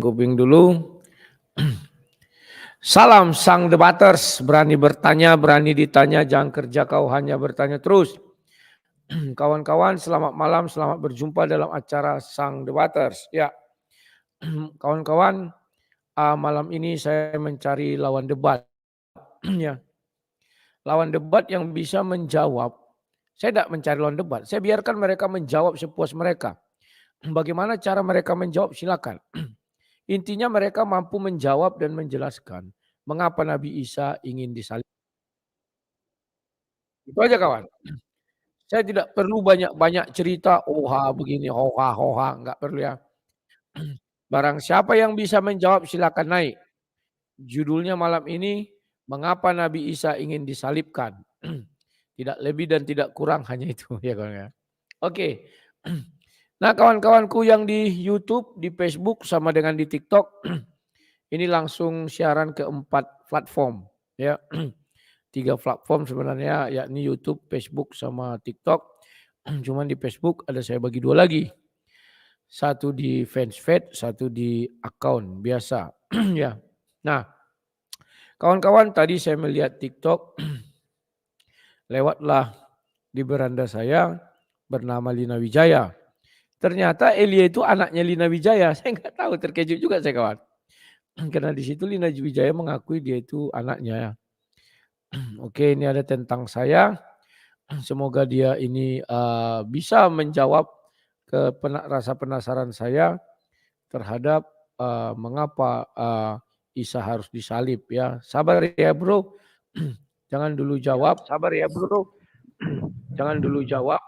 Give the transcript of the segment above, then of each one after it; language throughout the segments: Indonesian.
Kuping dulu. Salam sang debaters, berani bertanya, berani ditanya, jangan kerja kau hanya bertanya terus. Kawan-kawan, selamat malam, selamat berjumpa dalam acara Sang Debaters. Ya, kawan-kawan, malam ini saya mencari lawan debat. Ya, lawan debat yang bisa menjawab. Saya tidak mencari lawan debat, saya biarkan mereka menjawab sepuas mereka. Bagaimana cara mereka menjawab? Silakan. Intinya mereka mampu menjawab dan menjelaskan mengapa Nabi Isa ingin disalib. Itu aja kawan. Saya tidak perlu banyak-banyak cerita, oha begini, hoha, hoha, enggak perlu ya. Barang siapa yang bisa menjawab silakan naik. Judulnya malam ini, mengapa Nabi Isa ingin disalibkan. Tidak lebih dan tidak kurang, hanya itu ya kawan ya. Oke. Nah kawan-kawanku yang di YouTube, di Facebook sama dengan di TikTok, ini langsung siaran ke 4 platform ya. 3 platform sebenarnya, yakni YouTube, Facebook sama TikTok. Cuman di Facebook ada saya bagi 2 lagi. Satu di fansfeed, satu di account biasa ya. Nah, kawan-kawan tadi saya melihat TikTok lewatlah di beranda saya bernama Lina Wijaya. Ternyata Elia itu anaknya Lina Wijaya. Saya nggak tahu, terkejut juga saya kawan. Karena di situ Lina Wijaya mengakui dia itu anaknya. Oke, ini ada tentang saya. Semoga dia ini bisa menjawab rasa penasaran saya terhadap mengapa Isa harus disalib ya. Sabar ya bro, jangan dulu jawab. Sabar ya bro, jangan dulu jawab.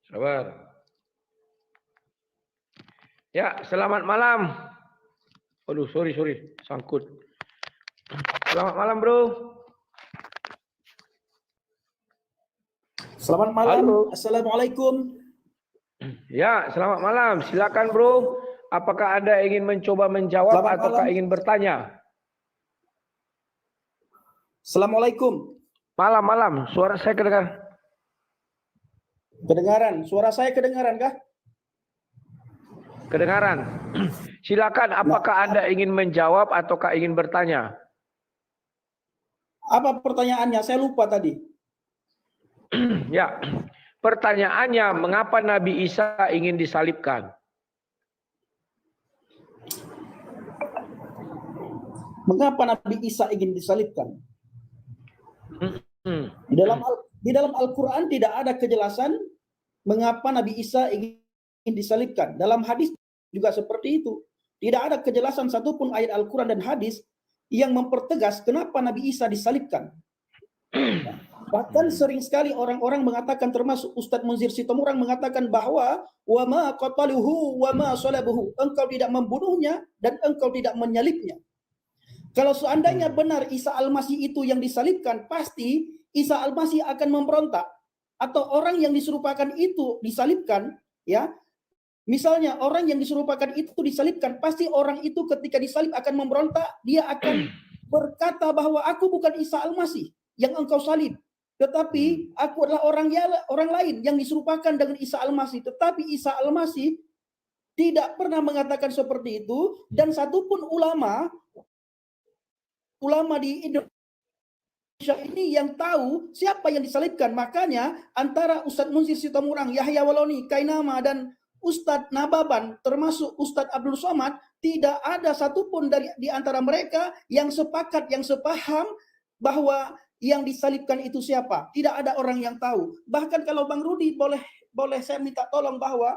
Sabar. Ya, selamat malam. Aduh, sorry, sangkut. Selamat malam, bro. Selamat malam. Halo. Assalamualaikum. Ya, selamat malam. Silakan, bro. Apakah Anda ingin mencoba menjawab ataukah ingin bertanya? Assalamualaikum. Malam. Suara saya kedengaran? Kedengaran. Suara saya kedengaran kah? Kedengaran. Silakan, apakah Anda ingin menjawab ataukah ingin bertanya? Apa pertanyaannya? Saya lupa tadi. Ya, pertanyaannya mengapa Nabi Isa ingin disalibkan? Mengapa Nabi Isa ingin disalibkan? Di dalam Al-Quran tidak ada kejelasan mengapa Nabi Isa ingin disalibkan. Dalam hadis juga seperti itu. Tidak ada kejelasan satupun ayat Al-Quran dan hadis yang mempertegas kenapa Nabi Isa disalibkan. Bahkan sering sekali orang-orang mengatakan, termasuk Ustadz Munzir Sitomorang mengatakan bahwa wa ma qataluhu wa ma salabuhu, engkau tidak membunuhnya dan engkau tidak menyalibnya. Kalau seandainya benar Isa Al-Masih itu yang disalibkan, pasti Isa Al-Masih akan memberontak. Atau orang yang diserupakan itu disalibkan, ya. Misalnya orang yang diserupakan itu disalibkan, pasti orang itu ketika disalib akan memberontak, dia akan berkata bahwa aku bukan Isa Al-Masih yang engkau salib, tetapi aku adalah orang lain yang diserupakan dengan Isa Al-Masih. Tetapi Isa Al-Masih tidak pernah mengatakan seperti itu, dan satupun ulama di Indonesia ini yang tahu siapa yang disalibkan. Makanya antara Ustadz Munzir Sitomorang, Yahya Waloni, Kainama, dan Ustadz Nababan, termasuk Ustadz Abdul Somad, tidak ada satupun di antara mereka yang sepakat, yang sepaham bahwa yang disalibkan itu siapa. Tidak ada orang yang tahu. Bahkan kalau Bang Rudi boleh saya minta tolong bahwa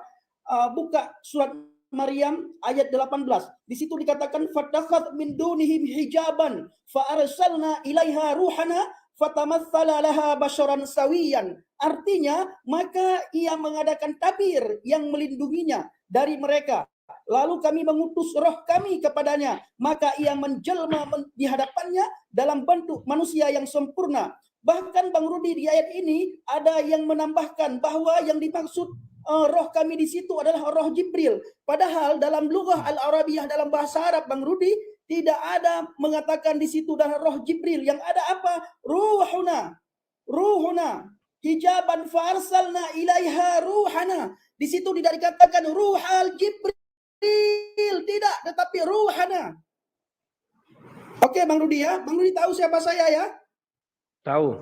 buka surat Maryam ayat 18. Di situ dikatakan fatakhat min dunihim hijaban fa arsalna ilaiha ruhana fatamatsala laha basharan sawiyan. Artinya, maka ia mengadakan tabir yang melindunginya dari mereka. Lalu kami mengutus roh kami kepadanya, maka ia menjelma di hadapannya dalam bentuk manusia yang sempurna. Bahkan Bang Rudi, di ayat ini ada yang menambahkan bahwa yang dimaksud roh kami di situ adalah roh Jibril. Padahal dalam lughah Al-Arabiyah, dalam bahasa Arab, Bang Rudi, Tidak ada mengatakan di situ dan roh Jibril. Yang ada apa? Ruhuna. Hijaban farsalna ilaiha ruhana. Di situ tidak dikatakan ruhal Jibril. Tidak, tetapi ruhana. Oke Bang Rudi ya. Bang Rudi tahu siapa saya ya? Tahu.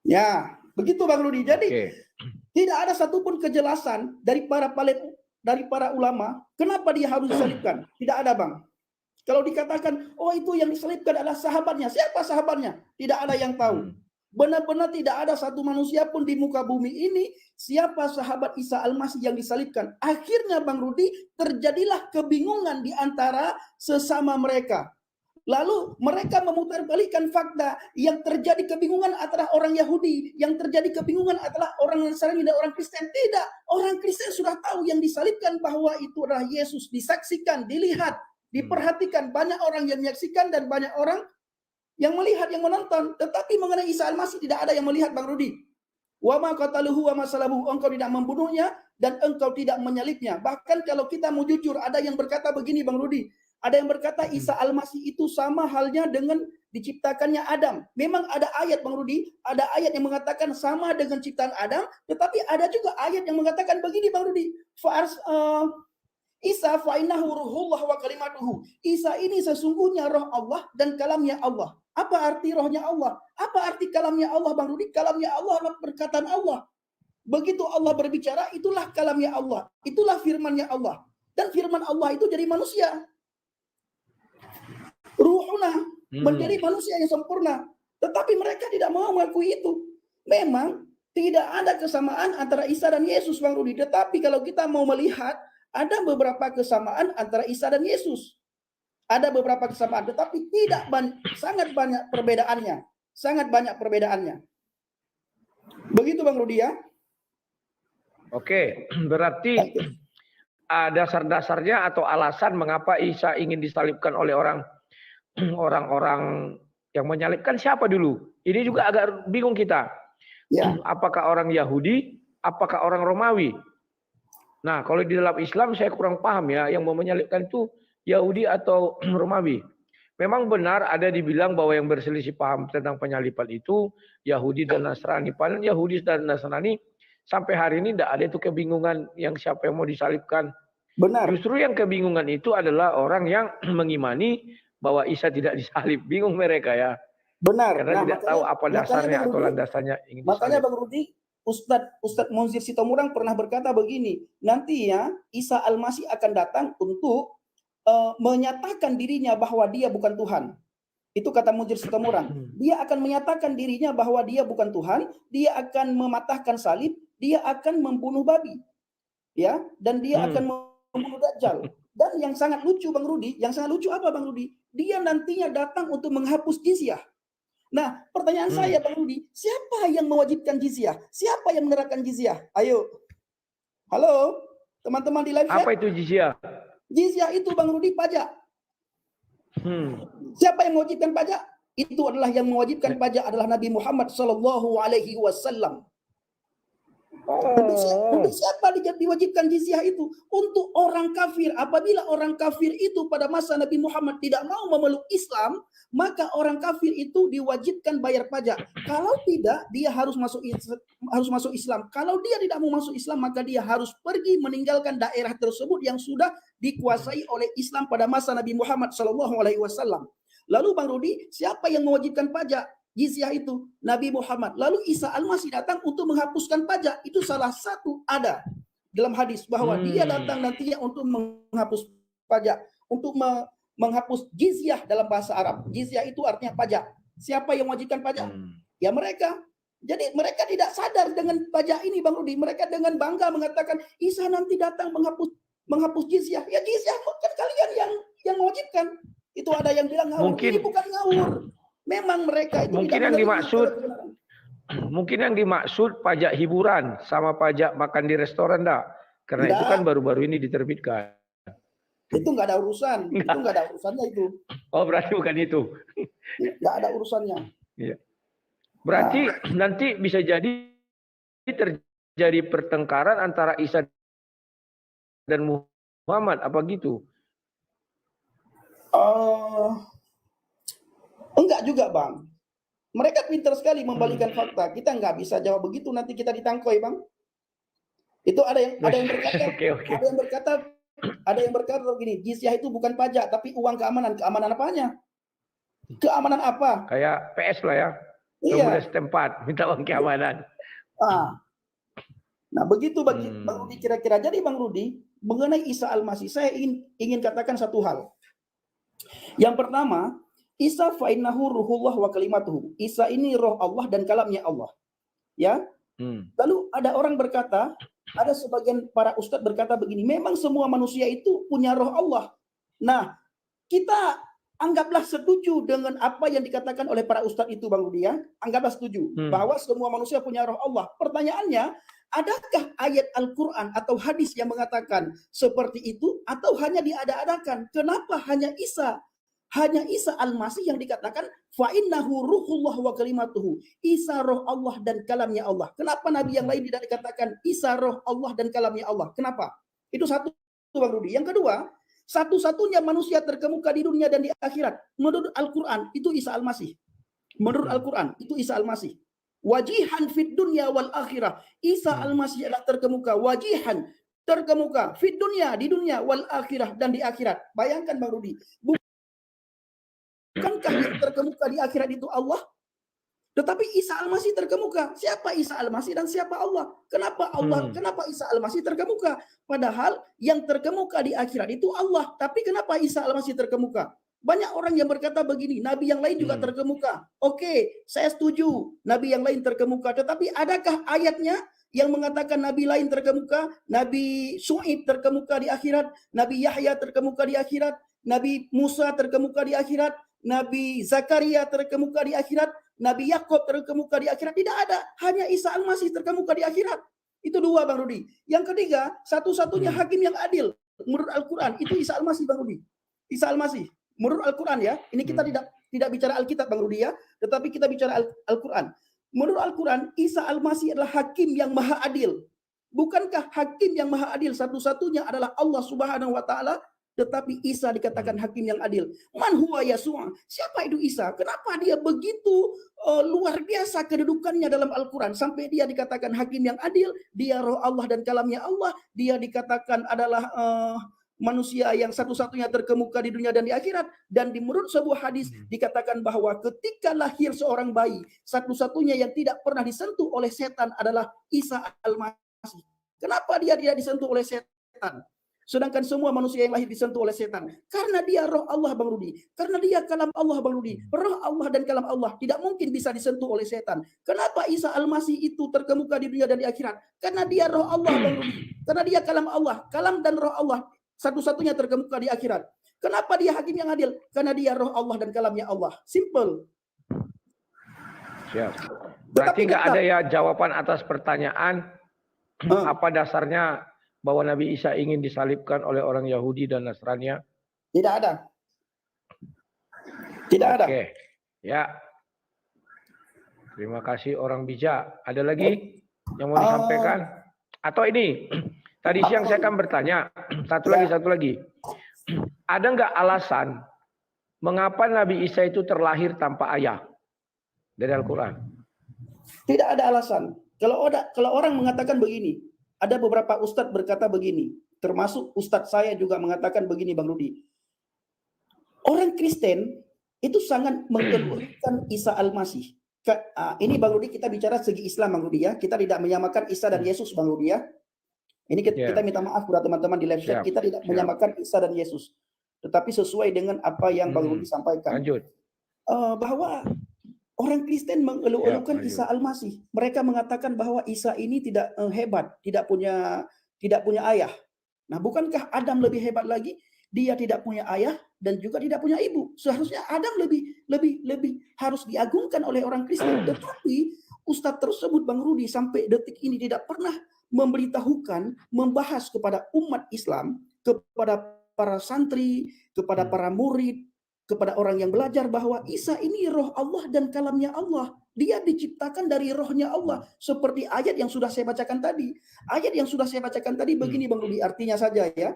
Ya, begitu Bang Rudi. Jadi tidak ada satupun kejelasan dari para ulama kenapa dia harus disalibkan. Tidak ada Bang. Kalau dikatakan, oh itu yang disalibkan adalah sahabatnya. Siapa sahabatnya? Tidak ada yang tahu. Benar-benar tidak ada satu manusia pun di muka bumi ini siapa sahabat Isa Al-Masih yang disalibkan. Akhirnya Bang Rudi, terjadilah kebingungan di antara sesama mereka. Lalu mereka memutarbalikkan fakta. Yang terjadi kebingungan adalah orang Yahudi, yang terjadi kebingungan adalah orang Nasrani dan orang Kristen. Tidak, orang Kristen sudah tahu yang disalibkan bahwa itu adalah Yesus. Disaksikan, dilihat, diperhatikan. Banyak orang yang menyaksikan dan banyak orang yang melihat, yang menonton. Tetapi mengenai Isa Al-Masih tidak ada yang melihat Bang Rudi. Wa ma qataluhu wa ma salabuhu. Engkau tidak membunuhnya dan engkau tidak menyalibnya. Bahkan kalau kita mau jujur, ada yang berkata begini Bang Rudi. Ada yang berkata Isa Al-Masih itu sama halnya dengan diciptakannya Adam. Memang ada ayat Bang Rudi, ada ayat yang mengatakan sama dengan ciptaan Adam, tetapi ada juga ayat yang mengatakan begini Bang Rudi. Isa fa'innahu ruhullah wa kalimatuhu. Isa ini sesungguhnya roh Allah dan kalamnya Allah. Apa arti rohnya Allah? Apa arti kalamnya Allah Bang Rudi? Kalamnya Allah adalah perkataan Allah. Begitu Allah berbicara, itulah kalamnya Allah. Itulah firmannya Allah. Dan firman Allah itu jadi manusia. Ruhuna, menjadi manusia yang sempurna. Tetapi mereka tidak mau mengakui itu. Memang tidak ada kesamaan antara Isa dan Yesus Bang Rudi. Tetapi kalau kita mau melihat, ada beberapa kesamaan antara Isa dan Yesus. Ada beberapa kesamaan, tetapi tidak sangat banyak perbedaannya. Sangat banyak perbedaannya. Begitu Bang Rudi ya. Oke, berarti dasar-dasarnya atau alasan mengapa Isa ingin disalibkan oleh orang-orang yang menyalibkan siapa dulu? Ini juga agak bingung kita. Ya. Apakah orang Yahudi? Apakah orang Romawi? Nah, kalau di dalam Islam saya kurang paham ya, yang mau menyalibkan itu Yahudi atau Romawi. Memang benar ada dibilang bahwa yang berselisih paham tentang penyaliban itu Yahudi dan Nasrani. Padahal Yahudi dan Nasrani sampai hari ini tidak ada itu kebingungan yang siapa yang mau disalibkan. Benar. Justru yang kebingungan itu adalah orang yang mengimani bahwa Isa tidak disalib. Bingung mereka ya. Benar. Karena tidak tahu apa dasarnya atau landasannya ingin disalib. Makanya Bang Rudi, Ustadz Monzir Sitomorang pernah berkata begini, nantinya Isa Al-Masih akan datang untuk menyatakan dirinya bahwa dia bukan Tuhan. Itu kata Monzir Sitomorang. Dia akan menyatakan dirinya bahwa dia bukan Tuhan, dia akan mematahkan salib, dia akan membunuh babi. Ya, dan dia akan membunuh Dajjal. Dan yang sangat lucu Bang Rudi, yang sangat lucu apa Bang Rudi? Dia nantinya datang untuk menghapus jizyah. Nah, pertanyaan saya Bang Rudi, siapa yang mewajibkan jizyah? Siapa yang menerapkan jizyah? Ayo. Halo, teman-teman di live chat. Apa itu jizyah? Jizyah itu Bang Rudi pajak. Siapa yang mewajibkan pajak? Itu adalah yang mewajibkan pajak adalah Nabi Muhammad sallallahu alaihi wasallam. Untuk siapa diwajibkan jizyah itu? Untuk orang kafir. Apabila orang kafir itu pada masa Nabi Muhammad tidak mau memeluk Islam, maka orang kafir itu diwajibkan bayar pajak. Kalau tidak, dia harus masuk Islam. Kalau dia tidak mau masuk Islam, maka dia harus pergi meninggalkan daerah tersebut yang sudah dikuasai oleh Islam pada masa Nabi Muhammad SAW. Lalu Bang Rudi, siapa yang mewajibkan pajak? Jizyah itu Nabi Muhammad. Lalu Isa Al-Masih datang untuk menghapuskan pajak. Itu salah satu ada dalam hadis bahwa dia datang nantinya untuk menghapus pajak, untuk menghapus jizyah dalam bahasa Arab. Jizyah itu artinya pajak. Siapa yang mewajibkan pajak? Ya mereka. Jadi mereka tidak sadar dengan pajak ini Bang Rudi. Mereka dengan bangga mengatakan Isa nanti datang menghapus jizyah. Ya jizyah kan kalian yang mewajibkan. Itu ada yang bilang ngawur. Ini bukan ngawur. Memang mereka itu mungkin yang dimaksud pajak hiburan sama pajak makan di restoran dah. Karena itu kan baru-baru ini diterbitkan. Itu nggak ada urusan. Itu nggak ada urusannya itu. Oh, berarti bukan itu. Nggak ada urusannya. Iya. Berarti nanti bisa jadi terjadi pertengkaran antara Isa dan Muhammad, apa gitu? Eh, enggak juga, Bang. Mereka pintar sekali membalikan fakta. Kita nggak bisa jawab begitu, nanti kita ditangkoi, Bang. Itu ada yang berkata, Oke, oke. ada yang berkata begini, jizyah itu bukan pajak tapi uang keamanan. Keamanan apanya? Keamanan apa? Kayak PS lah ya. Pemuda Iya. setempat minta uang keamanan. Nah, begitu bagi Bang Rudi kira-kira. Jadi Bang Rudi, mengenai Isa Al-Masih, saya ingin katakan satu hal. Yang pertama, Isa fa'innahu ruhullah wa kalimatuhu. Isa ini roh Allah dan kalamnya Allah. Ya. Lalu ada orang berkata, ada sebagian para ustadz berkata begini, memang semua manusia itu punya roh Allah. Nah, kita anggaplah setuju dengan apa yang dikatakan oleh para ustadz itu, Bang Rudi ya. Anggaplah setuju bahwa semua manusia punya roh Allah. Pertanyaannya, adakah ayat Al-Quran atau hadis yang mengatakan seperti itu atau hanya diada-adakan? Kenapa hanya Isa Al-Masih yang dikatakan fa'innahu ruhullah wa kalimatuhu. Isa roh Allah dan kalamnya Allah. Kenapa nabi yang lain tidak dikatakan Isa roh Allah dan kalamnya Allah? Kenapa? Itu satu, Bang Rudi. Yang kedua, satu-satunya manusia terkemuka di dunia dan di akhirat menurut Al-Quran itu Isa Al-Masih. Menurut Al-Quran itu Isa Al-Masih. Wajihan fid dunya wal akhirah. Isa Al-Masih adalah terkemuka, wajihan, terkemuka fid dunya, di dunia, wal akhirah, dan di akhirat. Bayangkan Bang Rudi, bukankah yang terkemuka di akhirat itu Allah? Tetapi Isa Al-Masih terkemuka. Siapa Isa Al-Masih dan siapa Allah? Kenapa Isa Al-Masih terkemuka? Padahal yang terkemuka di akhirat itu Allah. Tapi kenapa Isa Al-Masih terkemuka? Banyak orang yang berkata begini, nabi yang lain juga terkemuka. Oke, saya setuju, nabi yang lain terkemuka. Tetapi adakah ayatnya yang mengatakan nabi lain terkemuka? Nabi Syuaib terkemuka di akhirat, Nabi Yahya terkemuka di akhirat, Nabi Musa terkemuka di akhirat, Nabi Zakaria terkemuka di akhirat, Nabi Yakub terkemuka di akhirat. Tidak ada, hanya Isa Al-Masih terkemuka di akhirat. Itu dua, Bang Rudi. Yang ketiga, satu-satunya hakim yang adil menurut Al-Quran itu Isa Al-Masih, Bang Rudi. Isa Al-Masih menurut Al-Quran ya. Ini kita tidak bicara Alkitab, Bang Rudi ya, tetapi kita bicara Al-Quran. Menurut Al-Quran, Isa Al-Masih adalah hakim yang maha adil. Bukankah hakim yang maha adil satu-satunya adalah Allah Subhanahu wa taala? Tetapi Isa dikatakan hakim yang adil. Man huwa Yasua? Siapa itu Isa? Kenapa dia begitu luar biasa kedudukannya dalam Al-Quran sampai dia dikatakan hakim yang adil? Dia roh Allah dan kalamnya Allah. Dia dikatakan adalah manusia yang satu-satunya terkemuka di dunia dan di akhirat. Dan di menurut sebuah hadis dikatakan bahwa ketika lahir seorang bayi, satu-satunya yang tidak pernah disentuh oleh setan adalah Isa Al-Masih. Kenapa dia tidak disentuh oleh setan? Sedangkan semua manusia yang lahir disentuh oleh setan. Karena dia roh Allah, Bang Rudi. Karena dia kalam Allah, Bang Rudi. Roh Allah dan kalam Allah tidak mungkin bisa disentuh oleh setan. Kenapa Isa Al-Masih itu terkemuka di dunia dan di akhirat? Karena dia roh Allah, Bang Rudi. Karena dia kalam Allah. Kalam dan roh Allah satu-satunya terkemuka di akhirat. Kenapa dia hakim yang adil? Karena dia roh Allah dan kalamnya Allah. Simple. Siap. Berarti nggak ada ya jawaban atas pertanyaan apa dasarnya bahwa Nabi Isa ingin disalibkan oleh orang Yahudi dan Nasrani? Tidak ada. Tidak ada. Oke. Ya. Terima kasih orang bijak. Ada lagi yang mau disampaikan? Atau ini, tadi siang saya akan bertanya, satu lagi. Ada nggak alasan mengapa Nabi Isa itu terlahir tanpa ayah dari Al-Quran? Tidak ada alasan. Kalau orang mengatakan begini, ada beberapa ustadz berkata begini, termasuk ustadz saya juga mengatakan begini, Bang Rudi. Orang Kristen itu sangat mengeluarkan Isa Al-Masih. Ini Bang Rudi, kita bicara segi Islam, Bang Rudi ya. Kita tidak menyamakan Isa dan Yesus, Bang Rudi ya. Ini kita minta maaf buat teman-teman di live chat. Kita tidak menyamakan Isa dan Yesus. Tetapi sesuai dengan apa yang Bang Rudi sampaikan. Lanjut. Bahwa orang Kristen mengeluh-elukan Isa Al-Masih. Mereka mengatakan bahwa Isa ini tidak hebat, tidak punya ayah. Nah, bukankah Adam lebih hebat lagi? Dia tidak punya ayah dan juga tidak punya ibu. Seharusnya Adam lebih harus diagungkan oleh orang Kristen. Tetapi ustadz tersebut, Bang Rudi, sampai detik ini tidak pernah memberitahukan, membahas kepada umat Islam, kepada para santri, kepada para murid, kepada orang yang belajar bahwa Isa ini roh Allah dan kalamnya Allah. Dia diciptakan dari rohnya Allah. Seperti ayat yang sudah saya bacakan tadi. Ayat yang sudah saya bacakan tadi begini, Bang Rudi, artinya saja ya.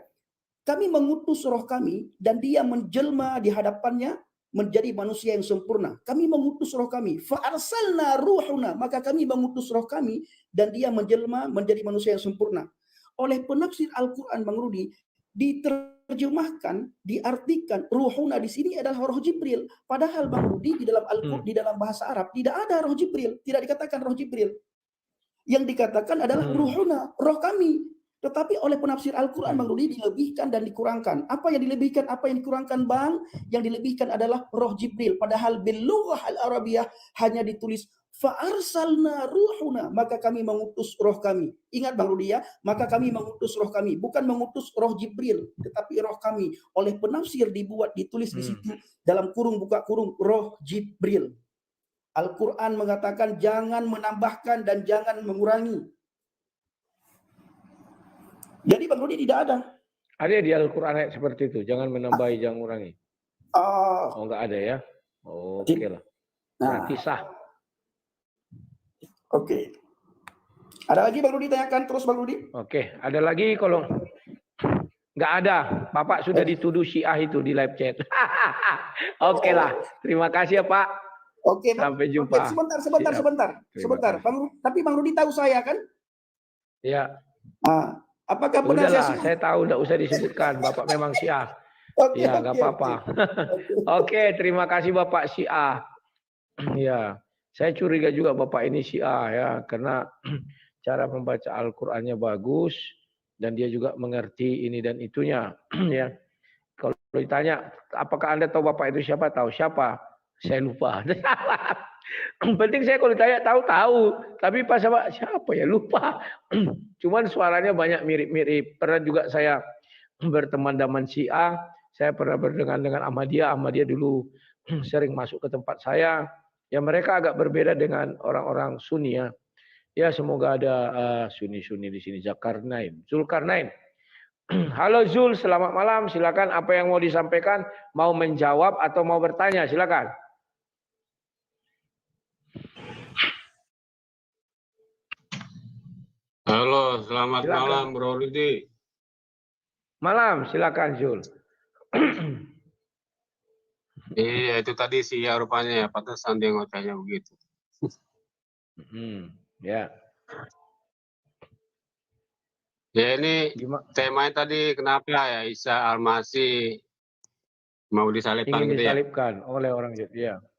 kami mengutus roh kami dan dia menjelma di hadapannya menjadi manusia yang sempurna. Kami mengutus roh kami. Fa'arsalna ruhuna, maka kami mengutus roh kami dan dia menjelma menjadi manusia yang sempurna. Oleh penafsir Al-Quran, Bang Rudi, diterjemahkan, diartikan ruhuna di sini adalah roh Jibril. Padahal Bang Rudi di dalam Al-Quran, di dalam bahasa Arab tidak ada roh Jibril, tidak dikatakan roh Jibril. Yang dikatakan adalah ruhuna, roh kami. Tetapi oleh penafsir Al-Quran, Bang Rudi, dilebihkan dan dikurangkan. Apa yang dilebihkan, apa yang dikurangkan, Bang? Yang dilebihkan adalah roh Jibril. Padahal bil lughah al-arabiyah hanya ditulis fa'arsalna ruhuna, maka kami mengutus roh kami. Ingat Bang Rudi ya, maka kami mengutus roh kami. Bukan mengutus roh Jibril, tetapi roh kami. Oleh penafsir dibuat, ditulis di situ, dalam kurung, buka kurung, roh Jibril. Al-Quran mengatakan jangan menambahkan dan jangan mengurangi. Jadi Bang Rudi tidak ada. Ada di Al-Quran ayat seperti itu, jangan menambahi, jangan mengurangi. Oh, enggak ada ya? Oke lah. Berarti sah. Oke. Ada lagi Bang Rudi, tanyakan terus Bang Rudi. Oke, ada lagi kalau nggak ada, Bapak sudah dituduh Syiah itu di live chat. Oke lah, terima kasih ya Pak. Oke, sampai jumpa. Sebentar. Tapi Bang Rudi tahu saya kan? Ya. Apakah benar saya tahu, nggak usah disebutkan. Bapak memang Syiah. Ya, nggak apa-apa. Oke, terima kasih Bapak Syiah. Ya, saya curiga juga Bapak ini Syiah ya, karena cara membaca Al-Qur'annya bagus dan dia juga mengerti ini dan itunya. Ya, kalau ditanya, apakah Anda tahu Bapak itu siapa? Tahu siapa? Saya lupa. Penting saya kalau ditanya tahu, tapi pas sama siapa ya lupa. Cuman suaranya banyak mirip-mirip. Pernah juga saya berteman dengan Syiah, saya pernah berdengan dengan Ahmadiyah dulu sering masuk ke tempat saya. Ya mereka agak berbeda dengan orang-orang Sunni ya. Ya semoga ada Sunni-Sunni di sini. Zulkarnain. Halo Zul, selamat malam. Silakan apa yang mau disampaikan, mau menjawab atau mau bertanya, silakan. Halo, selamat malam Bro Rudi. Malam, silakan Zul. Iya, itu tadi sih ya rupanya ya, pantesan dia ngocehnya begitu. Ya. Ya ini temanya tadi kenapa ya Isa Al-Masih mau disalibkan ingin gitu ya? Disalibkan oleh orang ya.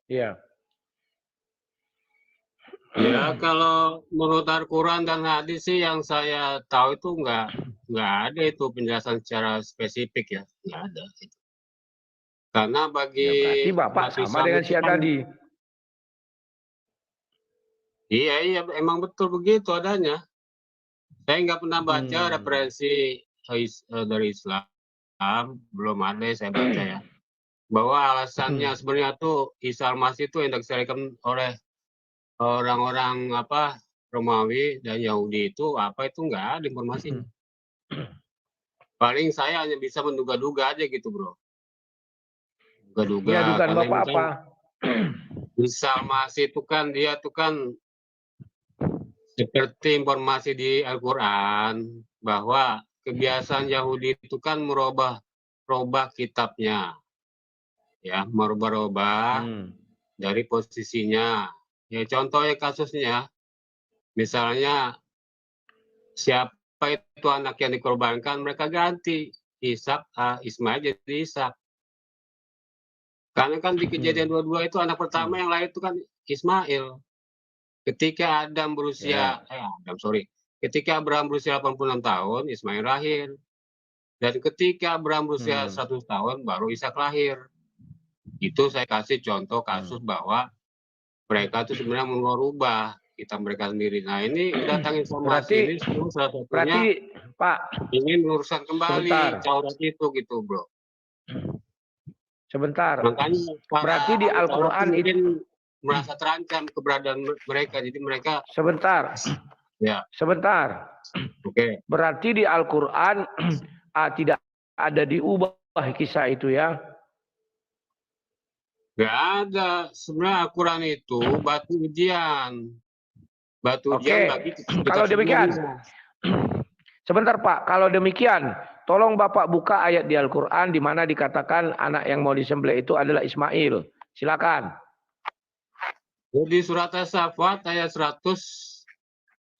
Iya. Ya kalau menurut Al-Quran dan hadis sih yang saya tahu itu nggak ada itu penjelasan secara spesifik ya, nggak ada. Karena bagi berarti Bapak sama dengan Syiah tadi. Iya, emang betul begitu adanya. Saya nggak pernah baca referensi dari Islam, belum ada saya baca ya. Bahwa alasannya sebenarnya tuh Isa Al-Masih itu yang disalibkan oleh orang-orang Romawi dan Yahudi itu nggak ada informasinya. Paling saya hanya bisa menduga-duga aja gitu Bro. Duga-duga. Ya dugaan Bapak apa? Isa Al-Masih itu kan dia tuh kan seperti informasi di Al-Quran bahwa kebiasaan Yahudi itu kan merubah kitabnya. Ya, merubah dari posisinya. Ya contohnya kasusnya, misalnya siapa itu anak yang dikorbankan, mereka ganti Ismail jadi Ishak. Karena kan di kejadian 22 itu anak pertama yang lahir itu kan Ismail. Ketika ketika Abraham berusia 86 tahun, Ismail lahir. Dan ketika Abraham berusia 100 tahun, baru Ishak lahir. Itu saya kasih contoh kasus bahwa mereka itu sebenarnya merubah kitab mereka sendiri. Nah ini datang informasi ini semua salah satunya berarti Pak ingin meluruskan kembali Taurat itu gitu Bro. Sebentar. Makanya berarti di Al-Quran itu merasa terancam keberadaan mereka. Jadi mereka sebentar. Ya. Sebentar. Oke. Berarti di Al-Quran tidak ada diubah kisah itu ya? Nggak ada. Sebenarnya Al-Quran itu batu ujian. Batu ujian bagi kita. Kalau demikian, Sebentar Pak, kalau demikian, tolong Bapak buka ayat di Al-Quran di mana dikatakan anak yang mau disembelih itu adalah Ismail. Silakan. Di surat As-Saffat ayat 100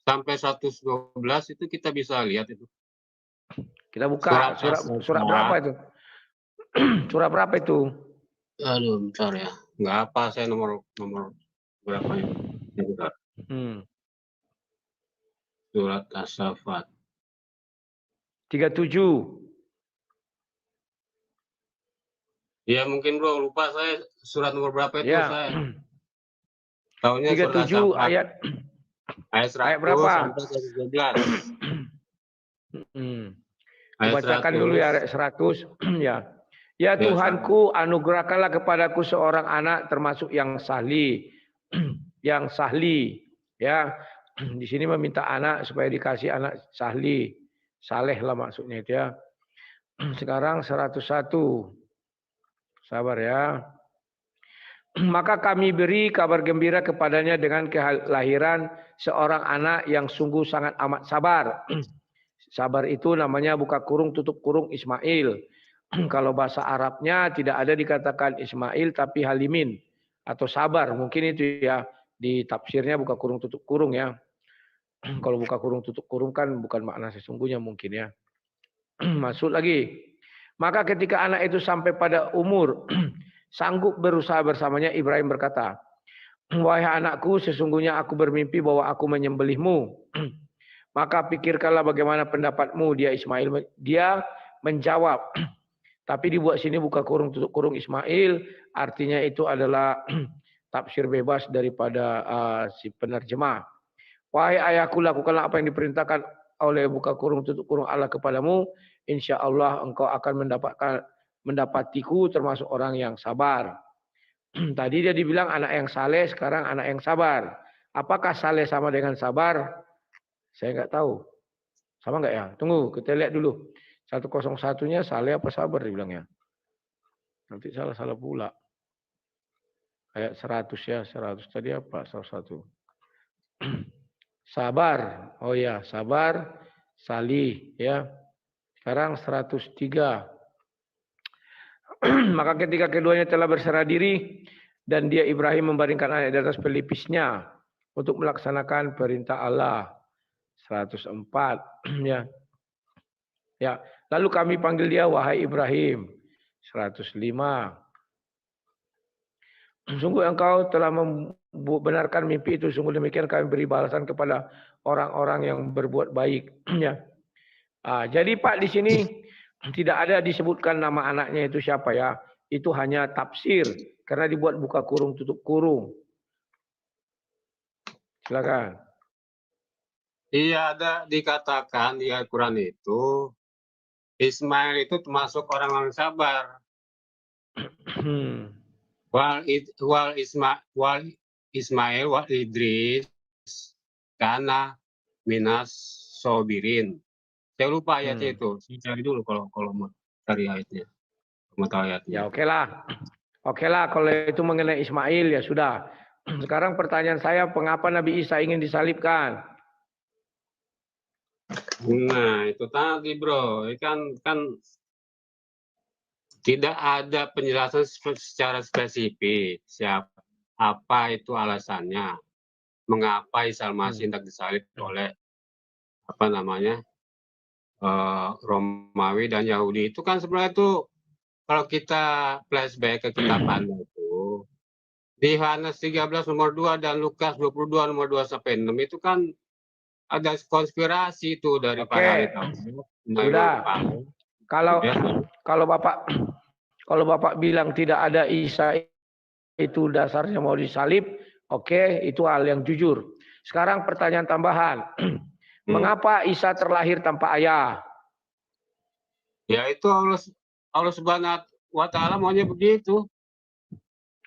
sampai 112 itu kita bisa lihat itu. Kita buka surat berapa itu? Surat berapa itu? Aduh, bentar ya. Nggak apa saya nomor berapa itu. Bentar. Surat As-Saffat. 37. Ya mungkin bro, lupa saya surat nomor berapa itu Ya. saya. Tahunya 37 ayat 100 berapa? sampai 112. Bacakan dulu ya ayat 100. Ya. Ya Tuhanku, anugerahkanlah kepadaku seorang anak termasuk yang sahli. Yang sahli. Ya. Di sini meminta anak supaya dikasih anak sahli. Saleh lah maksudnya itu ya. Sekarang 101. Sabar ya. Maka kami beri kabar gembira kepadanya dengan kelahiran seorang anak yang sungguh sangat amat sabar. Sabar itu namanya buka kurung tutup kurung Ismail. Kalau bahasa Arabnya tidak ada dikatakan Ismail tapi Halimin atau sabar. Mungkin itu ya di tafsirnya buka kurung tutup kurung ya. Kalau buka kurung tutup kurung kan bukan makna sesungguhnya mungkin ya. Masuk lagi. Maka ketika anak itu sampai pada umur sanggup berusaha bersamanya, Ibrahim berkata, wahai anakku, sesungguhnya aku bermimpi bahwa aku menyembelihmu. Maka pikirkanlah bagaimana pendapatmu, dia Ismail. Dia menjawab, tapi dibuat sini buka kurung tutup kurung Ismail, artinya itu adalah tafsir bebas daripada si penerjemah. Wahai ayahku, lakukanlah apa yang diperintahkan oleh buka kurung tutup kurung Allah kepadamu. Insya Allah engkau akan mendapatiku termasuk orang yang sabar. Tadi dia dibilang anak yang saleh, sekarang anak yang sabar. Apakah saleh sama dengan sabar? Saya nggak tahu. Sama nggak ya? Tunggu, kita lihat dulu. 101-nya saleh apa sabar dibilangnya. Nanti salah pula. Ayat 100 ya, 100 tadi apa? 101. Sabar. Oh ya, sabar, salih ya. Sekarang 103. Maka ketika keduanya telah berserah diri dan dia Ibrahim membaringkan anak di atas pelipisnya untuk melaksanakan perintah Allah. 104 ya. Ya, lalu kami panggil dia wahai Ibrahim. 105. Sungguh engkau telah membenarkan mimpi itu, sungguh demikian kami beri balasan kepada orang-orang yang berbuat baik ya. Jadi Pak di sini tidak ada disebutkan nama anaknya itu siapa ya. Itu hanya tafsir karena dibuat buka kurung tutup kurung. Silakan. Iya, ada dikatakan di Al-Quran itu Ismail itu termasuk orang yang sabar. Wal Ismail wal Idris karena minas sobirin. Saya lupa ayatnya itu. Saya cari dulu kalau mau cari ayatnya. Mau tahu ayatnya. Ya oke lah kalau itu mengenai Ismail ya sudah. Sekarang pertanyaan saya, mengapa Nabi Isa ingin disalibkan? Nah itu tadi bro, kan tidak ada penjelasan secara spesifik apa itu alasannya, mengapa Isa Al-Masih hendak disalib oleh Romawi dan Yahudi. Itu kan sebenarnya itu kalau kita flashback ke kitab Anda itu di Yohanes 13 nomor 2 dan Lukas 22 nomor 2 sampai 6 itu kan ada konspirasi itu dari para sudah. Kalau Bapak bilang tidak ada Isa itu dasarnya mau disalib, oke, itu hal yang jujur. Sekarang pertanyaan tambahan. Mengapa Isa terlahir tanpa ayah? Ya itu Allah Subhanahu wa Ta'ala maunya begitu.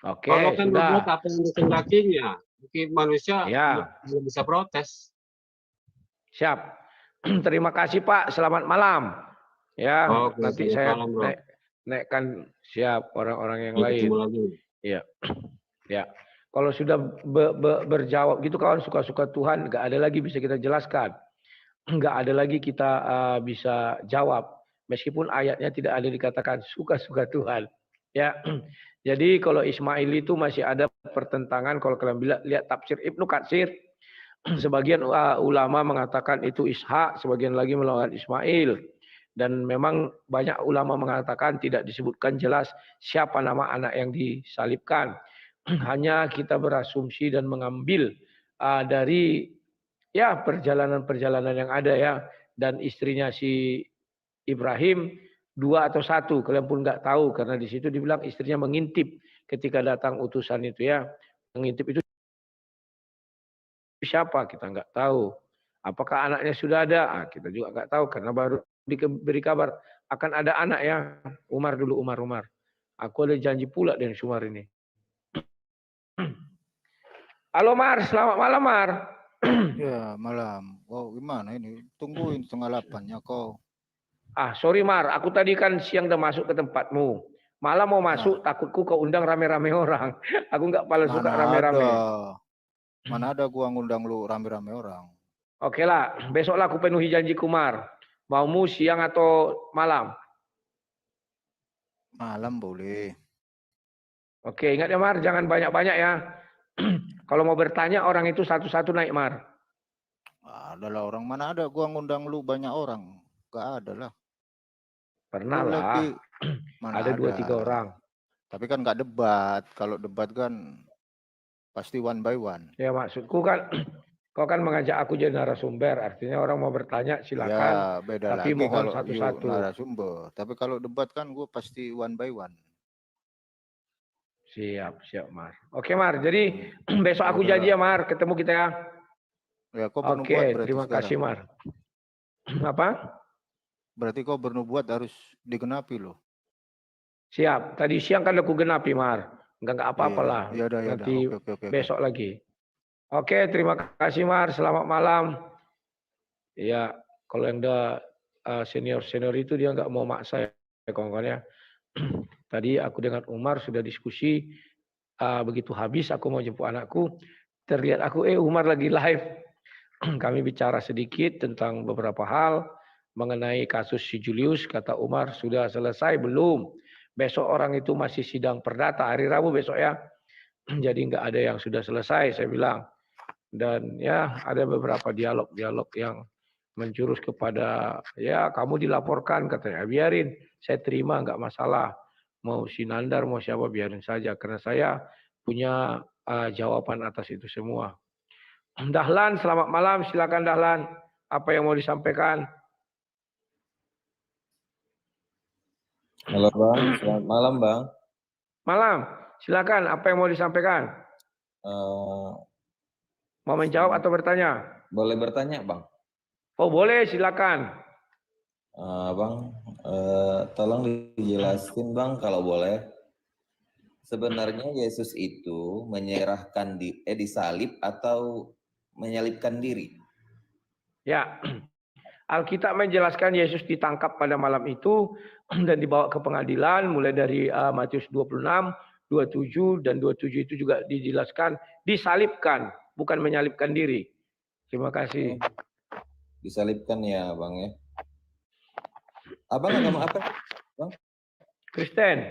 Oke, Allah kan sudah. berbuat apa yang dikehendakinya. Mungkin manusia belum bisa protes. Siap. Terima kasih Pak. Selamat malam. Ya, nanti saya naikkan siap orang-orang yang lain. Ya. Ya. Kalau sudah berjawab gitu kawan suka-suka Tuhan, nggak ada lagi bisa kita jelaskan. nggak ada lagi kita bisa jawab. Meskipun ayatnya tidak ada dikatakan suka-suka Tuhan. Ya, jadi kalau Ismail itu masih ada pertentangan. Kalau kalian lihat tafsir Ibnu Katsir, sebagian ulama mengatakan itu Ishak, sebagian lagi melawan Ismail. Dan memang banyak ulama mengatakan tidak disebutkan jelas siapa nama anak yang disalibkan. Hanya kita berasumsi dan mengambil dari ya perjalanan-perjalanan yang ada ya. Dan istrinya si Ibrahim 2 atau 1, kalian pun nggak tahu karena di situ dibilang istrinya mengintip ketika datang utusan itu ya. Mengintip itu siapa kita nggak tahu. Apakah anaknya sudah ada? Kita juga nggak tahu karena baru diberi kabar akan ada anak ya. Umar dulu, Umar. Aku ada janji pula dengan Umar ini. Halo Mar, selamat malam Mar. Ya malam. Wow, gimana ini? Tungguin 7:30-nya kau. Sorry Mar, aku tadi kan siang udah masuk ke tempatmu. Malam mau masuk, takutku kau undang rame-rame orang. Aku nggak paling suka rame-rame. Mana ada gua ngundang lu rame-rame orang. Oke lah, besoklah aku penuhi janjiku Mar. Maumu siang atau malam? Malam boleh. Oke, ingat ya Mar, jangan banyak-banyak ya. Kalau mau bertanya orang itu satu-satu naik Mar. Adalah orang mana ada gua ngundang lu banyak orang. Gak ada lah. Pernah Lu lah. lagi, mana ada 2-3 orang. Tapi kan nggak debat. Kalau debat kan pasti one by one. Ya maksudku kan kau kan mengajak aku jadi narasumber, artinya orang mau bertanya silakan. Ya beda tapi lagi mohon kalau satu-satu. narasumber. Tapi kalau debat kan gue pasti one by one. Siap Mar. Oke Mar, jadi besok aku janji ya Mar, ketemu kita ya. Ya kau bernubuat berarti terima sekarang. kasih Mar. Apa? Berarti kau bernubuat harus digenapi loh. Siap. Tadi siang kan aku genapi Mar. Enggak apa-apalah. Ya udah. Nanti Oke. besok lagi. Oke, terima kasih Mar. Selamat malam. Ya, kalau yang udah senior itu dia nggak mau maksa ya kawan-kawan ya. Tadi aku dengan Umar sudah diskusi. Begitu habis aku mau jemput anakku. Terlihat aku, Umar lagi live. Kami bicara sedikit tentang beberapa hal mengenai kasus si Julius. Kata Umar, sudah selesai belum? Besok orang itu masih sidang perdata, hari Rabu besok ya. Jadi nggak ada yang sudah selesai, saya bilang. Dan ya ada beberapa dialog-dialog yang menjurus kepada ya kamu dilaporkan katanya. Biarin, saya terima nggak masalah. Mau Sinandar, mau siapa biarin saja. Karena saya punya jawaban atas itu semua. Dahlan, selamat malam. Silakan Dahlan. Apa yang mau disampaikan? Halo Bang, selamat malam Bang. Malam, silakan. Apa yang mau disampaikan? Mau menjawab atau bertanya? Boleh bertanya Bang? Oh boleh, silakan. Bang, tolong dijelasin Bang kalau boleh. Sebenarnya Yesus itu menyerahkan disalib atau menyalibkan diri? Ya, Alkitab menjelaskan Yesus ditangkap pada malam itu dan dibawa ke pengadilan mulai dari Matius 26, 27 dan 27 itu juga dijelaskan disalibkan, bukan menyalibkan diri. Terima kasih. Disalibkan ya Bang ya. Abang agama apa Bang? Kristen.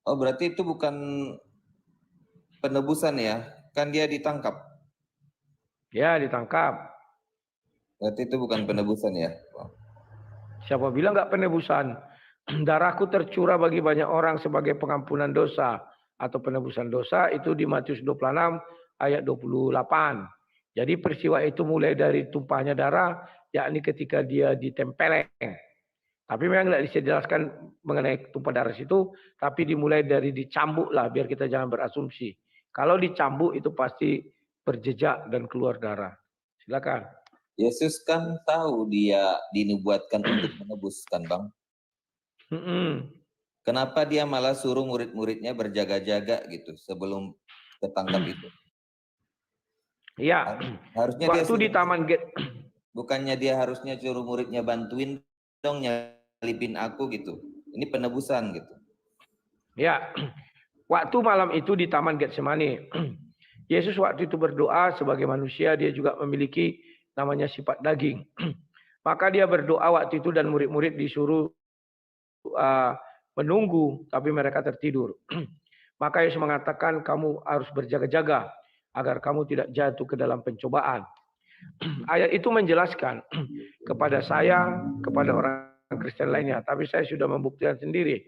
Oh berarti itu bukan penebusan ya? Kan dia ditangkap. Ya ditangkap. Berarti itu bukan penebusan ya? Siapa bilang nggak penebusan? Darahku tercurah bagi banyak orang sebagai pengampunan dosa atau penebusan dosa itu di Matius 26 ayat 28. Jadi peristiwa itu mulai dari tumpahnya darah, yakni ketika dia ditempeleng. Tapi memang tidak bisa dijelaskan mengenai tumpah darah itu, tapi dimulai dari dicambuk lah, biar kita jangan berasumsi. Kalau dicambuk itu pasti berjejak dan keluar darah. Silakan. Yesus kan tahu dia dinubuatkan untuk menebus kan Bang? Kenapa dia malah suruh murid-muridnya berjaga-jaga gitu sebelum ketangkap itu? Iya. Harusnya waktu dia di Taman Gate. Bukannya dia harusnya suruh muridnya bantuin dong nyalipin aku gitu. Ini penebusan gitu. Ya. Waktu malam itu di Taman Getsemani. Yesus waktu itu berdoa sebagai manusia, dia juga memiliki namanya sifat daging. Maka dia berdoa waktu itu dan murid-murid disuruh menunggu, tapi mereka tertidur. Maka Yesus mengatakan kamu harus berjaga-jaga agar kamu tidak jatuh ke dalam pencobaan. Ayat itu menjelaskan kepada saya, kepada orang Kristen lainnya, tapi saya sudah membuktikan sendiri.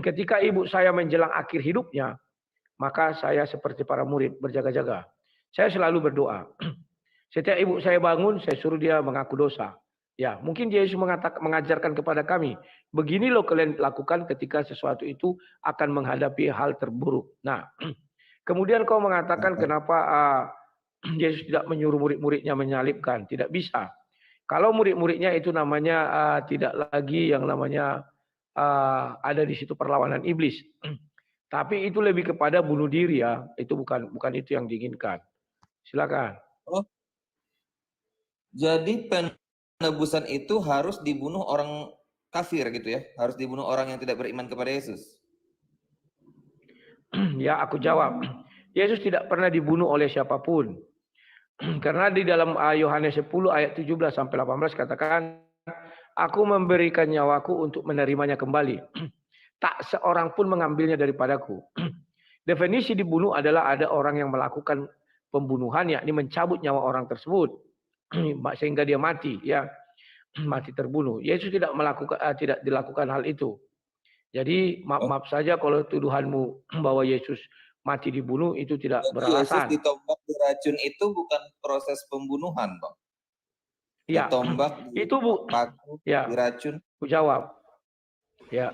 Ketika ibu saya menjelang akhir hidupnya, maka saya seperti para murid berjaga-jaga. Saya selalu berdoa. Setiap ibu saya bangun, saya suruh dia mengaku dosa. Ya, mungkin Yesus mengajarkan kepada kami, begini loh kalian lakukan ketika sesuatu itu akan menghadapi hal terburuk. Nah, kemudian kau mengatakan kenapa Yesus tidak menyuruh murid-muridnya menyalibkan? Tidak bisa. Kalau murid-muridnya itu namanya tidak lagi yang namanya ada di situ perlawanan iblis. Tapi itu lebih kepada bunuh diri ya. Itu bukan itu yang diinginkan. Silakan. Oh, jadi penebusan itu harus dibunuh orang kafir gitu ya? Harus dibunuh orang yang tidak beriman kepada Yesus? Ya, aku jawab. Yesus tidak pernah dibunuh oleh siapapun. Karena di dalam Yohanes 10 ayat 17 sampai 18 katakan, aku memberikan nyawaku untuk menerimanya kembali. Tak seorang pun mengambilnya daripadaku. Definisi dibunuh adalah ada orang yang melakukan pembunuhan, yakni mencabut nyawa orang tersebut sehingga dia mati, ya, mati terbunuh. Yesus tidak dilakukan hal itu. Jadi maaf saja kalau tuduhanmu bahwa Yesus mati dibunuh itu tidak beralasan. Yesus ditombak diracun itu bukan proses pembunuhan, Bang. Ya, ditombak, itu paku, ya, diracun. aku jawab. Ya,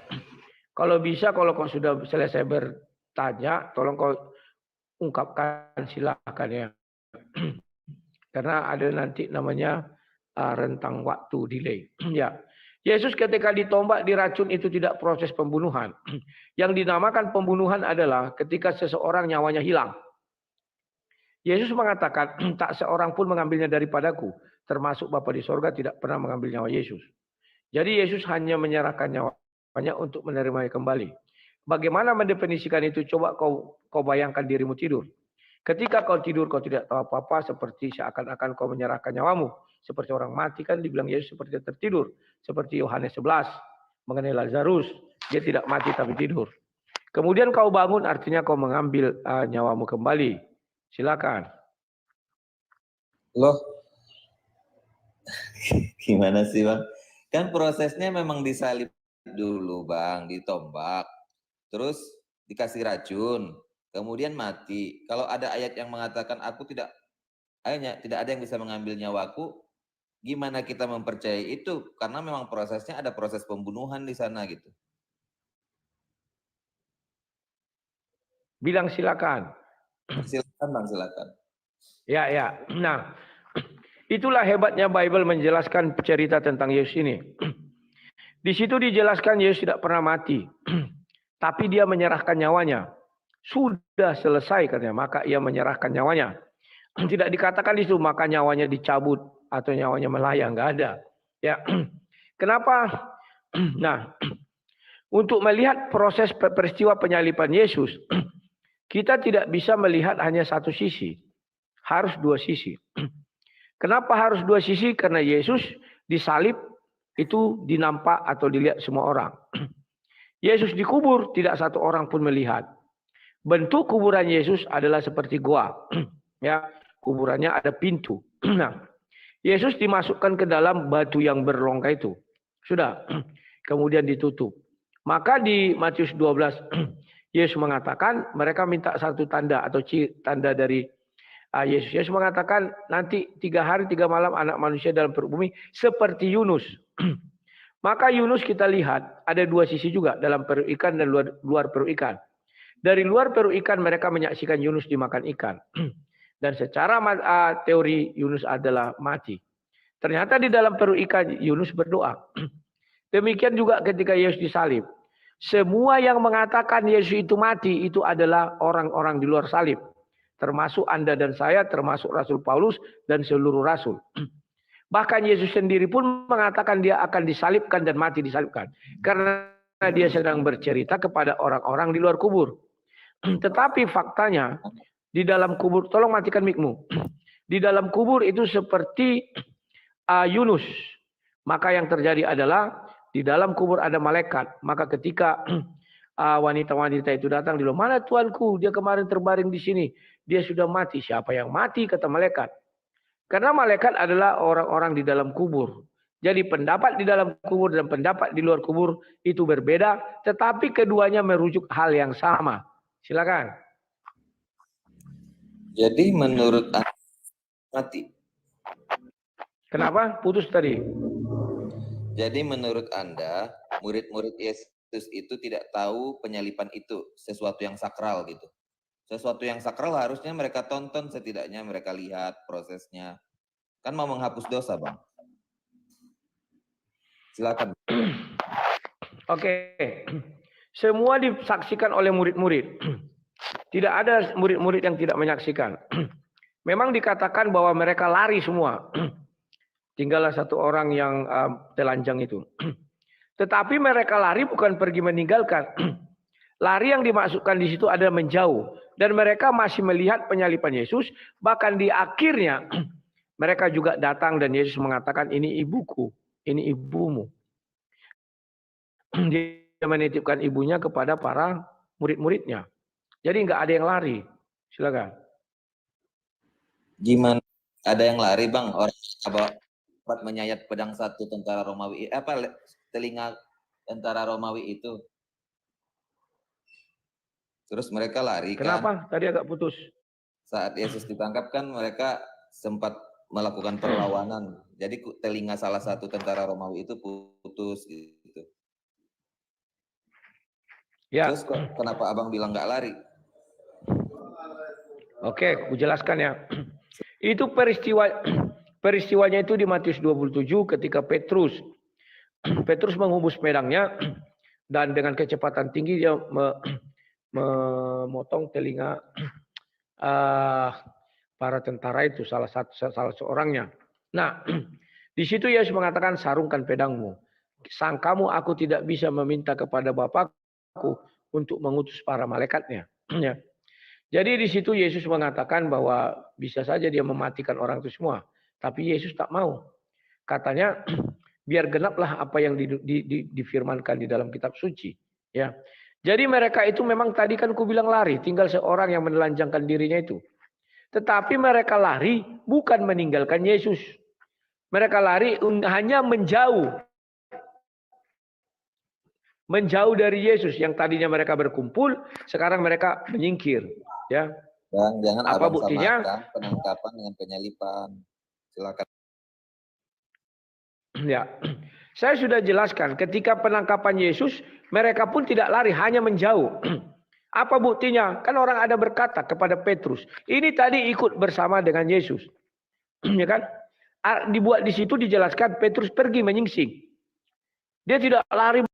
kalau bisa, kalau kau sudah selesai bertanya, tolong kau ungkapkan, silakan ya. Karena ada nanti namanya rentang waktu delay. Ya, Yesus ketika ditombak diracun itu tidak proses pembunuhan. Yang dinamakan pembunuhan adalah ketika seseorang nyawanya hilang. Yesus mengatakan tak seorang pun mengambilnya daripadaku, termasuk Bapa di sorga tidak pernah mengambil nyawa Yesus. Jadi Yesus hanya menyerahkan nyawanya untuk menerimanya kembali. Bagaimana mendefinisikan itu? Coba kau bayangkan dirimu tidur. Ketika kau tidur, kau tidak tahu apa-apa, seperti seakan-akan kau menyerahkan nyawamu. Seperti orang mati kan dibilang Yesus seperti tertidur. Seperti Yohanes 11 mengenai Lazarus. Dia tidak mati tapi tidur. Kemudian kau bangun artinya kau mengambil nyawamu kembali. Silakan. Loh, gimana sih Bang? Kan prosesnya memang disalib dulu Bang, ditombak. Terus dikasih racun. Kemudian mati. Kalau ada ayat yang mengatakan tidak ada yang bisa mengambil nyawaku, gimana kita mempercayai itu? Karena memang prosesnya ada proses pembunuhan di sana gitu. Bilang silakan. Silakan Bang, silakan. Ya. Nah, itulah hebatnya Bible menjelaskan cerita tentang Yesus ini. Di situ dijelaskan Yesus tidak pernah mati. Tapi dia menyerahkan nyawanya. Sudah selesai katanya, maka ia menyerahkan nyawanya. Tidak dikatakan di situ maka nyawanya dicabut atau nyawanya melayang, enggak ada. Ya. Kenapa? Nah, untuk melihat proses peristiwa penyaliban Yesus, kita tidak bisa melihat hanya satu sisi. Harus dua sisi. Kenapa harus dua sisi? Karena Yesus disalib itu dinampak atau dilihat semua orang. Yesus dikubur, tidak satu orang pun melihat. Bentuk kuburan Yesus adalah seperti goa. Ya, kuburannya ada pintu. Nah, Yesus dimasukkan ke dalam batu yang berlongga itu. Sudah. Kemudian ditutup. Maka di Matius 12 Yesus mengatakan mereka minta satu tanda atau tanda dari Yesus. Yesus mengatakan nanti 3 hari 3 malam anak manusia dalam perut bumi seperti Yunus. Maka Yunus kita lihat ada dua sisi juga, dalam perut ikan dan luar perut ikan. Dari luar perut ikan mereka menyaksikan Yunus dimakan ikan. Dan secara teori Yunus adalah mati. Ternyata di dalam perut ikan Yunus berdoa. Demikian juga ketika Yesus disalib. Semua yang mengatakan Yesus itu mati itu adalah orang-orang di luar salib. Termasuk Anda dan saya, termasuk Rasul Paulus dan seluruh rasul. Bahkan Yesus sendiri pun mengatakan dia akan disalibkan dan mati disalibkan. Karena dia sedang bercerita kepada orang-orang di luar kubur. Tetapi faktanya Di dalam kubur, tolong matikan mic-mu. Di dalam kubur itu seperti Yunus. Maka yang terjadi adalah di dalam kubur ada malaikat. Maka ketika wanita-wanita itu datang, dia bilang, mana tuanku? Dia kemarin terbaring di sini. Dia sudah mati. Siapa yang mati? Kata malaikat. Karena malaikat adalah orang-orang di dalam kubur. Jadi pendapat di dalam kubur dan pendapat di luar kubur itu berbeda. Tetapi keduanya merujuk hal yang sama. Silakan. Jadi menurut Anda mati. Kenapa? Putus tadi. Jadi menurut Anda, murid-murid Yesus itu tidak tahu penyalipan itu sesuatu yang sakral gitu. Sesuatu yang sakral harusnya mereka tonton, setidaknya mereka lihat prosesnya. Kan mau menghapus dosa, Bang. Silakan. Oke. Semua disaksikan oleh murid-murid. Tidak ada murid-murid yang tidak menyaksikan. Memang dikatakan bahwa mereka lari semua. Tinggallah satu orang yang telanjang itu. Tetapi mereka lari bukan pergi meninggalkan. Lari yang dimaksudkan di situ adalah menjauh. Dan mereka masih melihat penyalipan Yesus. Bahkan di akhirnya mereka juga datang dan Yesus mengatakan, ini ibuku, ini ibumu. Dia menitipkan ibunya kepada para murid-muridnya. Jadi nggak ada yang lari. Silakan. Gimana? Ada yang lari, Bang? Orang dapat menyayat pedang satu tentara Romawi. Telinga tentara Romawi itu. Terus mereka lari. Kenapa? Kan? Tadi agak putus. Saat Yesus ditangkap kan mereka sempat melakukan perlawanan. Jadi telinga salah satu tentara Romawi itu putus gitu. Ya. Terus kenapa Abang bilang nggak lari? Oke, aku jelaskan ya. Itu peristiwanya itu di Matius 27 ketika Petrus menghembus pedangnya dan dengan kecepatan tinggi dia memotong telinga para tentara itu, salah seorangnya. Nah, di situ Yesus mengatakan, sarungkan pedangmu. Sangkamu aku tidak bisa meminta kepada Bapakku untuk mengutus para malaikatnya. Ya. Jadi di situ Yesus mengatakan bahwa bisa saja dia mematikan orang itu semua. Tapi Yesus tak mau. Katanya, biar genaplah apa yang difirmankan di dalam kitab suci. Ya. Jadi mereka itu memang tadi kan ku bilang lari. Tinggal seorang yang menelanjangkan dirinya itu. Tetapi mereka lari bukan meninggalkan Yesus. Mereka lari hanya menjauh. Menjauh dari Yesus. Yang tadinya mereka berkumpul, sekarang mereka menyingkir. Ya. Bang, jangan apa Abang buktinya? Samakan penangkapan dengan penyalipan. Silakan. Ya. Saya sudah jelaskan, ketika penangkapan Yesus, mereka pun tidak lari, hanya menjauh. Apa buktinya? Kan orang ada berkata kepada Petrus, ini tadi ikut bersama dengan Yesus. Ya kan? Dibuat di situ dijelaskan Petrus pergi menyingsing. Dia tidak lari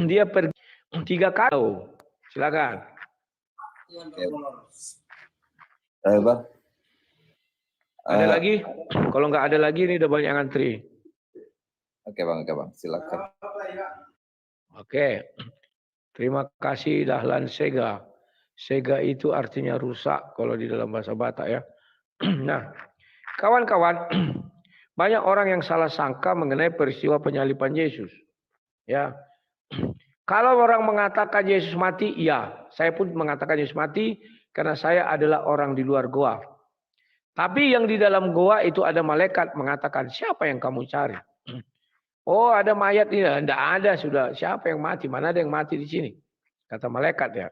dia pergi 3 kali. Silakan. Ayo, Bang. Ada lagi? Kalau nggak ada lagi, ini udah banyak ngantri. Oke, Bang. Silakan. Oke. Terima kasih Dahlan Sega. Sega itu artinya rusak kalau di dalam bahasa Batak ya. Nah, kawan-kawan, banyak orang yang salah sangka mengenai peristiwa penyalipan Yesus. Ya. Kalau orang mengatakan Yesus mati, iya. Saya pun mengatakan Yesus mati karena saya adalah orang di luar goa. Tapi yang di dalam goa itu ada malaikat mengatakan, siapa yang kamu cari? Oh, ada mayat ini. Tidak ada sudah. Siapa yang mati? Mana ada yang mati di sini? Kata malaikat ya.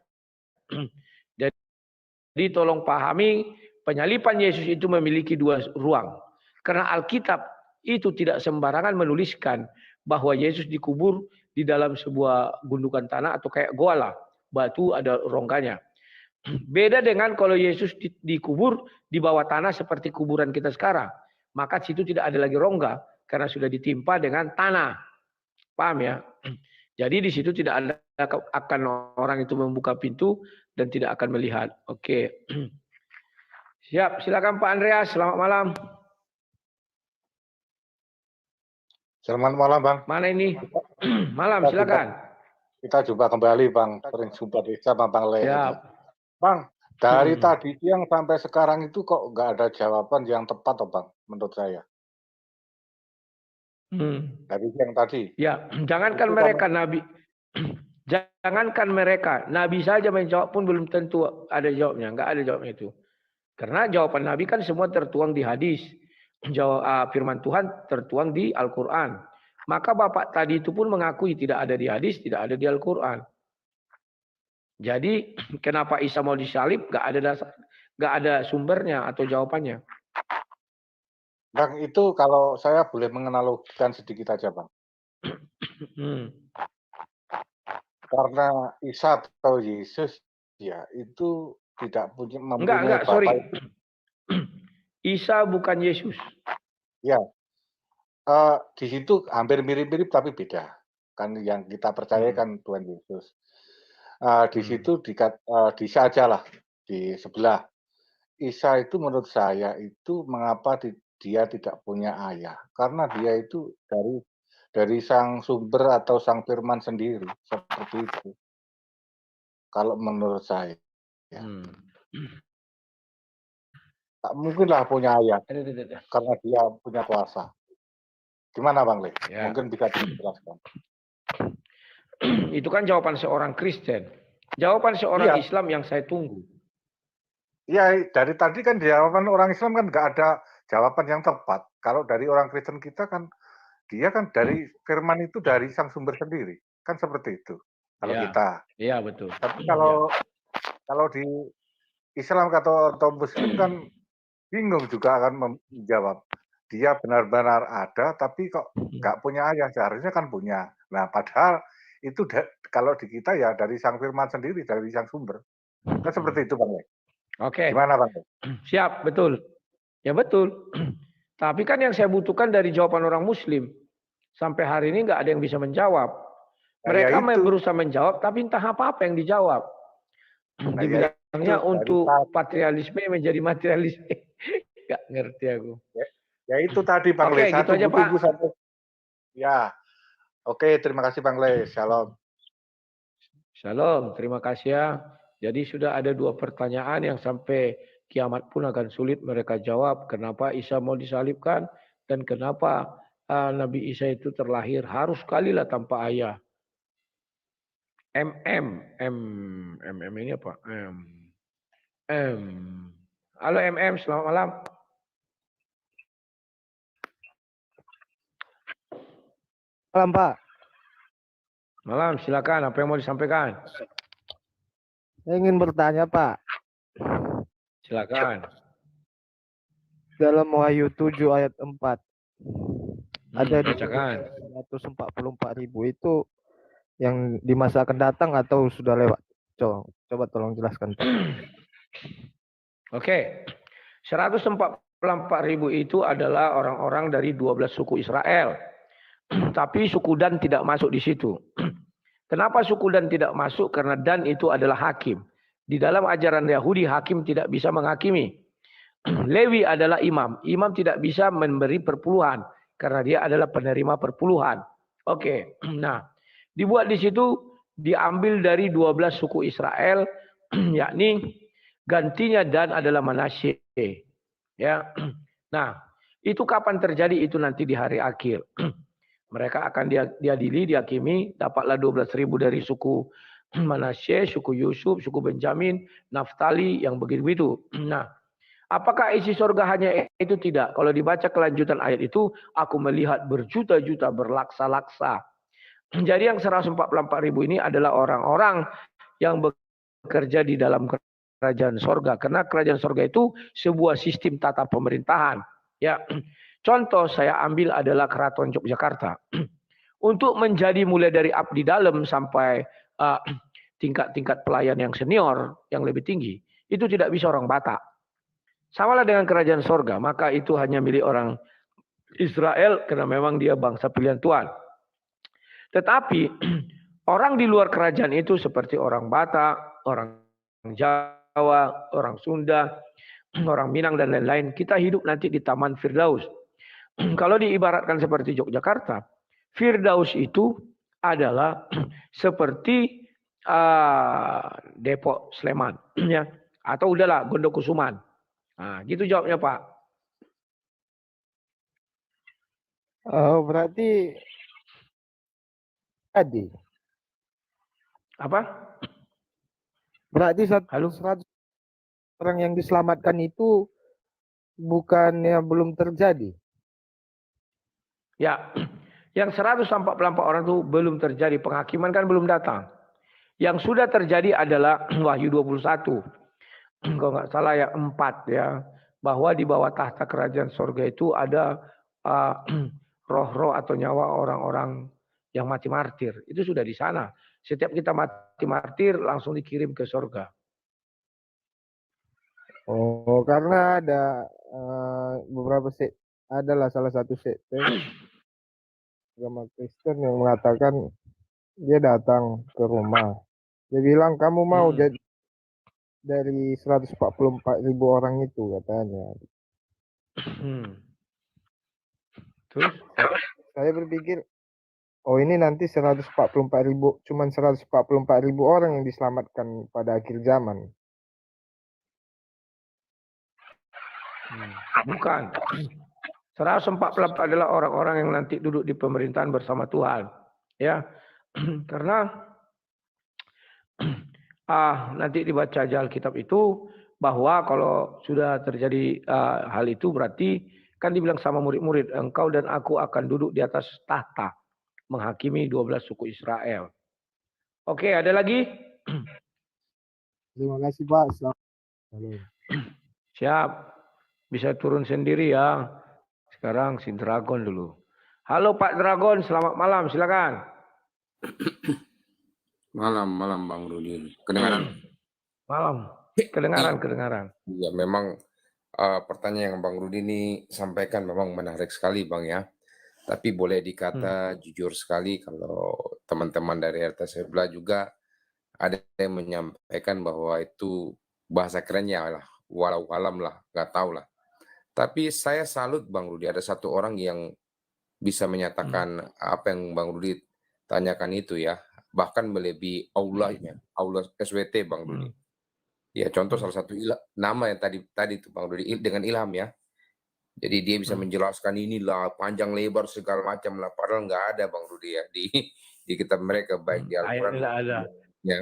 Jadi tolong pahami, penyalipan Yesus itu memiliki 2 ruang. Karena Alkitab itu tidak sembarangan menuliskan bahwa Yesus dikubur di dalam sebuah gundukan tanah atau kayak goa lah. Batu ada rongganya. Beda dengan kalau Yesus dikubur di bawah tanah seperti kuburan kita sekarang. Maka situ tidak ada lagi rongga karena sudah ditimpa dengan tanah. Paham ya? Jadi di situ tidak ada akan orang itu membuka pintu dan tidak akan melihat. Oke. Siap, silakan Pak Andreas. Selamat malam. Selamat malam, Bang. Mana ini? Malam, Kita jumpa, silakan. kita jumpa kembali, Bang. Sering jumpa sama Bang Le. Siap. Bang, dari Hmm. tadi siang sampai sekarang itu kok nggak ada jawaban yang tepat, toh, Bang, menurut saya. Dari siang tadi. Ya, jangankan Itu mereka Nabi, jangankan mereka, Nabi saja menjawab pun belum tentu ada jawabnya, nggak ada jawabnya itu. Karena jawaban Nabi kan semua tertuang di hadis. Firman Tuhan tertuang di Al-Quran. Maka Bapak tadi itu pun mengakui tidak ada di hadis, tidak ada di Al-Quran. Jadi kenapa Isa mau disalib? Nggak ada dasar, nggak ada sumbernya atau jawabannya. Bang, itu kalau saya boleh menganalogikan sedikit aja, Bang. Karena Isa atau Yesus, ya itu tidak mempunyai Enggak, bapak. sorry. Isa bukan Yesus. Ya, di situ hampir mirip-mirip tapi beda. Kan yang kita percaya kan Tuhan Yesus. Di situ disajalah di sebelah. Isa itu menurut saya itu mengapa dia tidak punya ayah? Karena dia itu dari sang sumber atau sang firman sendiri, seperti itu. Kalau menurut saya. Ya. Tak mungkinlah punya ayah, karena dia punya kuasa. Gimana Bang Le? Ya. Mungkin bisa dijelaskan. Itu kan jawaban seorang Kristen. Jawaban seorang Islam yang saya tunggu. Iya, dari tadi kan jawaban orang Islam kan nggak ada jawaban yang tepat. Kalau dari orang Kristen kita kan, dia kan dari firman itu dari sang sumber sendiri. Kan seperti itu. Kalau kita. Iya, betul. Tapi kalau di Islam atau Muslim kan bingung juga akan menjawab. Dia benar-benar ada, tapi kok nggak punya ayah. Seharusnya kan punya. Nah, padahal itu kalau di kita ya dari sang firman sendiri, dari sang sumber. Kan seperti itu Bang. Oke. Gimana Bang? Siap, betul. Ya betul. Tapi kan yang saya butuhkan dari jawaban orang Muslim. Sampai hari ini nggak ada yang bisa menjawab. Mereka berusaha menjawab, tapi entah apa-apa yang dijawab. Dibilangnya untuk patrialisme menjadi materialisme. Gak ngerti aku. Ya itu tadi Bang Le. Gitu aja Pak. Ya. Oke, terima kasih Bang Le. Shalom. Shalom, terima kasih ya. Jadi sudah ada 2 pertanyaan yang sampai kiamat pun akan sulit mereka jawab. Kenapa Isa mau disalibkan dan kenapa Nabi Isa itu terlahir harus sekali lah tanpa ayah. MM ini apa? Halo MM, selamat malam. Malam Pak. Malam, silakan. Apa yang mau disampaikan? Saya ingin bertanya Pak. Silakan. Dalam Wahyu 7 ayat 4 ada di 144.000 itu yang di masa akan datang atau sudah lewat? Coba tolong jelaskan Pak. Oke. 144.000 itu adalah orang-orang dari 12 suku Israel. Tapi suku Dan tidak masuk di situ. Kenapa suku Dan tidak masuk? Karena Dan itu adalah hakim. Di dalam ajaran Yahudi, hakim tidak bisa menghakimi. Lewi adalah imam. Imam tidak bisa memberi perpuluhan. Karena dia adalah penerima perpuluhan. Oke. Nah, dibuat di situ, diambil dari 12 suku Israel. Yakni gantinya Dan adalah Manasye. Ya. Nah, itu kapan terjadi? Itu nanti di hari akhir. Mereka akan diadili, dihakimi, dapatlah 12.000 dari suku Manasye, suku Yusuf, suku Benjamin, Naftali, yang begitu-begitu. Nah, apakah isi surga hanya itu? Tidak. Kalau dibaca kelanjutan ayat itu, aku melihat berjuta-juta, berlaksa-laksa. Jadi yang 144.000 ini adalah orang-orang yang bekerja di dalam kerajaan surga. Karena kerajaan surga itu sebuah sistem tata pemerintahan. Ya. Contoh saya ambil adalah Keraton Yogyakarta. Untuk menjadi mulai dari abdi dalam sampai tingkat-tingkat pelayan yang senior, yang lebih tinggi, itu tidak bisa orang Batak. Samalah dengan kerajaan sorga, maka itu hanya milik orang Israel karena memang dia bangsa pilihan Tuhan. Tetapi orang di luar kerajaan itu seperti orang Batak, orang Jawa, orang Sunda, orang Minang dan lain-lain, kita hidup nanti di Taman Firdaus. kalau diibaratkan seperti Yogyakarta, Firdaus itu adalah seperti Depok Sleman ya, atau udahlah Gondokusuman. Nah, gitu jawabnya Pak. Oh, berarti jadi. Apa? Berarti Halo? 100 orang yang diselamatkan itu bukannya belum terjadi. Ya, yang 144 orang itu belum terjadi, penghakiman kan belum datang. Yang sudah terjadi adalah Wahyu 21. Kalau nggak salah ya 4 ya. Bahwa di bawah tahta kerajaan sorga itu ada roh-roh atau nyawa orang-orang yang mati martir. Itu sudah di sana. Setiap kita mati martir langsung dikirim ke sorga. Oh, karena ada beberapa adalah salah satu sekte agama Kristen yang mengatakan dia datang ke rumah. Dia bilang kamu mau jadi dari 144.000 orang itu katanya. Terus? Saya berpikir, oh ini nanti 144.000, cuman 144.000 orang yang diselamatkan pada akhir zaman. Bukan. 144 adalah orang-orang yang nanti duduk di pemerintahan bersama Tuhan. Ya, karena nanti dibaca aja Alkitab itu bahwa kalau sudah terjadi hal itu berarti kan dibilang sama murid-murid, engkau dan aku akan duduk di atas tahta menghakimi 12 suku Israel. Oke, ada lagi? Terima kasih Pak. Siap. Bisa turun sendiri ya. Sekarang si Dragon dulu. Halo Pak Dragon, selamat malam, silakan. Malam Bang Rudi. Kedengaran? Malam. Kedengaran. Ya memang pertanyaan yang Bang Rudi ini sampaikan memang menarik sekali Bang ya. Tapi boleh dikata jujur sekali kalau teman-teman dari RT sebelah juga ada yang menyampaikan bahwa itu bahasa kerennya lah, walau alam lah, nggak tahu lah. Tapi saya salut Bang Rudi, ada satu orang yang bisa menyatakan apa yang Bang Rudi tanyakan itu ya, bahkan melebihi Allahnya, Allah SWT Bang Rudi. Ya contoh salah satu nama yang tadi itu Bang Rudi dengan ilham ya. Jadi dia bisa menjelaskan inilah panjang lebar segala macam lah, padahal nggak ada Bang Rudi ya di kitab mereka baik di Al-Quran. Ya.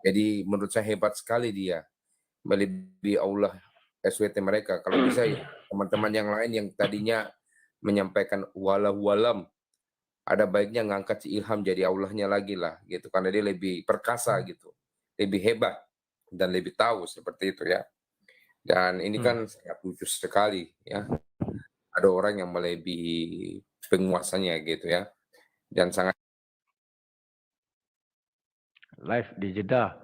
Jadi menurut saya hebat sekali dia melebihi Allah SWT mereka. Kalau bisa ya teman-teman yang lain yang tadinya menyampaikan walam ada baiknya ngangkat si Ilham jadi Allahnya lagi lah gitu, karena dia lebih perkasa gitu, lebih hebat dan lebih tahu seperti itu ya. Dan ini kan sangat lucu sekali ya, ada orang yang melebihi penguasanya gitu ya, dan sangat live di Jeddah.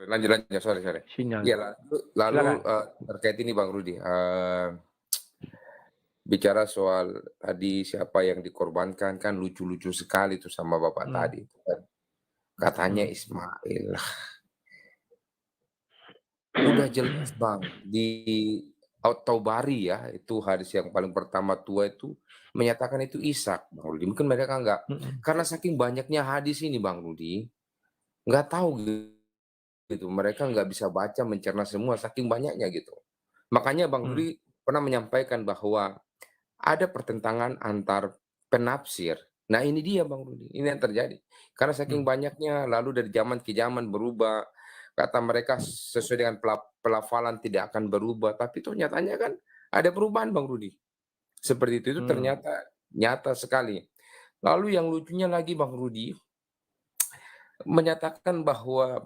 Lanjut sorry. Sinyal. Ya lalu terkait ini Bang Rudi, bicara soal tadi siapa yang dikorbankan, kan lucu-lucu sekali tuh sama Bapak tadi. Katanya Ismail lah. Udah jelas Bang, di At-Taubari ya, itu hadis yang paling pertama tua itu menyatakan itu Ishak, Bang Rudi. Mungkin mereka enggak, karena saking banyaknya hadis ini Bang Rudi, nggak tahu gitu. Mereka nggak bisa baca, mencerna semua, saking banyaknya gitu. Makanya Bang Rudi pernah menyampaikan bahwa ada pertentangan antar penafsir. Nah ini dia Bang Rudi, ini yang terjadi. Karena saking banyaknya, lalu dari zaman ke zaman berubah. Kata mereka sesuai dengan pelafalan tidak akan berubah. Tapi tuh nyatanya kan ada perubahan Bang Rudi. Seperti itu ternyata nyata sekali. Lalu yang lucunya lagi Bang Rudi, menyatakan bahwa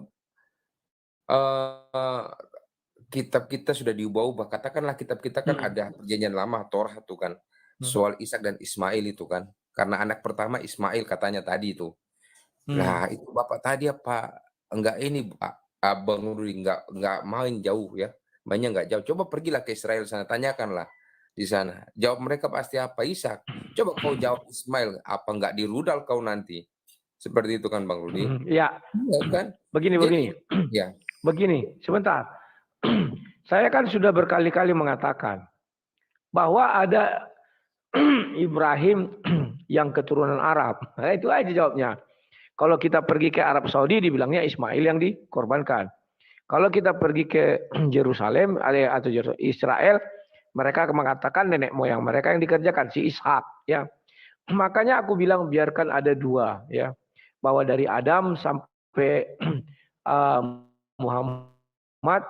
kitab kita sudah diubah-ubah. Katakanlah kitab kita kan ada perjanjian lama, Torah itu kan. Soal Ishak dan Ismail itu kan. Karena anak pertama Ismail katanya tadi itu. Nah itu Bapak tadi apa? Enggak ini Bang Rudi, enggak main jauh ya. Mainnya enggak jauh. Coba pergilah ke Israel sana, tanyakanlah di sana. Jawab mereka pasti apa? Ishak. Coba kau jawab Ismail, apa enggak dirudal kau nanti? Seperti itu kan Bang Rudi. Ya. Iya kan? Begini. Ya. Begini, sebentar. Saya kan sudah berkali-kali mengatakan bahwa ada Ibrahim yang keturunan Arab. Nah, itu aja jawabnya. Kalau kita pergi ke Arab Saudi dibilangnya Ismail yang dikorbankan. Kalau kita pergi ke Yerusalem atau Israel, mereka mengatakan nenek moyang mereka yang dikerjakan si Ishak, ya. Makanya aku bilang biarkan ada dua, ya. Bahwa dari Adam sampai Muhammad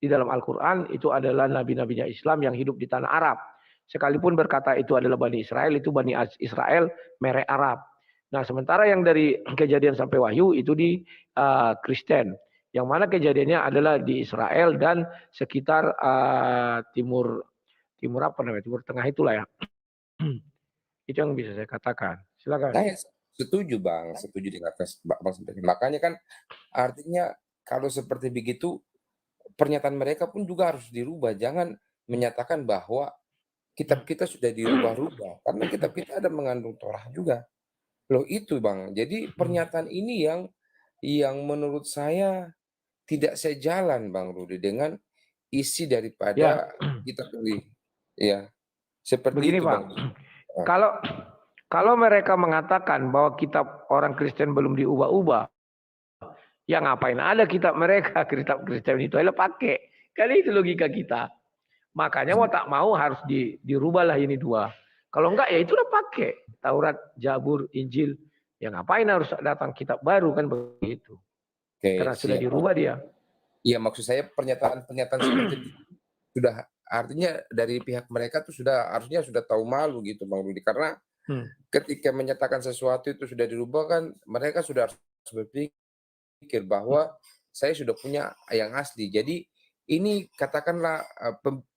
di dalam Al-Quran itu adalah nabi-nabinya Islam yang hidup di tanah Arab. Sekalipun berkata itu adalah Bani Israel, itu Bani Israel merek Arab. Nah, sementara yang dari Kejadian sampai Wahyu itu di Kristen. Yang mana kejadiannya adalah di Israel dan sekitar timur apa namanya? Timur Tengah itulah ya. Itu yang bisa saya katakan. Silakan. Saya setuju Bang, setuju dengan Bang sampaikan. Makanya kan artinya kalau seperti begitu pernyataan mereka pun juga harus dirubah. Jangan menyatakan bahwa kitab kita sudah dirubah-rubah karena kitab kita ada mengandung Torah juga. Loh itu Bang. Jadi pernyataan ini yang menurut saya tidak sejalan Bang Rudi dengan isi daripada kitab ini. Ya. Seperti begini itu Pak. Bang. Kalau mereka mengatakan bahwa kitab orang Kristen belum diubah-ubah, ya ngapain ada kitab mereka, kitab Kristen itu aja pakai. Kan itu logika kita. Makanya mau tak mau harus dirubahlah ini dua. Kalau enggak ya itu udah pakai. Taurat, Zabur, Injil. Ya ngapain harus datang kitab baru kan begitu. Oke, karena sudah dirubah dia. Iya, maksud saya pernyataan-pernyataan seperti itu sudah artinya dari pihak mereka tuh harusnya sudah tahu malu gitu Bang Rudi, karena ketika menyatakan sesuatu itu sudah dirubah kan mereka sudah harus berpikir bahwa saya sudah punya yang asli. Jadi ini katakanlah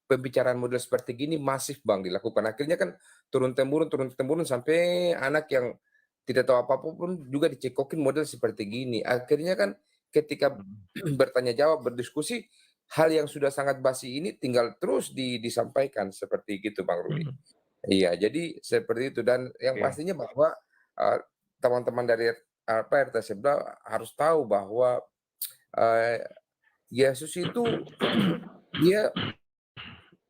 pembicaraan model seperti gini masif Bang dilakukan. Akhirnya kan turun temurun sampai anak yang tidak tahu apapun juga dicekokin model seperti gini. Akhirnya kan ketika bertanya jawab, berdiskusi, hal yang sudah sangat basi ini tinggal terus disampaikan seperti gitu Bang Rudi. Iya, jadi seperti itu dan yang pastinya bahwa teman-teman dari RT Sebelah harus tahu bahwa Yesus itu dia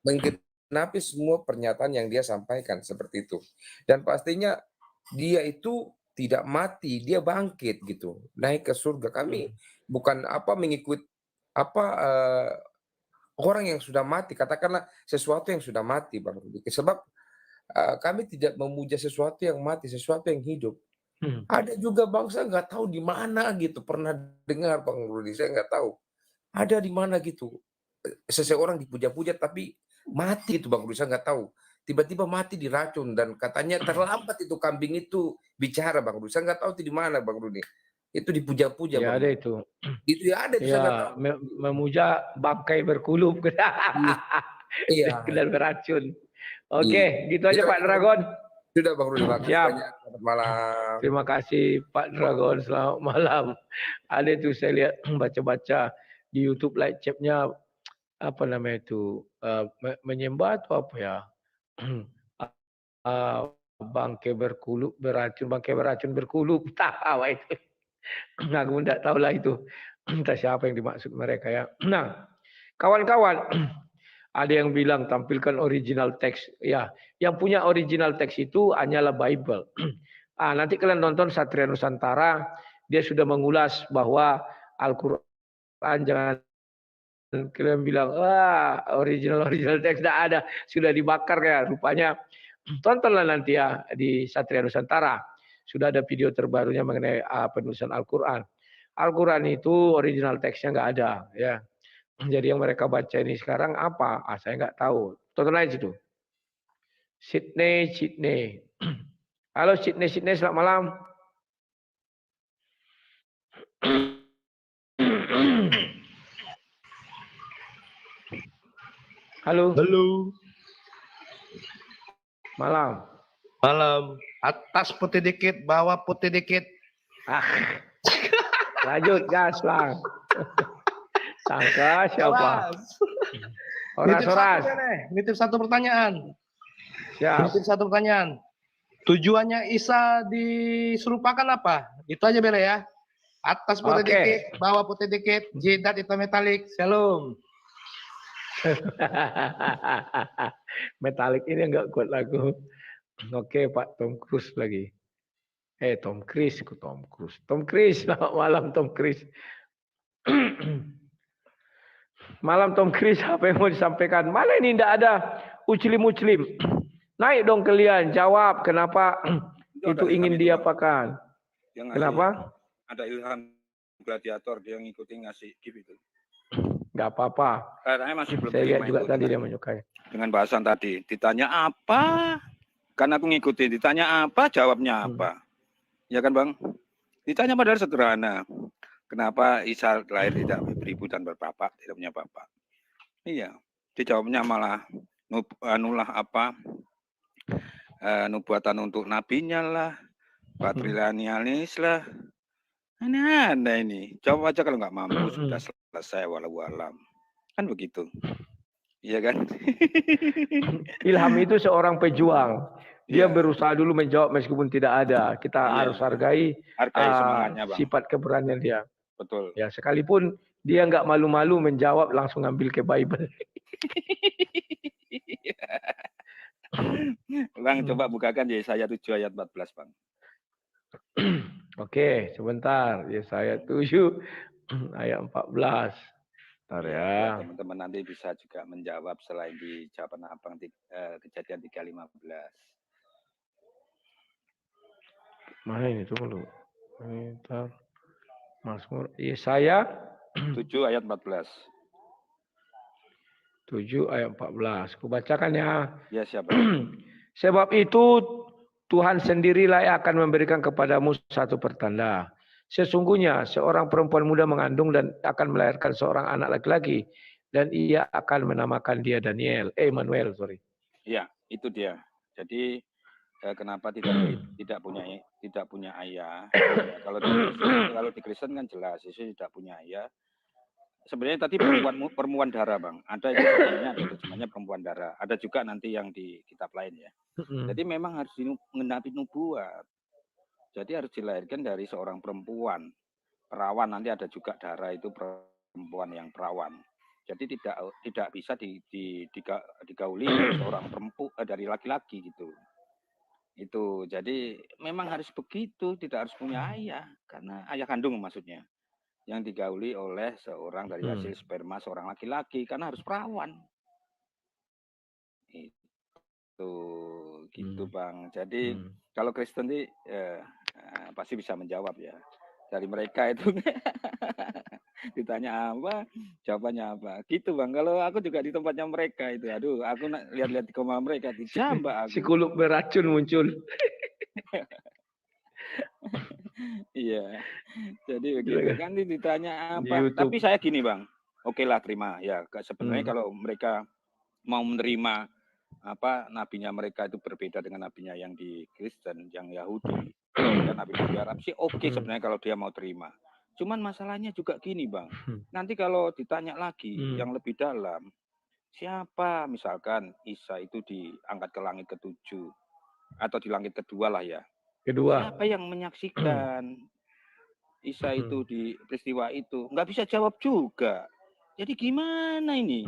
menggenapi semua pernyataan yang dia sampaikan seperti itu. Dan pastinya dia itu tidak mati, dia bangkit gitu, naik ke surga. Kami bukan mengikut orang yang sudah mati, katakanlah sesuatu yang sudah mati Bang Rudi. Sebab kami tidak memuja sesuatu yang mati, sesuatu yang hidup. Ada juga bangsa nggak tahu di mana gitu, pernah dengar Bang Rudi, saya nggak tahu. Ada di mana gitu, seseorang dipuja-puja tapi mati itu Bang Rudi, saya nggak tahu. Tiba-tiba mati diracun dan katanya terlambat itu kambing itu bicara Bang Rudi. Saya nggak tahu itu di mana Bang Rudi. Itu dipuja-puja Ya Bang. ada itu. Itu ya ada itu saya nggak tahu. Memuja bangkai berkulup. Iya. Dan beracun. Oke, gitu aja Pak Dragon. Sudah Bang Rudi, Siap. Selamat malam. Terima kasih Pak Dragon, selamat malam. Ada itu saya lihat baca-baca di YouTube live chat-nya apa namanya itu menyembah atau apa ya? Bangkai berkulup beracun, bangkai beracun berkulup, tahu itu. Aku tidak tahu lah itu. Entah siapa yang dimaksud mereka ya. Nah, kawan-kawan, ada yang bilang tampilkan original text. Ya, yang punya original text itu hanyalah Bible. Nanti kalian nonton Satria Nusantara, dia sudah mengulas bahwa Al-Quran jangan kalian bilang original text tidak ada, sudah dibakar ya rupanya. Tontonlah nanti ya di Satria Nusantara. Sudah ada video terbarunya mengenai penulisan Al-Quran. Al-Quran itu original teksnya nggak ada ya. Jadi yang mereka baca ini sekarang apa? Saya nggak tahu. Tonton aja situ. Sydney. Halo Sydney, selamat malam. Halo. Malam. Atas putih dikit, bawah putih dikit. Lanjut gas lang. Sangka siapa? Oras. Nitip satu pertanyaan. Siap. Nitip satu pertanyaan. Tujuannya Isa diserupakan apa? Itu aja Bele ya. Atas putih dikit, bawah putih dikit, jidat hitam metalik. Shalom. Metalik ini enggak kuat lagu. Oke, Pak Tom Cruise lagi. Tom Cruise, Tom Cruise. Tom Cruise, selamat malam Tom Cruise. Malam Tom Cruise, apa yang mau disampaikan? Mana ini tidak ada uclim-uclim. Naik dong kalian, jawab kenapa itu ingin diapakan. Kenapa? Ada Ilham Gladiator, dia ngikutin ngasih gift itu. Nggak apa-apa. Katanya masih belum Saya lihat juga itu tadi dia menyukai. dengan bahasan tadi. Ditanya apa? Kan aku ngikutin. Ditanya apa? Jawabnya apa? Ya kan Bang? Ditanya padahal sederhana. Kenapa Isa lahir tidak beribu dan berbapak, tidak punya bapak? Iya. Dijawabnya malah anulah apa? Nubuatan untuk nabinya lah. Patrilianialis lah. Aneh-aneh ini. Jawab aja kalau nggak mampu sudah selesai walau alam. Kan begitu. Iya kan? Ilham itu seorang pejuang. Dia berusaha dulu menjawab meskipun tidak ada. Kita harus hargai semangatnya, Bang. sifat keberanian dia. Betul. Ya, sekalipun dia nggak malu-malu menjawab langsung ambil ke Bible. Bang, coba bukakan Yesaya 7 ayat 14, Bang. Oke, sebentar. Yesaya 7 ayat 14. Bentar ya. Teman-teman nanti bisa juga menjawab selain di jawaban Abang kejadian 3:15. Mana ini tunggu dulu. Bentar. Mazmur Yesaya 7 ayat 14. 7 ayat 14. Kubacakan ya. Ya, siapa? Sebab itu Tuhan sendirilah yang akan memberikan kepadamu satu pertanda. Sesungguhnya seorang perempuan muda mengandung dan akan melahirkan seorang anak laki-laki. Dan ia akan menamakan dia Daniel. Emmanuel, sorry. Iya, itu dia. Jadi kenapa tidak punya ayah? Ya, kalau di Kristen kan jelas, Yesus tidak punya ayah. Sebenarnya tadi perempuan darah, Bang. Ada yang sebenarnya ada terjemahnya perempuan darah. Ada juga nanti yang di kitab lain ya. Jadi memang harus mengenapi nubuat. Jadi harus dilahirkan dari seorang perempuan. Perawan, nanti ada juga darah itu perempuan yang perawan. Jadi tidak bisa digauli dari seorang perempuan dari laki-laki gitu. Itu. Jadi memang harus begitu, tidak harus punya ayah karena ayah kandung maksudnya. Yang digauli oleh seorang dari hasil sperma seorang laki-laki karena harus perawan. Itu gitu Bang. Jadi kalau Kristen sih pasti bisa menjawab ya. Dari mereka itu ditanya apa, jawabannya apa. Gitu Bang. Kalau aku juga di tempatnya mereka itu, aduh, aku lihat-lihat di koma mereka dijambak aku. Si kuluk beracun muncul. Iya. Jadi begitu kan ditanya apa. Tapi saya gini Bang. Oke lah terima ya. Sebenarnya kalau mereka mau menerima apa nabinya mereka itu berbeda dengan nabinya yang di Kristen, yang Yahudi, dan nabi Arab sih oke sebenarnya kalau dia mau terima. Cuman masalahnya juga gini Bang. Nanti kalau ditanya lagi yang lebih dalam, siapa misalkan Isa itu diangkat ke langit ke-7 atau di langit kedua lah ya. Kedua. Siapa yang menyaksikan Isa itu di peristiwa itu? Nggak bisa jawab juga. Jadi gimana ini?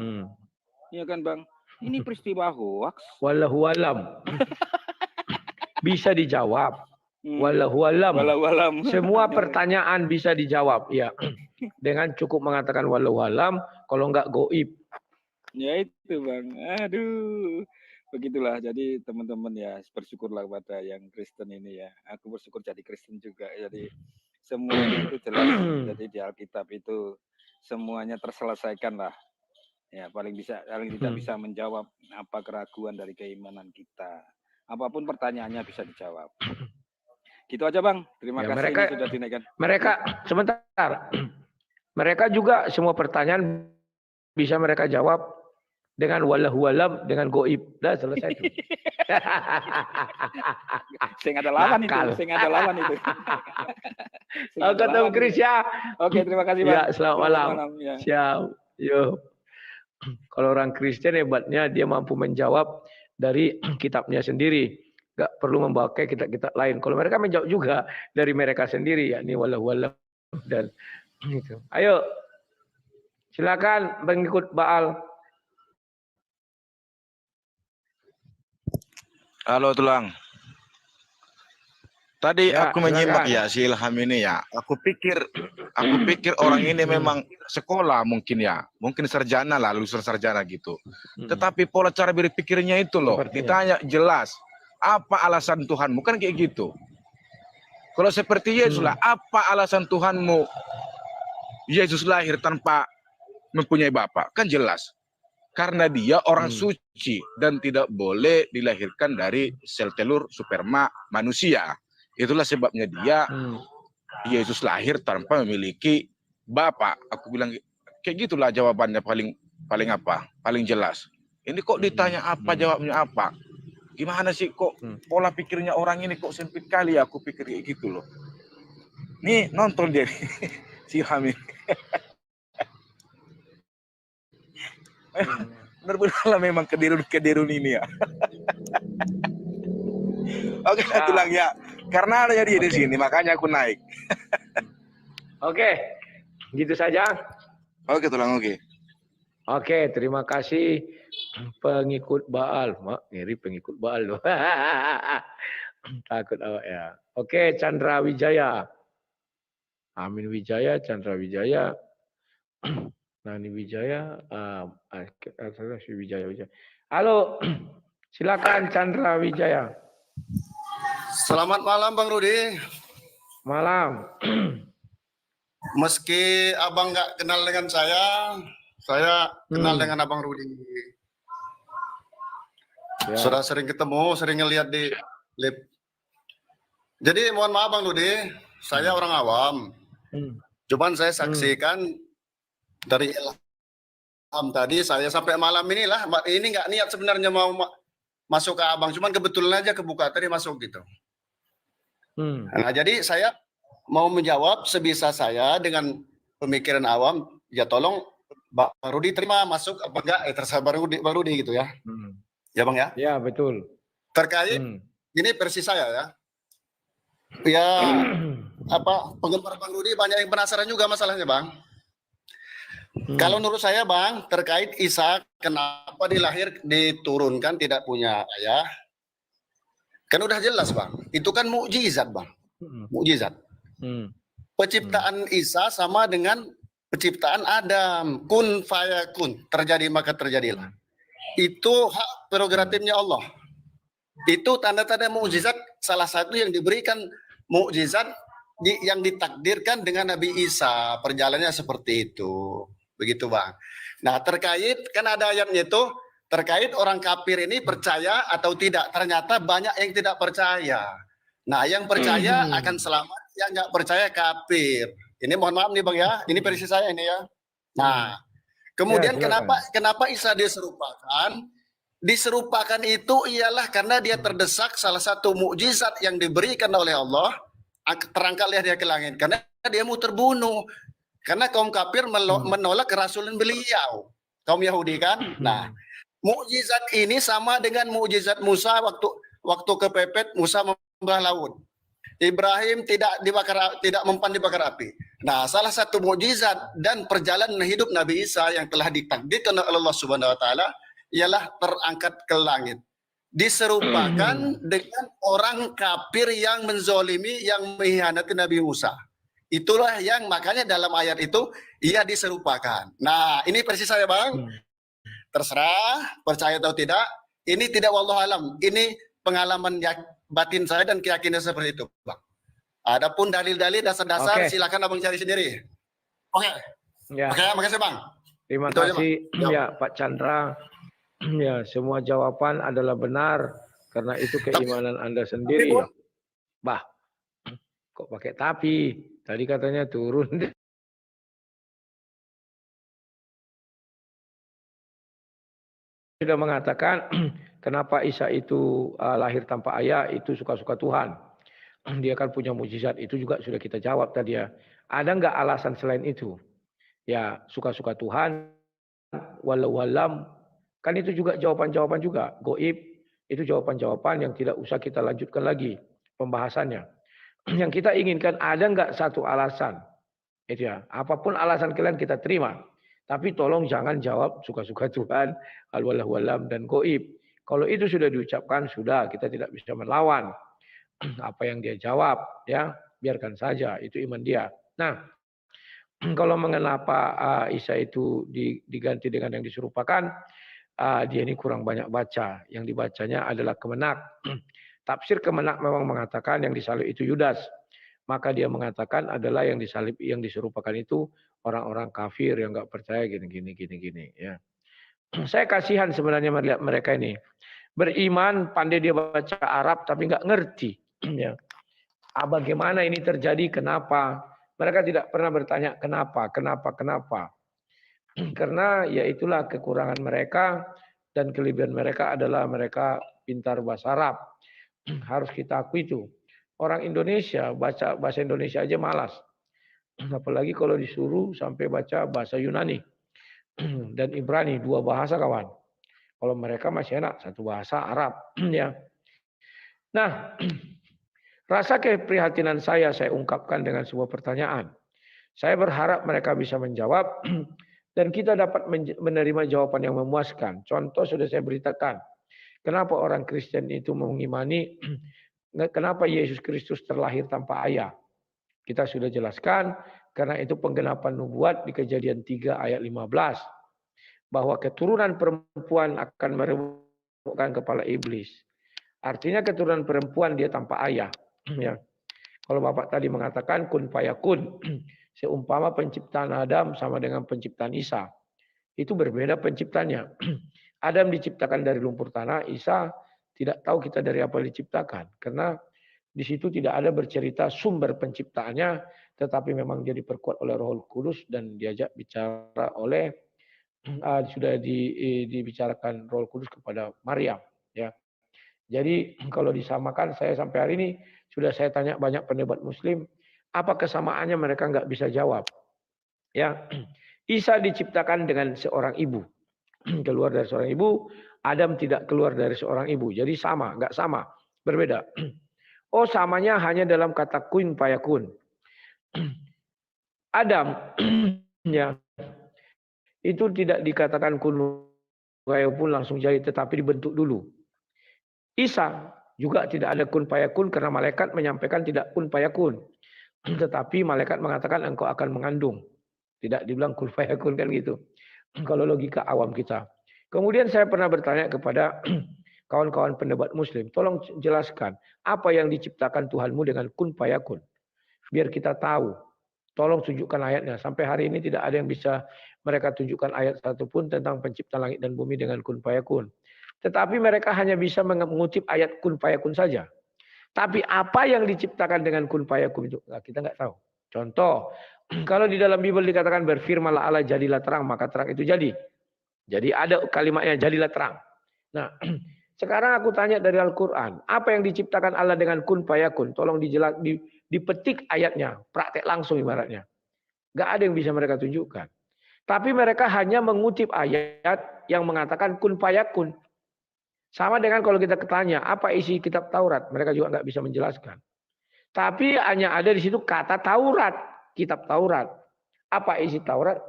Ya kan Bang? Ini peristiwa hoax. Wallahu alam. Bisa dijawab. Wallahu alam. Wallahu alam. Semua pertanyaan bisa dijawab. Ya. Dengan cukup mengatakan wallahu alam. Kalau nggak goib. Ya itu Bang. Aduh. Begitulah, jadi teman-teman ya bersyukurlah pada yang Kristen ini ya. Aku bersyukur jadi Kristen juga. Jadi semuanya itu jelas. Jadi di Alkitab itu semuanya terselesaikan lah. Ya paling tidak bisa menjawab apa keraguan dari keimanan kita. Apapun pertanyaannya bisa dijawab. Gitu aja Bang. Terima kasih ini sudah dinaikkan. Mereka sebentar. Mereka juga semua pertanyaan bisa mereka jawab dengan wallahu alam, dengan goib. Dah selesai itu. Sing ada lawan itu. Sing ada lawan itu. Oke, Tom Chris ya. Oke, terima kasih Bang. Ya, selamat malam. Ya. Siap. Yo. Kalau orang Kristen hebatnya dia mampu menjawab dari kitabnya sendiri. Gak perlu membawa ke kitab-kitab lain. Kalau mereka menjawab juga dari mereka sendiri, yakni wallahu alam dan gitu. Ayo. Silakan pengikut Baal. Halo Tulang. Tadi Ya, aku menyimak silakan. ya si Ilham ini ya. Aku pikir orang ini memang sekolah mungkin ya, mungkin sarjana lah, lulusan sarjana gitu. Tetapi pola cara berpikirnya itu loh, Sepertinya. ditanya jelas, apa alasan Tuhanmu? Kan kayak gitu. Kalau seperti Yesus lah, apa alasan Tuhanmu Yesus lahir tanpa mempunyai bapak? Kan jelas. Karena dia orang suci dan tidak boleh dilahirkan dari sel telur sperma manusia. Itulah sebabnya dia Yesus lahir tanpa memiliki bapak. Aku bilang kayak gitulah jawabannya paling jelas. Ini kok ditanya apa jawabnya apa? Gimana sih kok pola pikirnya orang ini kok sempit kali ya? Aku pikir kayak gitu loh. Nih nonton dia si Hamid. Benar-benar memang kedirun ini ya. Oke, Tulang ya. Karena ada dia di sini, makanya aku naik. Oke, gitu saja. Oke, Tulang, oke. Oke, terima kasih pengikut Baal. Mak, ngiri pengikut Baal loh. Takut awak ya. Oke, Chandra Wijaya. Amin Wijaya, Chandra Wijaya. Nani Wijaya, Wijaya. Halo, silakan Chandra Wijaya. Selamat malam Bang Rudi. Malam. Meski abang nggak kenal dengan saya kenal dengan Abang Rudi. Ya. Sudah sering ketemu, sering ngeliat di live. Jadi mohon maaf Bang Rudi, saya orang awam. Cuman saya saksikan dari Ilham tadi, saya sampai malam inilah, ini nggak niat sebenarnya mau masuk ke abang, cuman kebetulan aja kebuka tadi masuk gitu. Nah jadi saya mau menjawab sebisa saya dengan pemikiran awam, ya tolong Bang Rudi terima masuk apa enggak, terserah Bang Rudi gitu ya. Ya Bang ya? Ya betul. Terkait, ini versi saya ya. Ya apa penggemar Bang Rudi banyak yang penasaran juga masalahnya Bang. Kalau menurut saya Bang, terkait Isa kenapa diturunkan tidak punya ayah, kan udah jelas Bang, itu kan mukjizat Bang, mukjizat. Penciptaan Isa sama dengan penciptaan Adam, kun fayakun, terjadi maka terjadilah. Itu hak prerogatifnya Allah. Itu tanda-tanda mukjizat, salah satu yang diberikan mukjizat yang ditakdirkan dengan Nabi Isa, perjalanannya seperti itu. Begitu Bang. Nah terkait, kan ada ayatnya itu, terkait orang kafir ini percaya atau tidak. Ternyata banyak yang tidak percaya. Nah yang percaya akan selamat, yang nggak percaya kafir. Ini mohon maaf nih Bang ya, ini versi saya ini ya. Nah kemudian Ya, kenapa Isa diserupakan? Diserupakan itu ialah karena dia terdesak salah satu mukjizat yang diberikan oleh Allah, terangkatlah dia ke langit. Karena dia mau terbunuh. Karena kaum kafir menolak kerasulan beliau, kaum Yahudi kan. Nah, mukjizat ini sama dengan mukjizat Musa waktu kepepet Musa membelah laut. Ibrahim tidak mempan dibakar api. Nah, salah satu mukjizat dan perjalanan hidup Nabi Isa yang telah ditakdirkan oleh Allah Subhanahu wa taala ialah terangkat ke langit. Diserupakan dengan orang kafir yang menzolimi, yang mengkhianati Nabi Musa. Itulah yang makanya dalam ayat itu ia diserupakan. Nah, ini versi saya Bang. Terserah percaya atau tidak. Ini tidak wallahu alam. Ini pengalaman batin saya dan keyakinan seperti itu, Bang. Adapun dalil-dalil dasar-dasar silakan Abang cari sendiri. Oke. Ya. Oke, makasih Bang. Terima kasih ya Pak Chandra. Ya, semua jawaban adalah benar karena itu keimanan Anda sendiri. Ya. Bah, kok pakai tapi? Tadi katanya turun. Sudah mengatakan kenapa Isa itu lahir tanpa ayah, itu suka-suka Tuhan. Dia kan punya mukjizat, itu juga sudah kita jawab tadi ya. Ada nggak alasan selain itu? Ya suka-suka Tuhan, walau alam, kan itu juga jawaban-jawaban juga. Goib, itu jawaban-jawaban yang tidak usah kita lanjutkan lagi pembahasannya. Yang kita inginkan ada nggak satu alasan, itu ya. Apapun alasan kalian kita terima, tapi tolong jangan jawab suka-suka Tuhan, al-walam dan goib. Kalau itu sudah diucapkan, sudah kita tidak bisa melawan apa yang dia jawab, ya biarkan saja, itu iman dia. Nah, kalau mengapa Isa itu diganti dengan yang diserupakan, dia ini kurang banyak baca. Yang dibacanya adalah Kemenak. Tafsir Kemenak memang mengatakan yang disalib itu Yudas. Maka dia mengatakan adalah yang disalib, yang diserupakan itu orang-orang kafir yang nggak percaya gini. Ya. Saya kasihan sebenarnya melihat mereka ini. Beriman, pandai dia baca Arab tapi nggak ngerti. Ya. Bagaimana ini terjadi? Kenapa? Mereka tidak pernah bertanya kenapa. Karena ya itulah kekurangan mereka dan kelebihan mereka adalah mereka pintar bahasa Arab. Harus kita akui itu. Orang Indonesia baca bahasa Indonesia aja malas. Apalagi kalau disuruh sampai baca bahasa Yunani dan Ibrani, 2 bahasa kawan. Kalau mereka masih enak 1 bahasa Arab. Ya. Nah, rasa keprihatinan saya ungkapkan dengan sebuah pertanyaan. Saya berharap mereka bisa menjawab dan kita dapat menerima jawaban yang memuaskan. Contoh sudah saya beritakan. Kenapa orang Kristen itu mengimani, kenapa Yesus Kristus terlahir tanpa ayah? Kita sudah jelaskan, karena itu penggenapan nubuat di Kejadian 3 ayat 15. Bahwa keturunan perempuan akan meremukkan kepala iblis. Artinya keturunan perempuan dia tanpa ayah. Ya. Kalau Bapak tadi mengatakan kun fayakun, seumpama penciptaan Adam sama dengan penciptaan Isa. Itu berbeda penciptanya. Adam diciptakan dari lumpur tanah, Isa tidak tahu kita dari apa diciptakan. Karena di situ tidak ada bercerita sumber penciptaannya, tetapi memang dia diperkuat oleh Roh Kudus dan diajak bicara oleh sudah dibicarakan Roh Kudus kepada Maryam. Ya. Jadi kalau disamakan, saya sampai hari ini sudah saya tanya banyak pendebat Muslim, apa kesamaannya mereka nggak bisa jawab. Ya, Isa diciptakan dengan seorang ibu, keluar dari seorang ibu. Adam tidak keluar dari seorang ibu, jadi sama, nggak sama, berbeda. Oh, samanya hanya dalam kata kun fayakun. Adam, ya, itu tidak dikatakan kun fayakun langsung jadi, tetapi dibentuk dulu. Isa juga tidak ada kun fayakun karena malaikat menyampaikan tidak kun fayakun. Tetapi malaikat mengatakan engkau akan mengandung. Tidak dibilang kun fayakun kan gitu. Kalau logika awam kita. Kemudian saya pernah bertanya kepada kawan-kawan pendebat Muslim, tolong jelaskan apa yang diciptakan Tuhanmu dengan kun fayakun. Biar kita tahu. Tolong tunjukkan ayatnya. Sampai hari ini tidak ada yang bisa mereka tunjukkan ayat satupun tentang penciptaan langit dan bumi dengan kun fayakun. Tetapi mereka hanya bisa mengutip ayat kun fayakun saja. Tapi apa yang diciptakan dengan kun fayakun itu kita nggak tahu. Contoh, kalau di dalam Bible dikatakan berfirmanlah Allah jadilah terang, maka terang itu jadi. Jadi ada kalimatnya jadilah terang. Nah, sekarang aku tanya dari Al-Quran, apa yang diciptakan Allah dengan kun fayakun? Tolong dipetik ayatnya, praktek langsung ibaratnya. Nggak ada yang bisa mereka tunjukkan. Tapi mereka hanya mengutip ayat yang mengatakan kun fayakun. Sama dengan kalau kita tanya, apa isi kitab Taurat? Mereka juga nggak bisa menjelaskan. Tapi hanya ada di situ kata Taurat, kitab Taurat. Apa isi Taurat?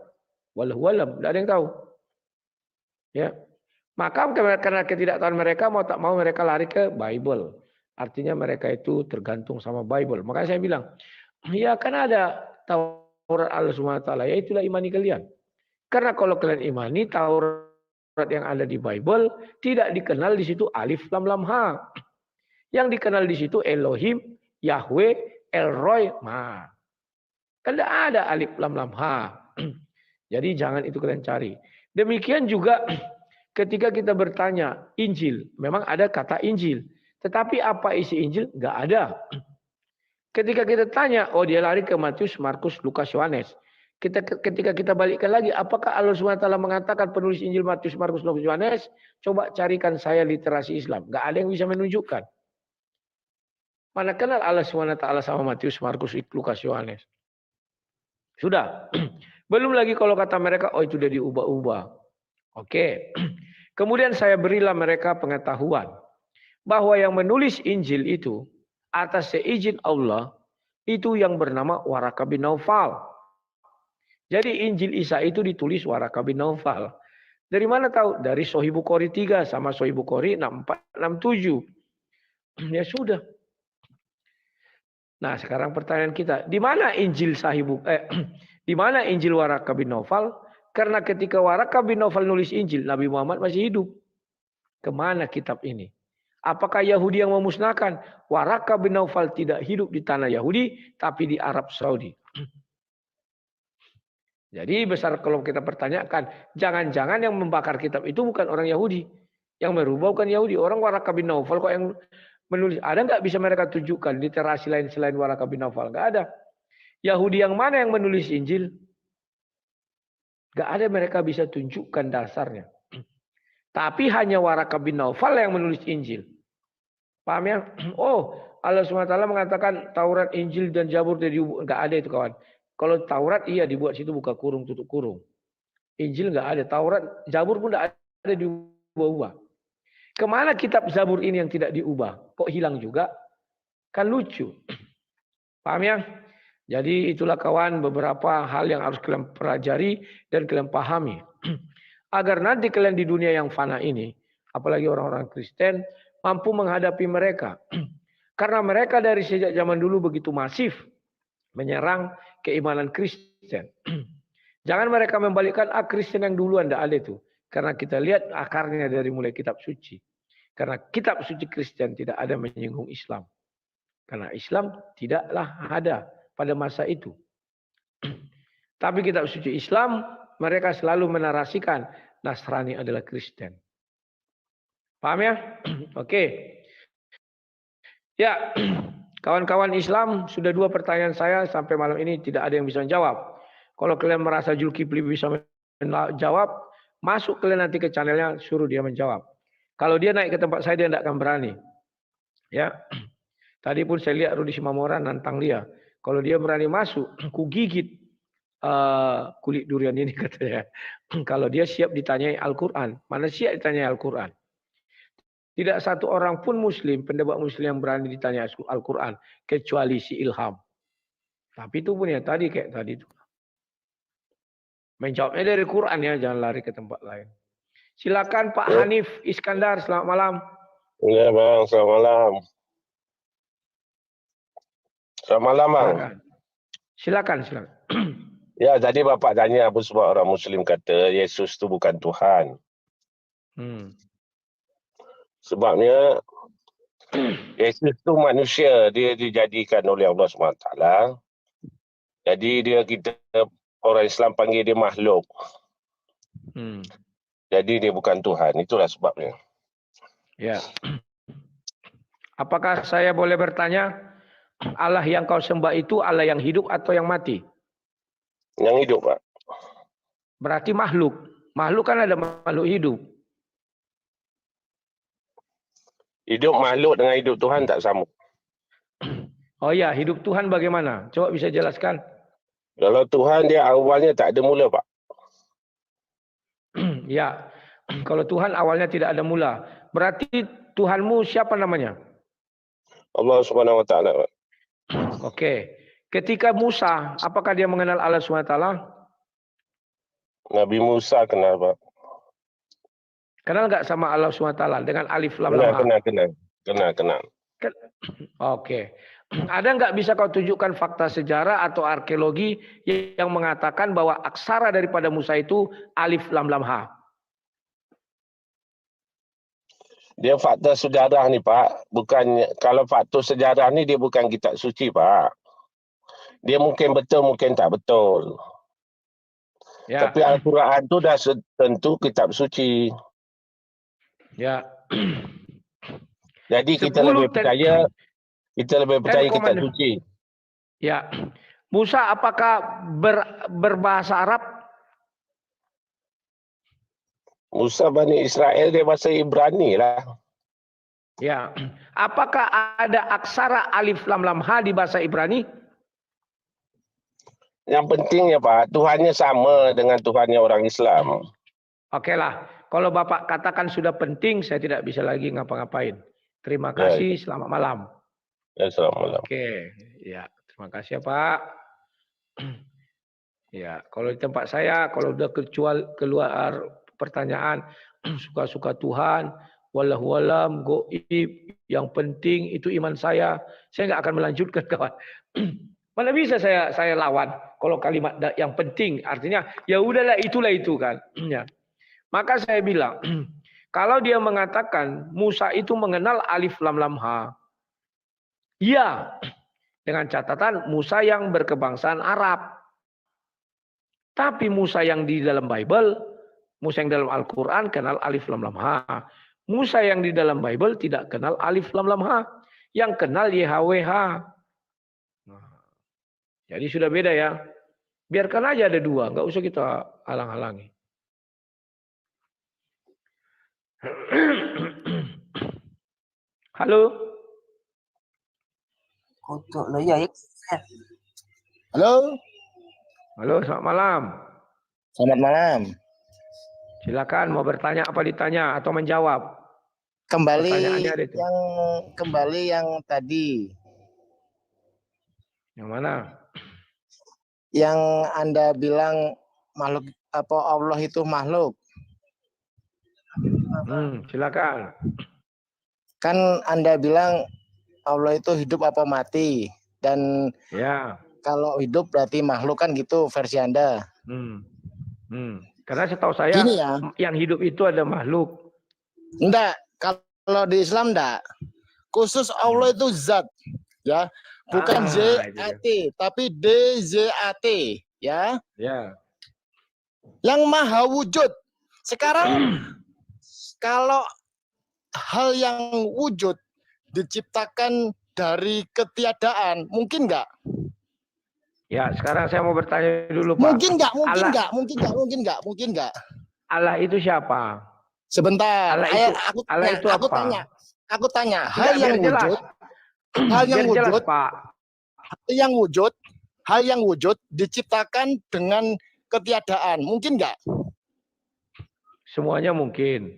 Wallahu alam, tidak ada yang tahu. Ya, maka karena ketidaktahuan mereka mau tak mau mereka lari ke Bible. Artinya mereka itu tergantung sama Bible. Makanya saya bilang, ya kan ada Taurat Allah SWT, ya itulah imani kalian. Karena kalau kalian imani Taurat yang ada di Bible tidak dikenal di situ alif lam lam ha. Yang dikenal di situ Elohim, Yahweh, Elroy, ma. Kan tidak ada alif lam lam ha. Jadi jangan itu kalian cari. Demikian juga ketika kita bertanya Injil, memang ada kata Injil. Tetapi apa isi Injil? Enggak ada. Ketika kita tanya, oh dia lari ke Matius, Markus, Lukas, Yohanes. Ketika kita balikkan lagi, apakah Allah SWT mengatakan penulis Injil Matius, Markus, Lukas, Yohanes? Coba carikan saya literasi Islam. Enggak ada yang bisa menunjukkan. Mana kenal Allah SWT sama Matius, Markus, Lukas, Yohanes? Sudah. Belum lagi kalau kata mereka, oh itu sudah diubah-ubah. Oke. Kemudian saya berilah mereka pengetahuan. Bahwa yang menulis Injil itu, atas seizin Allah, itu yang bernama Waraka bin Naufal. Jadi Injil Isa itu ditulis Waraka bin Naufal. Dari mana tahu? Dari Sahih Bukhari 3 sama Sahih Bukhari 6467. Ya sudah. Nah, sekarang pertanyaan kita, di mana Injil di mana Injil Waraka bin Naufal? Karena ketika Waraka bin Naufal nulis Injil, Nabi Muhammad masih hidup. Kemana kitab ini? Apakah Yahudi yang memusnahkan? Waraka bin Naufal tidak hidup di tanah Yahudi, tapi di Arab Saudi. Jadi besar kalau kita pertanyakan, jangan-jangan yang membakar kitab itu bukan orang Yahudi. Yang merubah bukan Yahudi. Orang Waraka bin Naufal kok yang menulis. Ada nggak bisa mereka tunjukkan literasi lain selain Waraka bin Naufal? Nggak ada. Yahudi yang mana yang menulis Injil? Nggak ada mereka bisa tunjukkan dasarnya. Tapi hanya Waraka bin Naufal yang menulis Injil. Paham ya? Oh, Allah SWT mengatakan Taurat, Injil, dan Zabur dari nggak ada itu kawan. Kalau Taurat iya dibuat situ buka kurung, tutup kurung. Injil nggak ada. Taurat, Zabur pun nggak ada diubah-ubah. Kemana kitab Zabur ini yang tidak diubah? Kok hilang juga? Kan lucu. Paham ya? Jadi itulah kawan beberapa hal yang harus kalian pelajari dan kalian pahami. Agar nanti kalian di dunia yang fana ini, apalagi orang-orang Kristen, mampu menghadapi mereka. Karena mereka dari sejak zaman dulu begitu masif menyerang keimanan Kristen. Jangan mereka membalikkan, Kristen yang duluan, tidak ada itu. Karena kita lihat akarnya dari mulai kitab suci. Karena kitab suci Kristen tidak ada menyinggung Islam. Karena Islam tidaklah ada pada masa itu. Tapi kitab suci Islam, mereka selalu menarasikan Nasrani adalah Kristen. Paham ya? Oke. Ya, kawan-kawan Islam, sudah 2 pertanyaan saya sampai malam ini tidak ada yang bisa menjawab. Kalau kalian merasa Zulkifli bisa menjawab, masuk kalian nanti ke channelnya, suruh dia menjawab. Kalau dia naik ke tempat saya, dia tidak akan berani. Ya, tadi pun saya lihat Rudi Simamora nantang dia. Kalau dia berani masuk, ku gigit kulit durian ini katanya. Kalau dia siap ditanyai Al-Quran, mana siap ditanyai Al-Quran? Tidak satu orang pun Muslim, pendebat Muslim yang berani ditanya Al-Quran, kecuali si Ilham. Tapi itu pun ya tadi kayak tadi itu. Menjawabnya dari Quran ya, jangan lari ke tempat lain. Silakan Pak Hanif Iskandar, selamat malam. Ya bang, selamat malam. Selamat malam bang. Silakan. Ya, tadi Bapak tanya apa sebab orang Muslim kata Yesus itu bukan Tuhan. Sebabnya Yesus itu manusia, dia dijadikan oleh Allah SWT. Jadi kita orang Islam panggil dia makhluk. Jadi dia bukan Tuhan, itulah sebabnya. Ya. Apakah saya boleh bertanya, Allah yang kau sembah itu Allah yang hidup atau yang mati? Yang hidup, Pak. Berarti makhluk. Makhluk kan ada makhluk hidup. Hidup makhluk dengan hidup Tuhan tak sama. Oh ya, hidup Tuhan bagaimana? Coba bisa jelaskan. Kalau Tuhan dia awalnya tak ada mula, Pak. Ya, kalau Tuhan awalnya tidak ada mula. Berarti Tuhanmu siapa namanya? Allah Subhanahu Wa Taala. Oke. Ketika Musa, apakah dia mengenal Allah SWT? Nabi Musa kenal, Pak. Kenal nggak sama Allah SWT dengan alif lam lam? Kenal. Oke. Ada nggak bisa kau tunjukkan fakta sejarah atau arkeologi yang mengatakan bahwa aksara daripada Musa itu alif lam lam ha? Dia fakta sejarah ni, Pak. Bukan, kalau fakta sejarah ni dia bukan kitab suci, Pak. Dia mungkin betul, mungkin tak betul. Ya. Tapi Al-Quran tu dah tentu kitab suci. Ya. Jadi kita lebih percaya kitab suci. Ya. Musa apakah berbahasa Arab? Musa Bani Israel dia bahasa Ibrani lah. Ya. Apakah ada aksara alif lam lam ha di bahasa Ibrani? Yang pentingnya Pak, Tuhannya sama dengan Tuhannya orang Islam. Oke lah, kalau Bapak katakan sudah penting, saya tidak bisa lagi ngapa-ngapain. Terima kasih, selamat malam. Ya, selamat malam. Oke, ya terima kasih ya Pak. Ya, kalau di tempat saya, kalau udah keluar pertanyaan suka-suka Tuhan, wallahu alam, goib, yang penting itu iman saya nggak akan melanjutkan kawan. Mana bisa saya lawan kalau kalimat yang penting artinya ya udahlah itulah itu kan. Ya. Maka saya bilang kalau dia mengatakan Musa itu mengenal alif lam lam ha. Iya. Dengan catatan Musa yang berkebangsaan Arab. Tapi Musa yang di dalam Bible, Musa yang dalam Al-Quran kenal alif lam lam ha. Musa yang di dalam Bible tidak kenal alif lam lam ha. Yang kenal YHWH. Jadi sudah beda ya. Biarkan aja ada dua, nggak usah kita halang-halangi. Halo. Halo. Halo, selamat malam. Selamat malam. Silakan mau bertanya apa ditanya atau menjawab. Kembali yang tadi. Yang mana? Yang Anda bilang makhluk apa Allah itu makhluk. Silakan. Kan Anda bilang Allah itu hidup apa mati dan ya kalau hidup berarti makhluk kan gitu versi Anda. Karena setahu saya gini ya, yang hidup itu ada makhluk. Enggak, kalau di Islam enggak. Khusus Allah itu zat ya. Bukan ZAT, tapi DZAT, ya. Ya. Yang maha wujud. Sekarang kalau hal yang wujud diciptakan dari ketiadaan, mungkin nggak? Ya, sekarang saya mau bertanya dulu, Pak. Mungkin nggak. Allah itu siapa? Sebentar. Aku tanya. Hal yang wujud diciptakan dengan ketiadaan, mungkin nggak? Semuanya mungkin.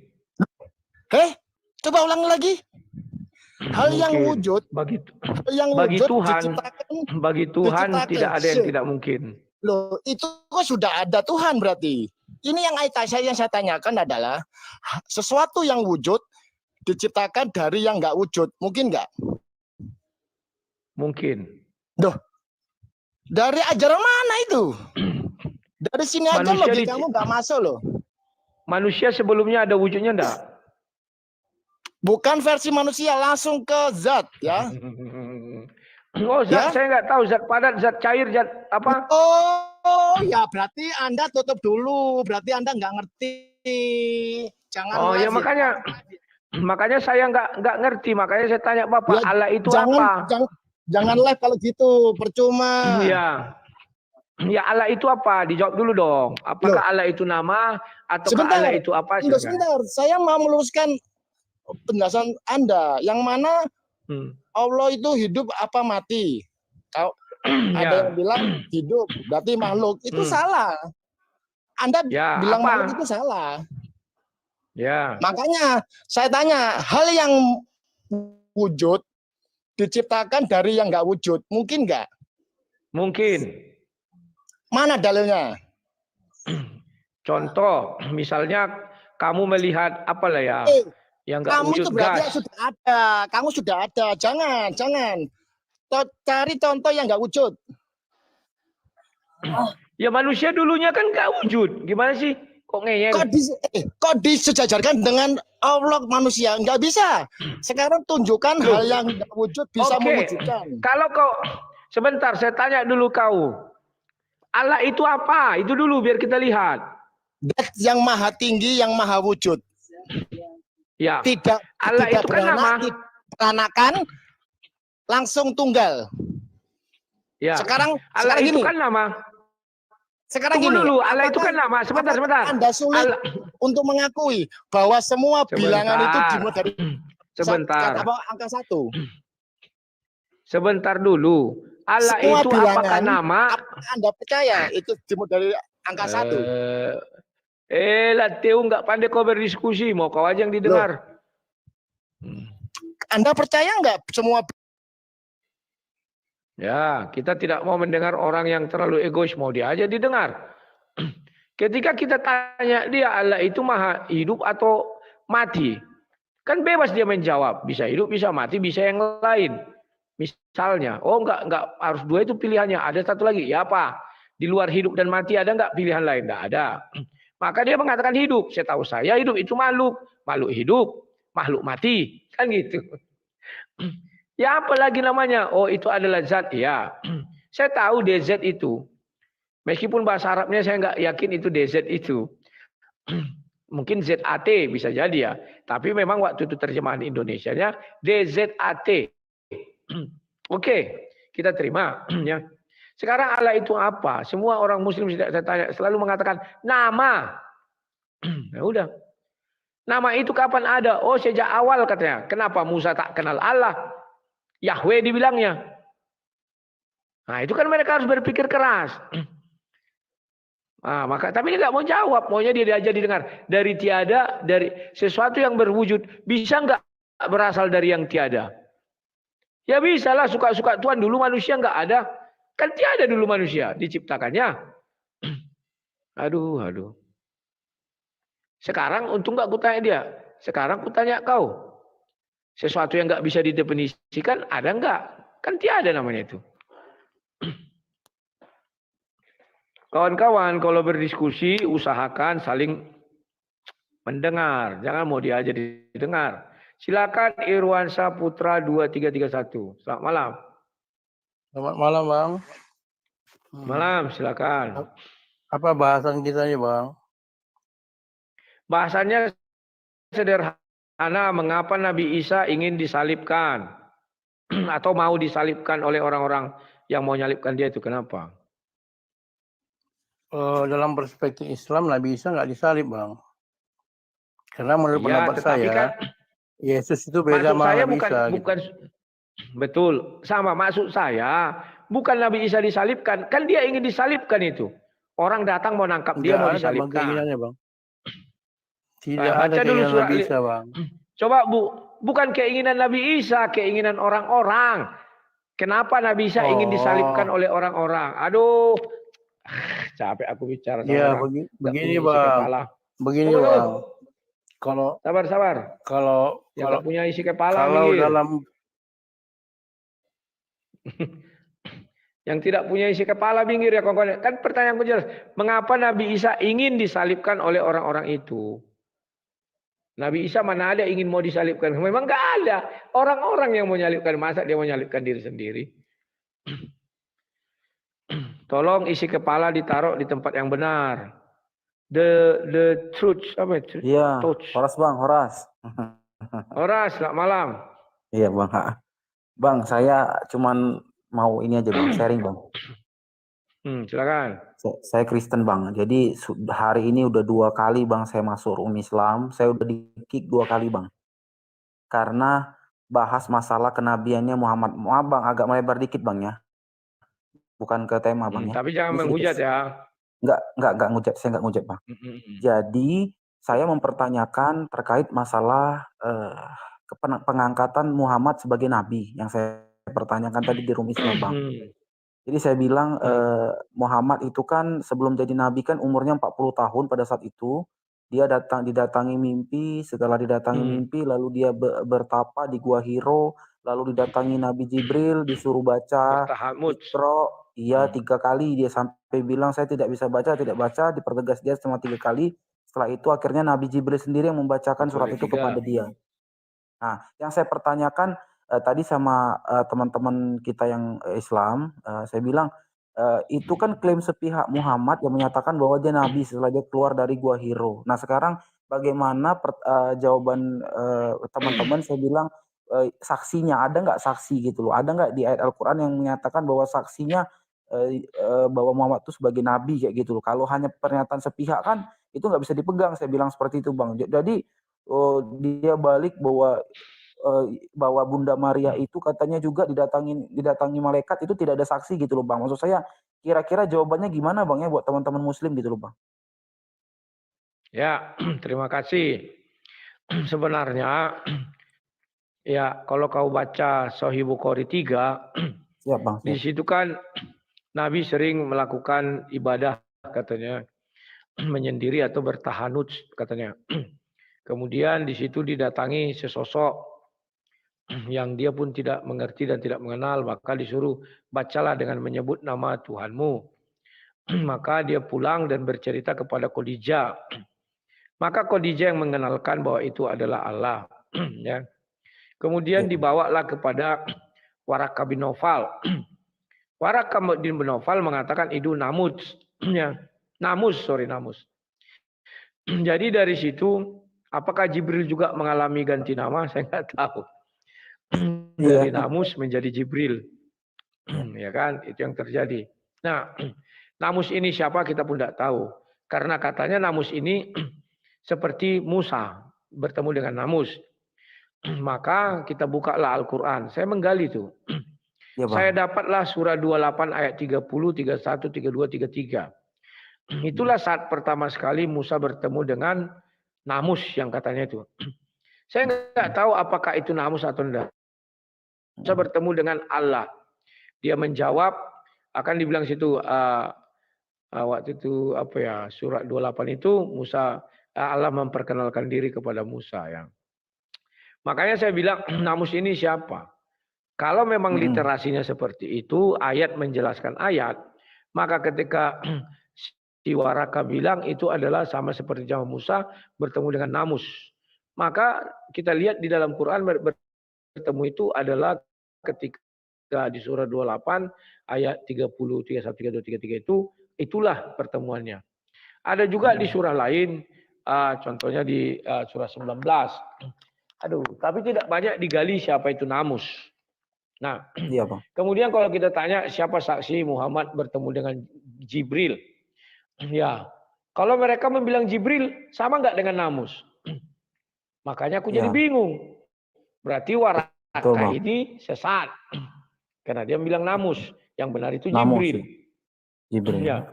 Coba ulang lagi. Hal yang wujud bagi Tuhan tidak ada yang tidak mungkin. Loh, itu kok sudah ada Tuhan berarti. Ini yang saya tanyakan adalah sesuatu yang wujud diciptakan dari yang nggak wujud, mungkin nggak? Mungkin. Duh, dari ajaran mana itu? Dari sini aja logikamu nggak masuk loh. Manusia sebelumnya ada wujudnya enggak? Bukan versi manusia, langsung ke zat ya. Oh, zat saya nggak tahu, zat padat, zat cair, zat apa? Oh, ya berarti Anda tutup dulu. Berarti Anda nggak ngerti. Jangan. Oh ya makanya saya nggak ngerti, makanya saya tanya Bapak, Allah itu apa? Jangan live kalau gitu, percuma. Iya. Ya Allah itu apa? Dijawab dulu dong. Apakah Allah itu nama atau Allah itu apa? Sebentar, saya mau meluruskan penjelasan Anda. Yang mana Allah itu hidup apa mati? Kalau ada yang bilang hidup, berarti makhluk. Itu salah. Anda bilang makhluk itu salah. Ya. Makanya saya tanya, hal yang wujud diciptakan dari yang nggak wujud, mungkin nggak? Mungkin. Mana dalilnya? Contoh, misalnya kamu melihat apa lah ya, yang nggak wujud itu berarti gas. sudah ada. Kamu sudah ada. Jangan. Cari contoh yang nggak wujud. Ya manusia dulunya kan nggak wujud. Gimana sih? Kok ngeyel? Kok disejajarkan dengan Allah manusia? Nggak bisa. Sekarang tunjukkan hal yang nggak wujud bisa mewujudkan. Kalau kau sebentar, saya tanya dulu kau. Allah itu apa? Itu dulu biar kita lihat. Dat yang maha tinggi, yang maha wujud. Ya. Allah itu kan nama. Peranakan langsung tunggal. Ya. Sekarang Allah itu gini. kan nama. Sekarang Tunggu gini, dulu, Allah itu kan nama. Sebentar. Anda sulit untuk mengakui bahwa semua bilangan itu dimulai dari angka 1. Sebentar dulu. Allah semua itu bilangan, apakah nama? Anda percaya itu dimulai dari angka 1? Lateo nggak pandai kau berdiskusi, mau kau aja yang didengar. Anda percaya nggak semua? Ya, kita tidak mau mendengar orang yang terlalu egois, mau dia aja didengar. Ketika kita tanya dia Allah itu maha hidup atau mati, kan bebas dia menjawab, bisa hidup, bisa mati, bisa yang lain. Misalnya, oh enggak harus dua itu pilihannya. Ada satu lagi, ya apa? Di luar hidup dan mati ada enggak pilihan lain? Enggak ada. Maka dia mengatakan hidup. Setahu saya hidup itu makhluk, makhluk hidup, makhluk mati, kan gitu. Ya apa lagi namanya? Oh itu adalah zat. Ya, saya tahu DZ itu. Meskipun bahasa Arabnya saya nggak yakin itu DZ itu. Mungkin ZAT bisa jadi ya. Tapi memang waktu itu terjemahan Indonesianya DZAT. Oke, kita terima. Ya. Sekarang Allah itu apa? Semua orang Muslim saya tanya selalu mengatakan nama. Ya udah. Nama itu kapan ada? Oh sejak awal katanya. Kenapa Musa tak kenal Allah? Yahweh dibilangnya. Nah itu kan mereka harus berpikir keras. Nah, maka tapi dia nggak mau jawab, maunya dia diajar didengar dari tiada, dari sesuatu yang berwujud bisa nggak berasal dari yang tiada? Ya bisa lah, suka-suka Tuhan dulu manusia nggak ada, kan tiada dulu manusia diciptakannya. Aduh. Sekarang untung nggak kutanya dia, sekarang kutanya kau, sesuatu yang nggak bisa didefinisikan ada nggak? Kan tiada namanya itu. Kawan-kawan, kalau berdiskusi, usahakan saling mendengar. Jangan mau diajar didengar. Silakan Irwan Saputra 2331. Selamat malam. Selamat malam, Bang. Malam, silakan. Apa bahasan kita nih, Bang? Bahasannya sederhana. Mengapa Nabi Isa ingin disalibkan? Atau mau disalibkan oleh orang-orang yang mau nyalibkan dia itu. Kenapa? Dalam perspektif Islam, Nabi Isa nggak disalib, Bang. Karena menurut Ya, pendapat tetapi saya, kan Yesus itu beda maksud sama saya Nabi bukan, Isa. bukan betul sama maksud saya bukan Nabi Isa disalibkan, kan dia ingin disalibkan itu. Orang datang mau nangkap dia mau Nggak ada, Bang, disalibkan. keinginannya, Bang. Tidak Nah, ada baca dulu keinginan surat Nabi Isa, Bang. Coba bukan keinginan Nabi Isa, keinginan orang-orang. Kenapa Nabi Isa ingin disalibkan oleh orang-orang? Aduh, capek aku bicara sama Ya, orang. begini, Nggak punya isi Bang. kepala. Begini, Tunggu, Bang. tunggu. Kalau Sabar. kalau Yang kalau nggak punya isi kepala kalau minggir. dalam Yang tidak punya isi kepala minggir ya kawan-kawan. Kan pertanyaanku jelas. Mengapa Nabi Isa ingin disalibkan oleh orang-orang itu? Nabi Isa mana ada ingin mau disalibkan? Memang nggak ada. Orang-orang yang mau nyalibkan. Masa dia mau nyalibkan diri sendiri? Tolong isi kepala ditaruh di tempat yang benar. The truth apa itu? Iya, Touch. Horas Bang, Horas. Horas, selamat malam. Iya Bang. Bang, saya cuman mau ini aja Bang, sharing Bang. Silakan. Saya Kristen Bang, jadi hari ini udah 2 kali Bang saya masuk room Islam, saya udah di-kick 2 kali Bang. Karena bahas masalah kenabiannya Muhammad. Maaf Bang, agak melebar dikit Bang ya. Bukan ke tema Bang ya. Tapi jangan Ini menghujat sedikit. ya. Enggak ngujat, saya enggak ngujat Bang. Jadi saya mempertanyakan terkait masalah pengangkatan Muhammad sebagai nabi yang saya pertanyakan tadi di room Islam Bang. Jadi saya bilang Muhammad itu kan sebelum jadi nabi kan umurnya 40 tahun pada saat itu. Dia didatangi mimpi, setelah didatangi mimpi lalu dia bertapa di Gua Hiro, lalu didatangi Nabi Jibril, disuruh baca Iqra. Iya 3 kali dia sampai bilang saya tidak bisa baca, dipertegas dia cuma 3 kali. Setelah itu akhirnya Nabi Jibril sendiri yang membacakan surat itu kepada dia. Nah, yang saya pertanyakan tadi sama teman-teman kita yang Islam, saya bilang itu kan klaim sepihak Muhammad yang menyatakan bahwa dia nabi setelah dia keluar dari Gua Hiro. Nah, sekarang bagaimana jawaban teman-teman? Saya bilang saksinya ada nggak saksi gitu loh? Ada nggak di ayat Al-Quran yang menyatakan bahwa saksinya bahwa Muhammad itu sebagai nabi kayak gitu loh? Kalau hanya pernyataan sepihak kan itu nggak bisa dipegang. Saya bilang seperti itu Bang. Jadi dia balik bahwa Bunda Maria itu katanya juga didatangi malaikat, itu tidak ada saksi gitu loh Bang. Maksud saya kira-kira jawabannya gimana Bang ya buat teman-teman muslim gitu loh Bang. Ya, terima kasih. Sebenarnya ya kalau kau baca Sahih Bukhari 3 siap, Bang, siap. Di situ kan Nabi sering melakukan ibadah katanya. menyendiri atau bertahanuts katanya. Kemudian di situ didatangi sesosok yang dia pun tidak mengerti dan tidak mengenal, maka disuruh bacalah dengan menyebut nama Tuhanmu. Maka dia pulang dan bercerita kepada Khadijah. Maka Khadijah yang mengenalkan bahwa itu adalah Allah. Ya. Kemudian dibawalah kepada Waraqah bin Naufal. Waraqah bin Naufal mengatakan itu Namus. Ya. Namus. Jadi dari situ, apakah Jibril juga mengalami ganti nama? Saya nggak tahu. Dari Namus menjadi Jibril. Ya kan, itu yang terjadi. Nah, Namus ini siapa kita pun tidak tahu. Karena katanya Namus ini seperti Musa bertemu dengan Namus. Maka kita bukalah Al-Quran. Saya menggali itu. Saya dapatlah surah 28 ayat 30, 31, 32, 33. Itulah saat pertama sekali Musa bertemu dengan Namus yang katanya itu. Saya nggak tahu apakah itu Namus atau tidak. Musa bertemu dengan Allah. Dia menjawab, akan dibilang situ waktu itu apa ya, surat 28 itu Musa, Allah memperkenalkan diri kepada Musa ya. Makanya saya bilang Namus ini siapa? Kalau memang literasinya seperti itu, ayat menjelaskan ayat, maka ketika si Waraqah bilang itu adalah sama seperti zaman Musa bertemu dengan Namus. Maka kita lihat di dalam Quran bertemu itu adalah ketika di surah 28 ayat 30, 31, 32, 33 itu, itulah pertemuannya. Ada juga di surah lain, contohnya di surah 19. Aduh, tapi tidak banyak digali siapa itu Namus. Nah, kemudian kalau kita tanya siapa saksi Muhammad bertemu dengan Jibril, ya, kalau mereka membilang Jibril sama nggak dengan Namus? Makanya aku jadi bingung. Berarti Waraqah ini sesat, karena dia bilang Namus, yang benar itu Jibril. Ya.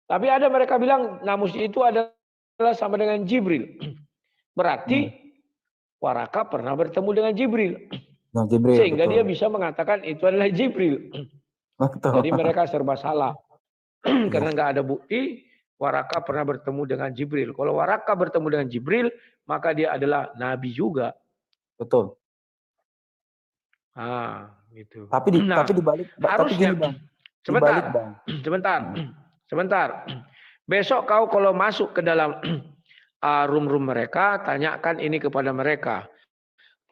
Tapi ada mereka bilang Namus itu adalah sama dengan Jibril. Berarti Waraqah pernah bertemu dengan Jibril. Sehingga dia bisa mengatakan itu adalah Jibril. Jadi mereka serba salah. Karena nggak ada bukti Waraqah pernah bertemu dengan Jibril. Kalau Waraqah bertemu dengan Jibril, maka dia adalah nabi juga. Betul. Gitu. Tapi dibalik, harusnya, sebentar. Besok kau kalau masuk ke dalam room mereka, tanyakan ini kepada mereka.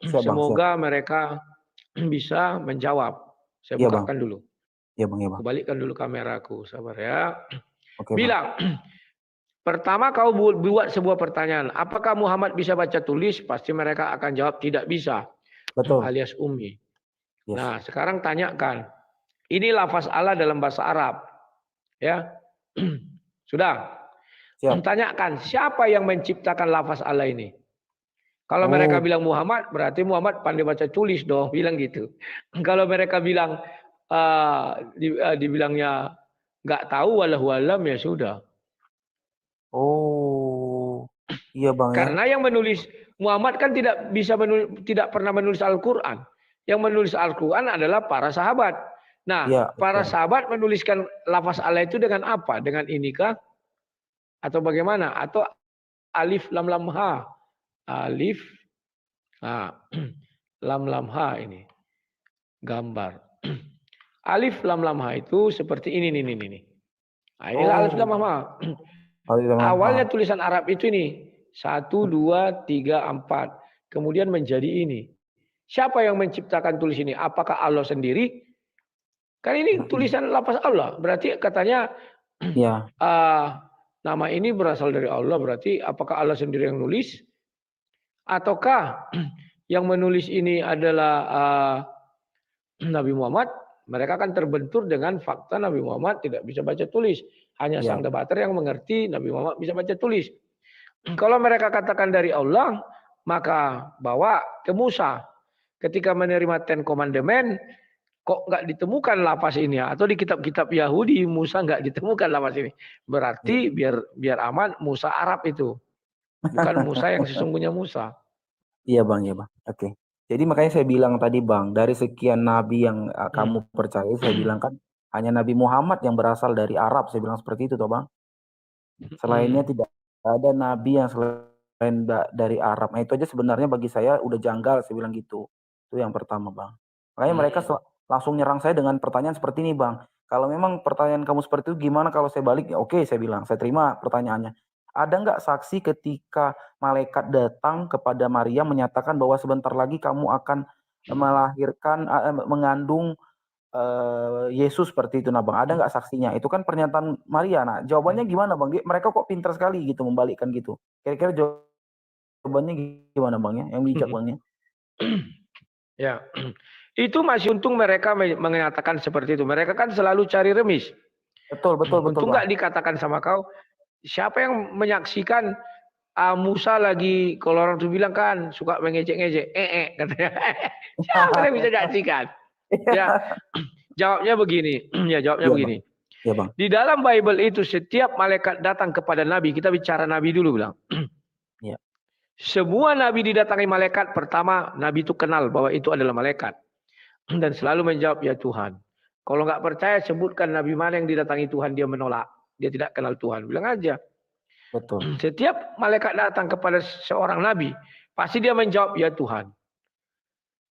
Semoga mereka bisa menjawab. Saya bukakan dulu. Ya, Bang. Balikkan dulu kameraku, sabar ya. Bilang, pertama kau buat sebuah pertanyaan. Apakah Muhammad bisa baca tulis? Pasti mereka akan jawab tidak bisa. Betul. Alias ummi. Nah, sekarang tanyakan. Ini lafaz Allah dalam bahasa Arab. Ya. Sudah. Tanyakan siapa yang menciptakan lafaz Allah ini? Kalau mereka bilang Muhammad, berarti Muhammad pandai baca tulis dong, bilang gitu. Kalau mereka bilang dibilangnya nggak tahu wallahu alam, ya sudah. Iya Bang. Karena yang menulis Muhammad kan tidak pernah menulis Al-Quran. Yang menulis Al-Quran adalah para sahabat. Nah, para sahabat menuliskan lafaz Allah itu dengan apa? Dengan inikah? Atau bagaimana? Atau alif lam lam ha? Alif lam lam ha ini gambar. Alif lam lam ha itu seperti ini. Ini alif lam lam ha. Awalnya tulisan Arab itu ini 1, 2, 3, 4. Kemudian menjadi ini. Siapa yang menciptakan tulis ini? Apakah Allah sendiri? Kan ini tulisan lafaz Allah. Berarti katanya nama ini berasal dari Allah. Berarti apakah Allah sendiri yang nulis? Ataukah yang menulis ini adalah Nabi Muhammad? Mereka akan terbentur dengan fakta Nabi Muhammad tidak bisa baca tulis. Hanya sang debater yang mengerti Nabi Muhammad bisa baca tulis. Kalau mereka katakan dari Allah, maka bawa ke Musa. Ketika menerima Ten Commandment, kok nggak ditemukan lafaz ini? Atau di kitab-kitab Yahudi, Musa nggak ditemukan lafaz ini. Berarti biar aman, Musa Arab itu. Bukan Musa yang sesungguhnya Musa. Iya Bang. Oke. Jadi makanya saya bilang tadi Bang, dari sekian nabi yang kamu percaya, saya bilang kan hanya Nabi Muhammad yang berasal dari Arab. Saya bilang seperti itu toh Bang. Selainnya tidak ada nabi yang selain dari Arab. Nah, itu aja sebenarnya bagi saya udah janggal, saya bilang gitu. Itu yang pertama, Bang. Makanya mereka langsung nyerang saya dengan pertanyaan seperti ini, Bang. Kalau memang pertanyaan kamu seperti itu, gimana kalau saya balik? Ya, oke, saya bilang, saya terima pertanyaannya. Ada nggak saksi ketika malaikat datang kepada Maria menyatakan bahwa sebentar lagi kamu akan melahirkan, mengandung Yesus seperti itu, nah Bang, ada nggak saksinya? Itu kan pernyataan Maria. Nah, jawabannya gimana, Bang? Mereka kok pintar sekali gitu membalikkan gitu. Kira-kira jawabannya gimana, Bang, ya? Yang bijak, Bang, ya? Ya, itu masih untung mereka mengatakan seperti itu. Mereka kan selalu cari remis. Betul, Untung Bang. nggak dikatakan sama kau, siapa yang menyaksikan Musa lagi, kalau orang tuh bilang kan suka mengejek-ngejek, katanya. Siapa yang bisa menyaksikan? Ya, jawabnya begini. Begini. Ya, Bang. Di dalam Bible itu setiap malaikat datang kepada Nabi, kita bicara Nabi dulu bilang. Ya. Semua Nabi didatangi malaikat, pertama Nabi itu kenal bahwa itu adalah malaikat. Dan selalu menjawab, ya Tuhan. Kalau nggak percaya, sebutkan Nabi mana yang didatangi Tuhan, dia menolak. Dia tidak kenal Tuhan. Bilang aja. Betul. Setiap malaikat datang kepada seorang Nabi, pasti dia menjawab, ya Tuhan.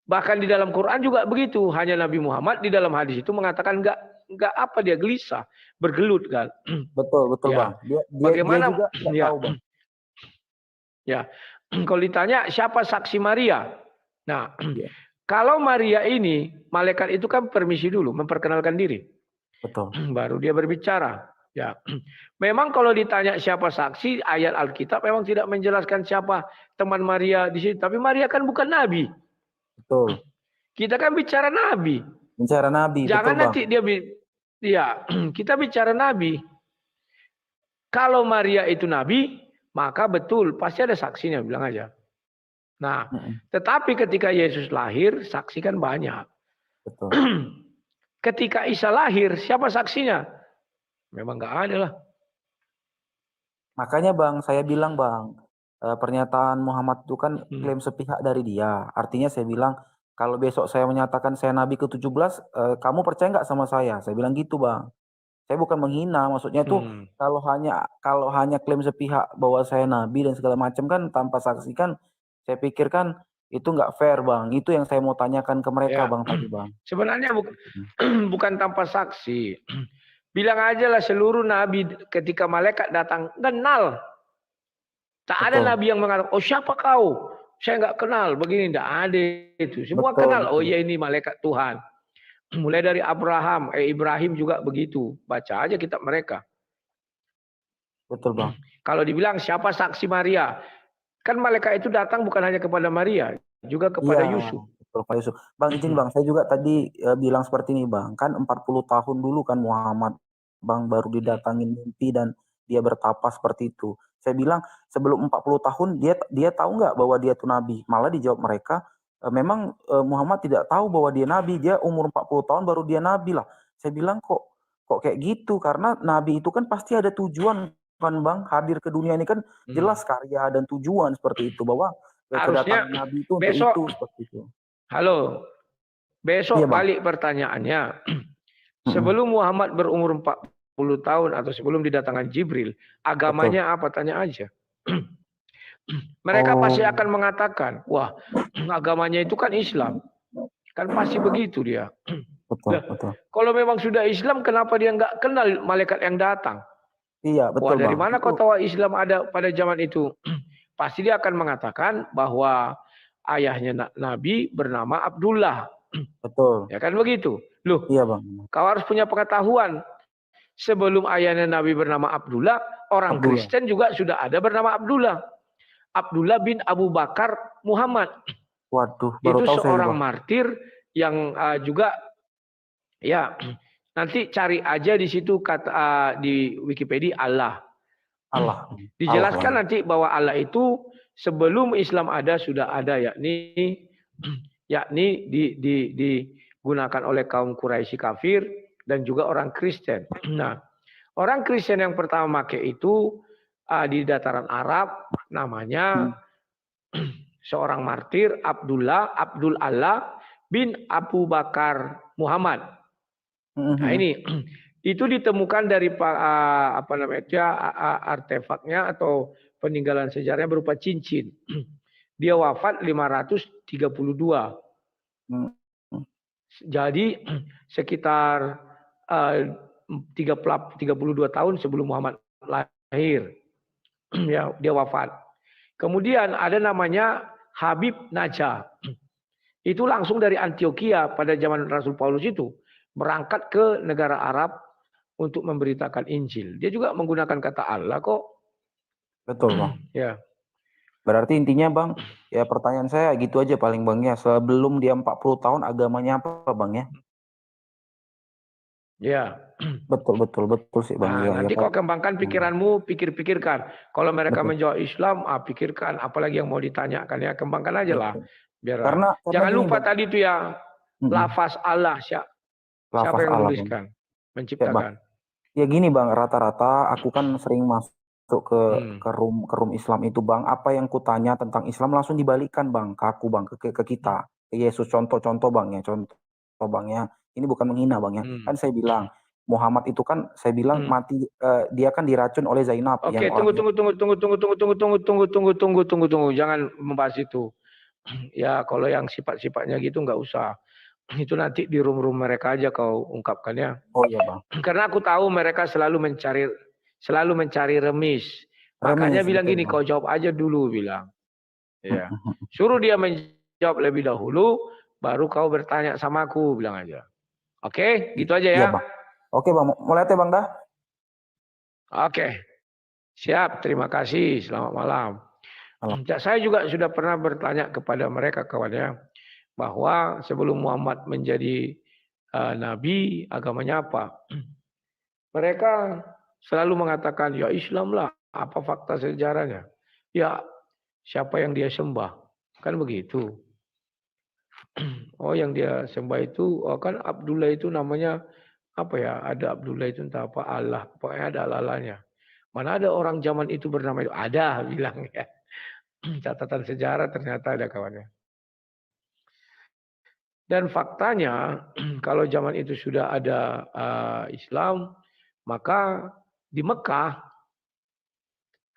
Bahkan di dalam Quran juga begitu. Hanya Nabi Muhammad di dalam hadis itu mengatakan nggak apa dia gelisah, bergelut kan. Betul, Ya. Bang. Dia Bagaimana? juga nggak tahu, Bang. Ya. Kalau ditanya siapa saksi Maria? Nah, kalau Maria ini, malaikat itu kan permisi dulu, memperkenalkan diri. Betul. Baru dia berbicara. Ya. Memang kalau ditanya siapa saksi, ayat Alkitab memang tidak menjelaskan siapa teman Maria di sini. Tapi Maria kan bukan nabi. Betul. Kita kan bicara nabi. Bicara nabi, Jangan betul, nanti Bang. kita bicara nabi. Kalau Maria itu nabi, maka betul pasti ada saksinya, bilang aja. Nah, tetapi ketika Yesus lahir, saksi kan banyak. Betul. Ketika Isa lahir, siapa saksinya? Memang nggak ada lah. Makanya, Bang, saya bilang, Bang, pernyataan Muhammad itu kan klaim sepihak dari dia. Artinya saya bilang, kalau besok saya menyatakan saya Nabi ke-17, kamu percaya nggak sama saya? Saya bilang gitu, Bang. Saya bukan menghina, maksudnya tuh kalau hanya klaim sepihak bahwa saya Nabi dan segala macam kan tanpa saksi kan, saya pikir kan itu nggak fair, Bang. Itu yang saya mau tanyakan ke mereka, Ya. Bang, tadi, Bang. Sebenarnya bukan tanpa saksi. Bilang aja lah seluruh nabi ketika malaikat datang kenal. Tak ada nabi yang mengatakan, oh siapa kau? Saya nggak kenal. Begini, tidak ada itu. Semua kenal. Oh iya, ini malaikat Tuhan. Mulai dari Ibrahim juga begitu. Baca aja kitab mereka. Betul, Bang. Kalau dibilang siapa saksi Maria, kan malaikat itu datang bukan hanya kepada Maria, juga kepada Yusuf. Betul, Pak Yusuf. Bang, izin, Bang, saya juga tadi bilang seperti ini, Bang. Kan 40 tahun dulu kan Muhammad, Bang, baru didatangin mimpi dan dia bertapa seperti itu. Saya bilang sebelum 40 tahun dia tahu nggak bahwa dia itu nabi? Malah dijawab mereka, memang Muhammad tidak tahu bahwa dia nabi. Dia umur 40 tahun baru dia nabi lah. Saya bilang kok kayak gitu? Karena nabi itu kan pasti ada tujuan kan, Bang. Hadir ke dunia ini kan jelas karya dan tujuan seperti itu, bahwa kedatangan nabi itu untuk itu seperti itu. Halo, besok balik pertanyaannya. Sebelum Muhammad berumur 40 tahun atau sebelum didatangkan Jibril, agamanya apa? Tanya aja. Mereka pasti akan mengatakan, wah agamanya itu kan Islam. Kan pasti begitu dia. Betul. Kalau memang sudah Islam, kenapa dia nggak kenal malaikat yang datang? Iya, betul. Wah, dari mana kau tahu Islam ada pada zaman itu? Pasti dia akan mengatakan bahwa ayahnya Nabi bernama Abdullah. Betul. Ya kan begitu. Loh, iya, Bang. Kau harus punya pengetahuan. Sebelum ayahnya Nabi bernama Abdullah, orang Kristen juga sudah ada bernama Abdullah. Abdullah bin Abu Bakar Muhammad. Waduh, baru itu tahu seorang saya, martir yang juga, ya nanti cari aja di situ kata di Wikipedia Allah. Dijelaskan nanti bahwa Allah itu sebelum Islam ada sudah ada, yakni digunakan oleh kaum Quraisy kafir dan juga orang Kristen. Nah, orang Kristen yang pertama pakai itu di dataran Arab namanya seorang martir Abdul Allah bin Abu Bakar Muhammad. Nah ini Itu ditemukan dari apa namanya itu ya, artefaknya atau peninggalan sejarahnya berupa cincin. Dia wafat 532. Jadi sekitar 32 tahun sebelum Muhammad lahir. Ya, dia wafat. Kemudian ada namanya Habib Najah. Itu langsung dari Antioquia pada zaman Rasul Paulus itu. Berangkat ke negara Arab untuk memberitakan Injil. Dia juga menggunakan kata Allah kok. Betul, Bang. Ya. Berarti intinya, Bang, ya pertanyaan saya gitu aja paling Bang ya. Sebelum dia 40 tahun agamanya apa, Bang ya? Ya. Betul sih, Bang. Nah, Ya, nanti ya, kau kembangkan pikiranmu, pikirkan. Kalau mereka Betul. menjawab Islam, pikirkan apalagi yang mau ditanyakan ya, kembangkan aja lah. Biar Karena jangan gini, lupa Bang. tadi itu ya, lafaz Allah siapa Lafaz yang Allah, menuliskan, Bang. menciptakan. Ya gini, Bang, rata-rata aku kan sering masuk ke room Islam itu, Bang. Apa yang kutanya tentang Islam langsung dibalikkan, Bang, ke aku, Bang, ke kita. Ke Yesus, contoh Bang ya, contoh Bang ya. Ini bukan menghina, Bang ya. Kan saya bilang Muhammad itu kan saya bilang mati, dia kan diracun oleh Zainab. Oke, yang tunggu. Jangan membahas itu. Ya, kalau yang sifat-sifatnya gitu nggak usah. Itu nanti di room mereka aja kau ungkapkan ya. Oh iya, Bang. Karena aku tahu mereka selalu mencari remis. Makanya bilang betul, gini, Bang. kau jawab aja dulu bilang. Ya. Suruh dia menjawab lebih dahulu, baru kau bertanya sama aku bilang aja. Oke, gitu aja ya. Iya, Bang. Oke, Bang. Mulai ya, Bang dah. Oke. Siap, terima kasih. Selamat malam. Saya juga sudah pernah bertanya kepada mereka kawannya bahwa sebelum Muhammad menjadi nabi, agamanya apa? Mereka selalu mengatakan, ya Islam lah. Apa fakta sejarahnya? Ya, siapa yang dia sembah? Kan begitu. Oh, yang dia sembah itu, kan Abdullah itu namanya apa ya? Ada Abdullah itu entah apa Allah. Pokoknya ada Allah-Allahnya. Mana ada orang zaman itu bernama itu? Ada, bilang ya. Catatan sejarah ternyata ada kawannya. Dan faktanya kalau zaman itu sudah ada Islam, maka di Mekah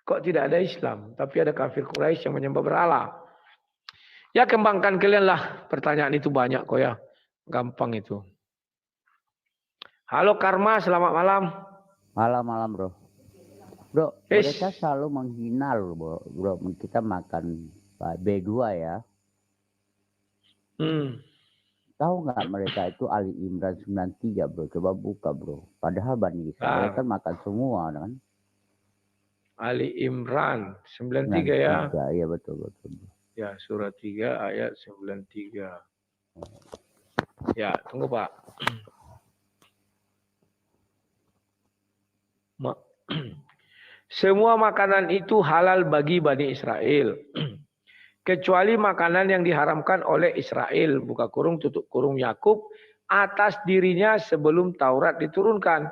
kok tidak ada Islam, tapi ada kafir Quraisy yang menyembah berhala. Ya kembangkan kalian lah, pertanyaan itu banyak kok ya, gampang itu. Halo Karma, selamat malam. Malam bro. Bro, mereka selalu menghina loh bro. Kita makan B2 ya. Tahu nggak mereka itu Ali Imran 93 bro. Coba buka bro. Padahal Bani Israel kan makan semua kan. Ali Imran 93 ya. Iya betul. Ya surat 3 ayat 93. Ya tunggu Pak. Semua makanan itu halal bagi Bani Israel. Kecuali makanan yang diharamkan oleh Israel. Buka kurung tutup kurung Yakub. Atas dirinya sebelum Taurat diturunkan.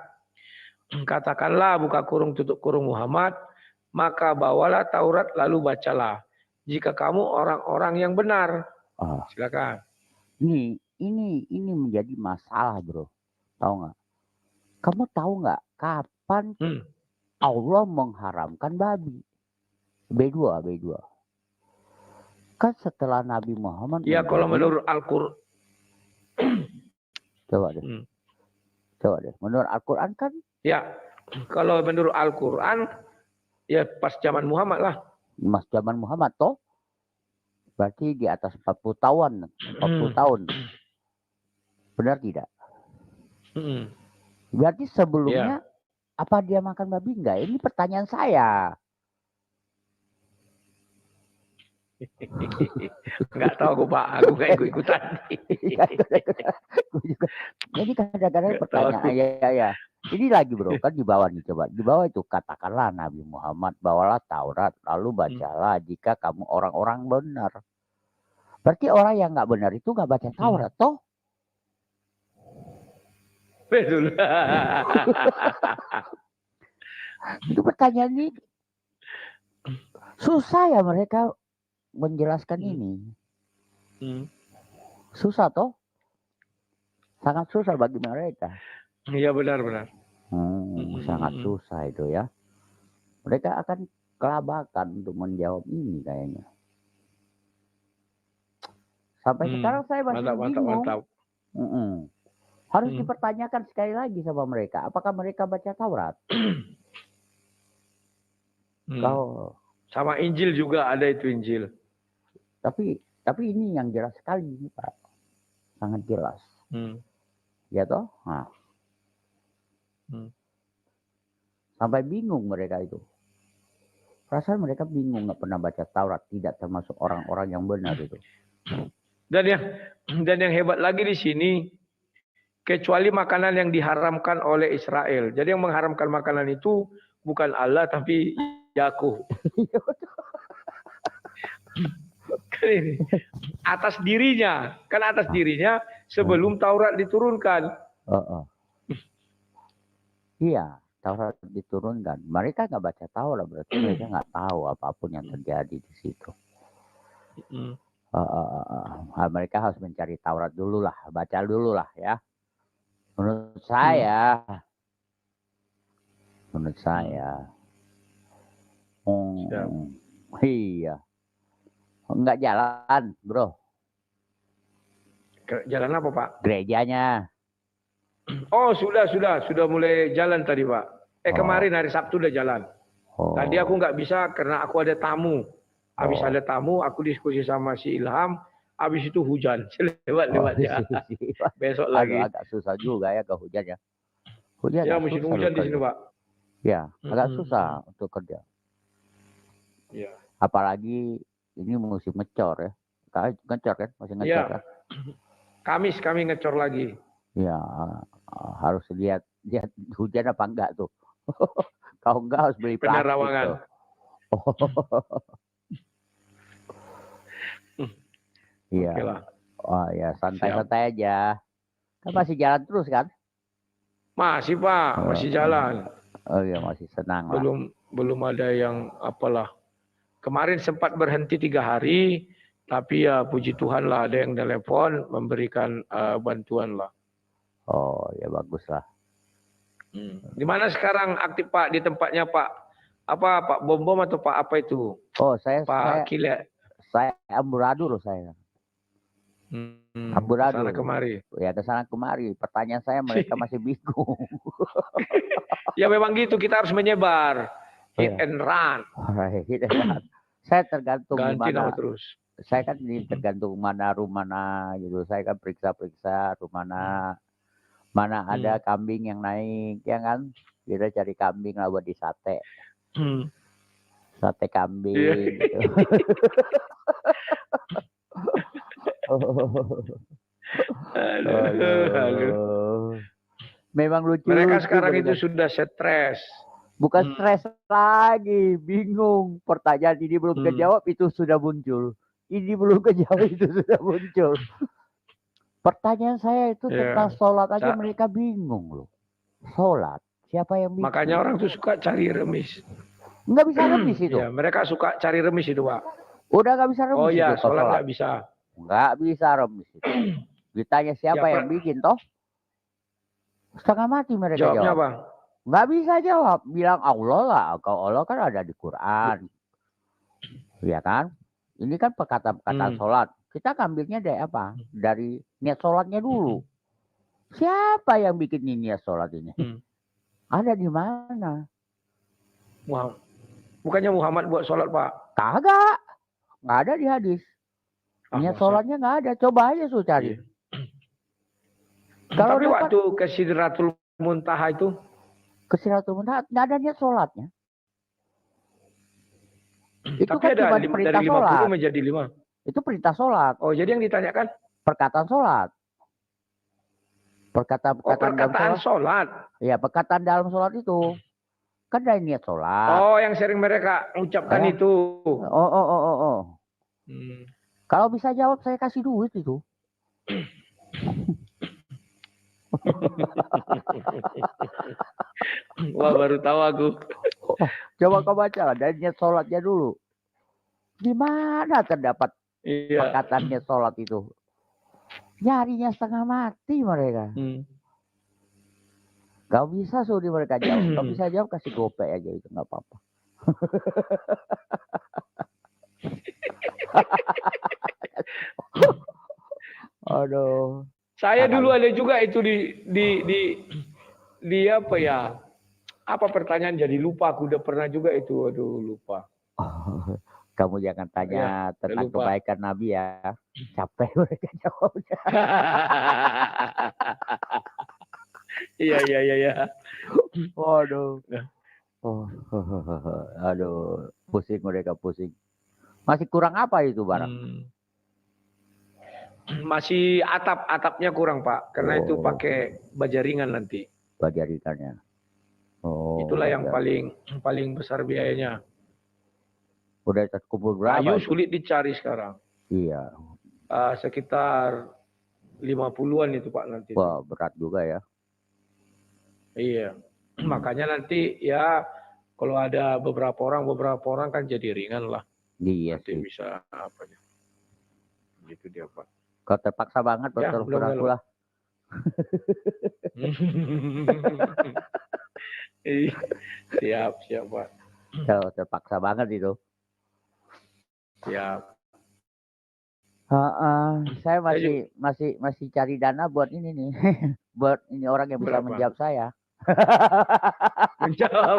Katakanlah buka kurung tutup kurung Muhammad. Maka bawalah Taurat lalu bacalah. Jika kamu orang-orang yang benar. Silakan. Ini menjadi masalah bro. Tahu nggak? Kamu tahu nggak kapan Allah mengharamkan babi? B2. Kan setelah Nabi Muhammad. Ya kalau menurut Al-Quran. Coba deh. Menurut Al-Quran kan? Ya, kalau menurut Al-Quran, ya pas zaman Muhammad lah. Mas zaman Muhammad toh? Berarti di atas 40 tahun. 40 tahun. Benar tidak? Berarti sebelumnya apa dia makan babi enggak? Ini pertanyaan saya. Enggak tahu Pak, aku enggak ikut-ikutan. Jadi kadang-kadang pertanyaan ya. Ini lagi bro, kan di bawah nih coba. Di bawah itu katakanlah Nabi Muhammad bawalah Taurat lalu bacalah jika kamu orang-orang benar. Berarti orang yang nggak benar itu nggak baca Taurat toh? Betul. Itu pertanyaan ini susah ya mereka menjelaskan ini. Susah toh? Sangat susah bagi mereka. Iya benar. Sangat susah itu ya. Mereka akan kelabakan untuk menjawab ini kayaknya. Sampai sekarang saya masih bingung. Mantap. Harus dipertanyakan sekali lagi sama mereka. Apakah mereka baca Taurat? Kalau sama Injil juga ada itu Injil. Tapi ini yang jelas sekali, Pak. Sangat jelas. Ya toh? Nah. Sampai bingung mereka itu. Perasaan mereka bingung, nggak pernah baca Taurat, tidak termasuk orang-orang yang benar itu. Dan yang hebat lagi di sini, kecuali makanan yang diharamkan oleh Israel. Jadi yang mengharamkan makanan itu bukan Allah tapi Yakub. Kan ini atas dirinya, sebelum Taurat diturunkan. Iya, Taurat diturunkan. Mereka nggak baca Taurat, berarti mereka nggak tahu apapun yang terjadi di situ. Mereka harus mencari Taurat dulu lah, baca dulu lah ya. Menurut saya. Iya. Enggak jalan, bro. Jalan apa, Pak? Gerejanya. Oh, sudah mulai jalan tadi, Pak. Kemarin hari Sabtu udah jalan. Tadi aku nggak bisa karena aku ada tamu. Habis ada tamu, aku diskusi sama si Ilham. Habis itu hujan, lewat ya. Besok lagi. Agak susah juga ya ke hujan ya. Hujan ya musim hujan di sini, Pak. Ya, agak susah untuk kerja. Ya. Apalagi ini musim ngecor ya. Ngecor kan, masih ngecor kan. Kamis kami ngecor lagi. Ya, harus lihat hujan apa enggak tuh. Kalau enggak harus beli plastik. Penerawangan. Iya. Oh ya, santai-santai aja. Kan masih jalan terus kan? Masih, Pak, masih jalan. Oh iya, masih senang lah. Belum ada yang apalah. Kemarin sempat berhenti 3 hari, tapi ya puji Tuhan lah ada yang telepon memberikan bantuan lah. Oh ya bagus lah. Di mana sekarang aktif Pak? Di tempatnya Pak apa Pak Bom atau Pak apa itu? Oh saya Pak Kile. Saya amburadur saya. Amburadur. Kesana kemari. Ya kesana kemari. Pertanyaan saya mereka masih bingung. Ya memang gitu, kita harus menyebar. Hit and run. Hit and run. Saya tergantung ganti mana. Terus. Saya kan tergantung rumah gitu. Saya kan periksa mana ada kambing yang naik, ya kan? Kita cari kambing lah buat disate. Sate kambing. Gitu. Aduh. Memang lucu. Mereka sekarang itu sudah stres. Bukan stres lagi, bingung. Pertanyaan ini belum kejawab, itu sudah muncul. Ini belum kejawab, itu sudah muncul. Pertanyaan saya itu tentang sholat aja mereka bingung loh. Sholat, siapa yang bingung? Makanya orang tuh suka cari remis. Nggak bisa remis itu. Ya, mereka suka cari remis itu, Pak. Udah nggak bisa remis. Oh iya, itu, sholat nggak bisa. Nggak bisa remis itu. Ditanya siapa yang bikin toh? Setengah mati mereka jawabnya jawab. Apa? Nggak bisa jawab. Bilang Allah lah. Kalau Allah kan ada di Quran. Iya kan? Ini kan perkataan sholat. Kita ambilnya dari apa? Dari niat sholatnya dulu. Siapa yang bikin ini niat sholat ini? Ada di mana? Wow. Bukannya Muhammad buat sholat, Pak? Kagak. Nggak ada di hadis. Niat sholatnya nggak ada. Coba aja suruh cari. Kalau waktu ke Sidratul Muntaha itu? Ke Sidratul Muntaha nggak ada niat sholatnya. Itu tapi kan ada cuma perintah dari 50 sholat. menjadi 5. Itu perintah sholat. Oh, jadi yang ditanyakan? Perkataan sholat. Perkataan sholat. Iya, perkataan dalam sholat itu. Kan dari niat sholat. Oh, yang sering mereka ucapkan itu. Oh. Kalau bisa jawab, saya kasih duit itu. Wah, baru tahu aku. Coba kau baca dari niat sholatnya dulu. Di mana terdapat perkataan niat sholat itu? Nyarinya setengah mati mereka. Gak bisa suruh mereka jawab. Gak bisa jawab kasih gopek aja itu nggak apa-apa. Aduh. Saya Kakak dulu ada juga itu di apa ya? Apa pertanyaan jadi lupa, aku udah pernah juga itu, aduh lupa. Kamu jangan Ya, tanya udah tentang lupa. kebaikan Nabi ya. Capek mereka jawabnya. Iya. Waduh. Nah, Oh, aduh, pusing mereka pusing. Masih kurang apa itu barang? masih atapnya kurang Pak, karena itu Oh, pakai baja ringan nanti. baja ringannya. Oh, Itulah yang baja. paling besar biayanya. Udah terkumpul berapa Kayu itu? sulit dicari sekarang. Iya. Sekitar 50-an itu Pak nanti. Wah, berat juga ya. Iya. Makanya nanti ya kalau ada beberapa orang kan jadi ringan lah. Iya Nanti sih. bisa apa ya. Gitu dia Pak. Kau terpaksa banget Ya, bertelepon mudah-mudahan aku Pak. lah. Siap Pak. Kalau terpaksa banget itu. Siap. Saya Saya juga masih cari dana buat ini nih. Buat ini orang yang bisa berapa? menjawab saya. Menjawab.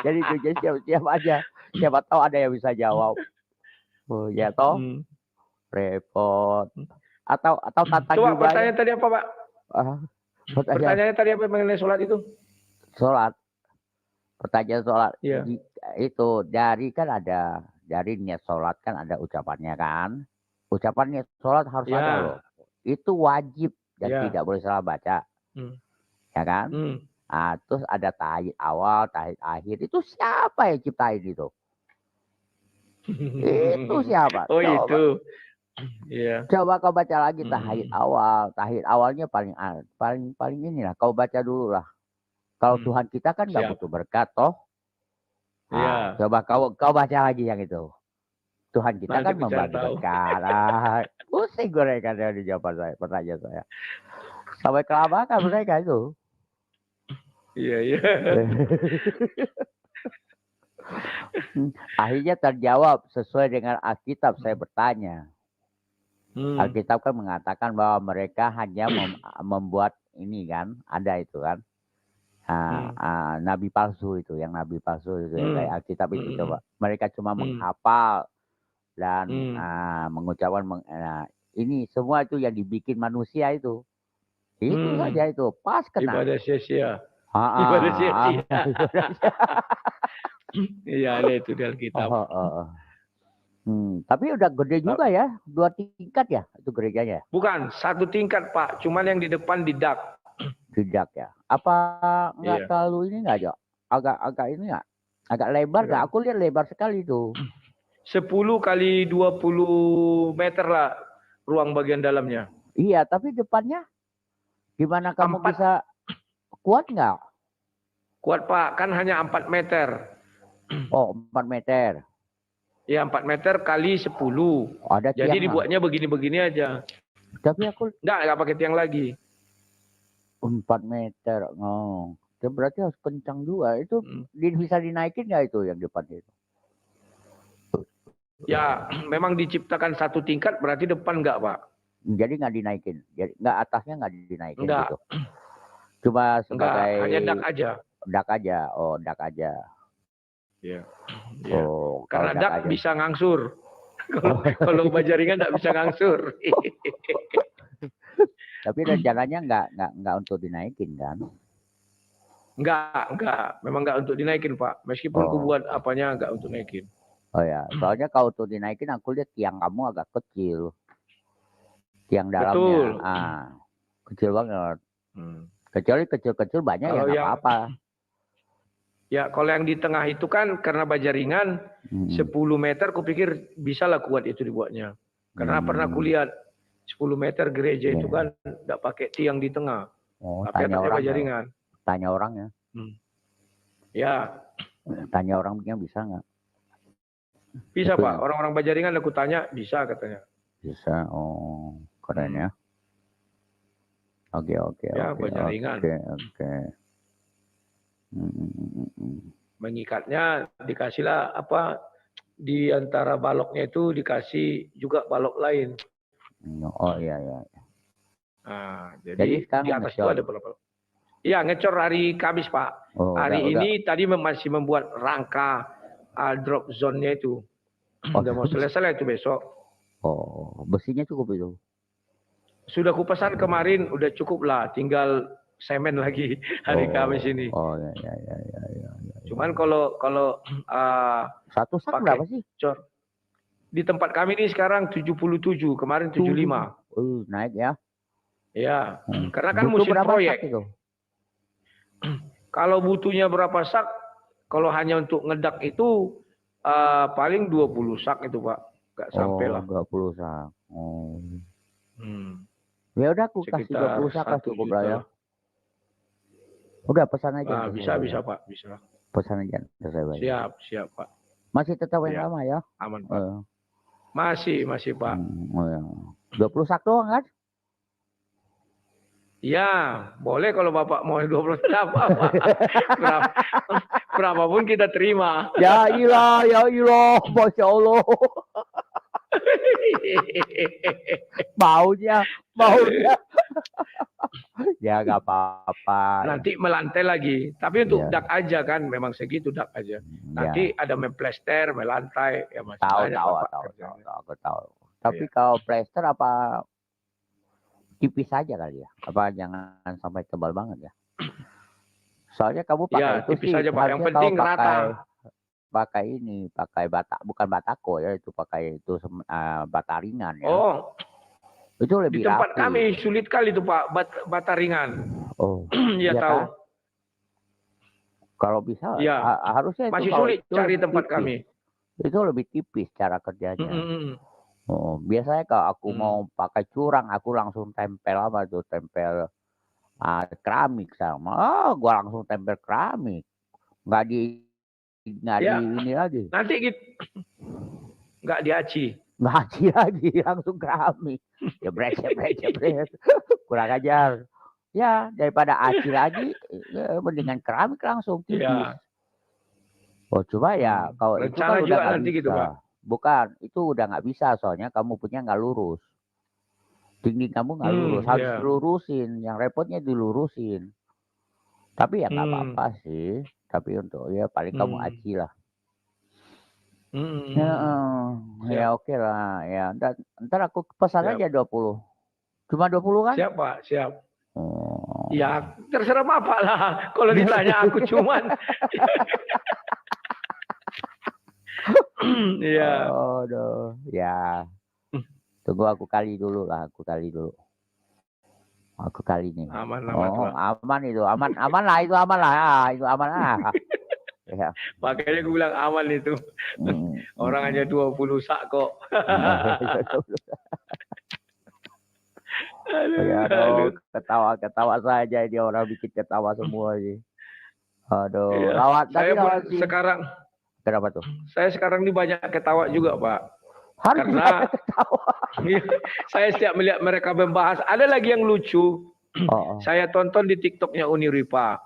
Jadi itu siap-siap aja. Siapa tahu ada yang bisa jawab. Oh ya toh, repot. Atau tantang Coba juga ya. pertanyaan tadi apa Pak? Pertanyaannya tadi apa mengenai sholat itu? Sholat. Pertanyaan sholat. Iya. Itu dari kan ada, dari niat sholat kan ada ucapannya kan. Ucapan niat sholat harus ada loh. Itu wajib dan tidak boleh salah baca. Ya kan? Terus ada tahiyat awal, tahiyat akhir. Itu siapa yang ciptain itu? Itu siapa? Oh Coba. itu. Iya. Coba kau baca lagi tahiyat awal. Tahiyat awalnya paling inilah. Kau baca dulu lah. Kalau Tuhan kita kan nggak butuh berkat toh. Iya. Coba kau baca lagi yang itu. Tuhan kita Nanti kan aku cari membagi tahu. berkat. Pusing mereka dari jawaban saya, pertanyaan saya. Sampai kelabakan mereka itu. Iya. Akhirnya terjawab sesuai dengan Alkitab. Saya bertanya. Alkitab kan mengatakan bahwa mereka hanya membuat ini kan, ada itu kan. Nabi palsu itu, yang nabi palsu itu kayak Alkitab itu coba. Mereka cuma menghafal dan mengucapkan ini semua itu yang dibikin manusia itu. Itu saja itu pas kena. Ibadah sia-sia. Ibadah sia-sia. Iya ada itu di Alkitab. Tapi udah gede juga ya, 2 tingkat ya itu gerejanya. Bukan 1 tingkat Pak, cuman yang di depan di dak. Tidak ya. Apa nggak terlalu ini nggak Jo? Agak ini nggak? Agak lebar nggak? Aku lihat lebar sekali tuh. 10 kali 20 meter lah ruang bagian dalamnya. Iya, tapi depannya gimana kamu bisa kuat nggak? Kuat Pak, kan hanya 4 meter. Oh, 4 meter. Ya 4 meter kali 10. Ada Jadi tiang dibuatnya begini-begini aja. Tapi aku nggak pakai tiang lagi. 4 meter. Oh, itu berarti harus kencang juga. Itu bisa dinaikin nggak itu yang depan itu? Ya, memang diciptakan 1 tingkat berarti depan enggak, Pak. Jadi nggak dinaikin. Jadi nggak atasnya nggak dinaikin Enggak. gitu. Cuma Enggak, sebagai hanya dak aja. dak aja. Oh, dak aja. Iya. Oh, Karena kalau dak aja. bisa ngangsur. Kalau baja ringan enggak bisa ngangsur. Tapi rencananya nggak untuk dinaikin kan? Enggak. Memang enggak untuk dinaikin, Pak. Meskipun aku buat apanya enggak untuk naikin. Oh ya, soalnya kalau untuk dinaikin aku lihat tiang kamu agak kecil. Tiang dalamnya. Betul. Kecil banget. Kecuali kecil-kecil banyak Kalau yang yang- apa-apa. Ya, kalau yang di tengah itu kan karena baja ringan 10 meter kupikir bisa lah kuat itu dibuatnya. Karena pernah kulihat 10 meter gereja itu kan enggak pakai tiang di tengah. Oh, Tapi tanya atasnya orang. baja Ya. ringan. Tanya orang ya. Ya, Tanya orangnya bisa nggak? bisa Itu Pak. ya. Orang-orang baja ringan aku tanya, bisa katanya. Bisa. Oh, keren ya. Oke, Ya, penyaringan. oke. Mengikatnya dikasihlah apa di antara baloknya itu dikasih juga balok lain. Oh iya. Nah, Jadi jadi sekarang di atas itu ngecor. ada balok-balok. Iya, ngecor hari Kamis, Pak. Oh, Hari udah. ini tadi masih membuat rangka drop zone-nya itu. Oh, Udah mau selesai lah itu besok. oh, besinya cukup itu. Sudah kupesan kemarin, udah cukup lah. Tinggal semen lagi hari Kamis ini. Oh ya. Cuman kalau Satu sak pakai berapa sih? cor di tempat kami ini sekarang 77, kemarin 75. Naik ya. Ya, karena kan Butuh musim berapa proyek. sak itu? Kalau butuhnya berapa sak? Kalau hanya untuk ngedak itu paling 20 sak itu, Pak. Nggak sampai lah. 20 sak. Oh. Ya udah aku kasih sekitar 20 sak lah 1 cukup juta lah ya. lah. Udah pesan aja. Bisa Pak, bisa. Pesan aja saya bayar. Siap Pak. Masih tetap yang Siap. lama ya? Aman Pak. Masih Pak. Oh ya. 20 sak doang kan? Ya, boleh kalau Bapak mau 20 apa. Berapapun kita terima. Ya ilah, Masya Allah. Maunya. Ya nggak apa-apa. Nanti melantai lagi. Tapi untuk Ya. dak aja kan, memang segitu dak aja. Nanti ada memplester, melantai, ya masih banyak Bapak. Aku tahu. Tapi kalau plester apa tipis saja kali ya? Apa jangan sampai tebal banget ya? Soalnya kamu pakai Ya, itu tipis sih. saja Pak. Yang harusnya penting kau rata. pakai batak, bukan batako ya, itu pakai itu bata ringan ya. Oh, Itu lebih di tempat rapi. kami sulit kali itu Pak, bata ringan. Oh, Iya iya tahu. kah? Kalau bisa Ya, harusnya itu masih kalau sulit itu cari lebih tempat tipis. kami. Itu lebih tipis cara kerjanya. Oh, biasanya kalau aku Hmm. mau pakai curang, aku langsung tempel apa tuh, tempel keramik sama. Gua langsung tempel keramik. Nggak di Ya. ini lagi. Nanti gitu. Nggak diaci. Nggak aci lagi, langsung keramik. Ya bret. Kurang ajar. Ya, daripada aci lagi, ya, mendingan keramik langsung tipis. Ya. Oh, coba ya, kalau itu Rencana kan udah juga nggak nanti bisa. gitu, Pak. Bukan, itu udah nggak bisa, soalnya kamu punya nggak lurus. Dinding kamu nggak lurus, harus Iya. dilurusin. Yang repotnya dilurusin. Tapi ya nggak apa-apa sih. Tapi untuk ya paling kamu aci lah. Ya oke lah. Ya, ntar aku pesan Siap. aja 20. Cuma 20 kan? Siap Pak, siap. Oh. Ya, terserah Bapak lah. Kalau ditanya aku cuman. Iya. Aduh, ya. Tunggu aku kali dulu lah, Aku kali nih. Aman, Oh, Pak. aman itu, aman lah, itu aman lah, itu aman lah. Ya. Makanya gue bilang aman itu. Orang hanya 20 sak kok. Ya, aduh, ketawa saja dia orang bikin ketawa semua sih. Aduh, Iya. tapi Saya pun lawan sih. sekarang, Kenapa tuh? saya sekarang ini banyak ketawa juga Pak. Harus Karena saya setiap melihat mereka membahas, ada lagi yang lucu. Saya tonton di TikToknya Uniripa.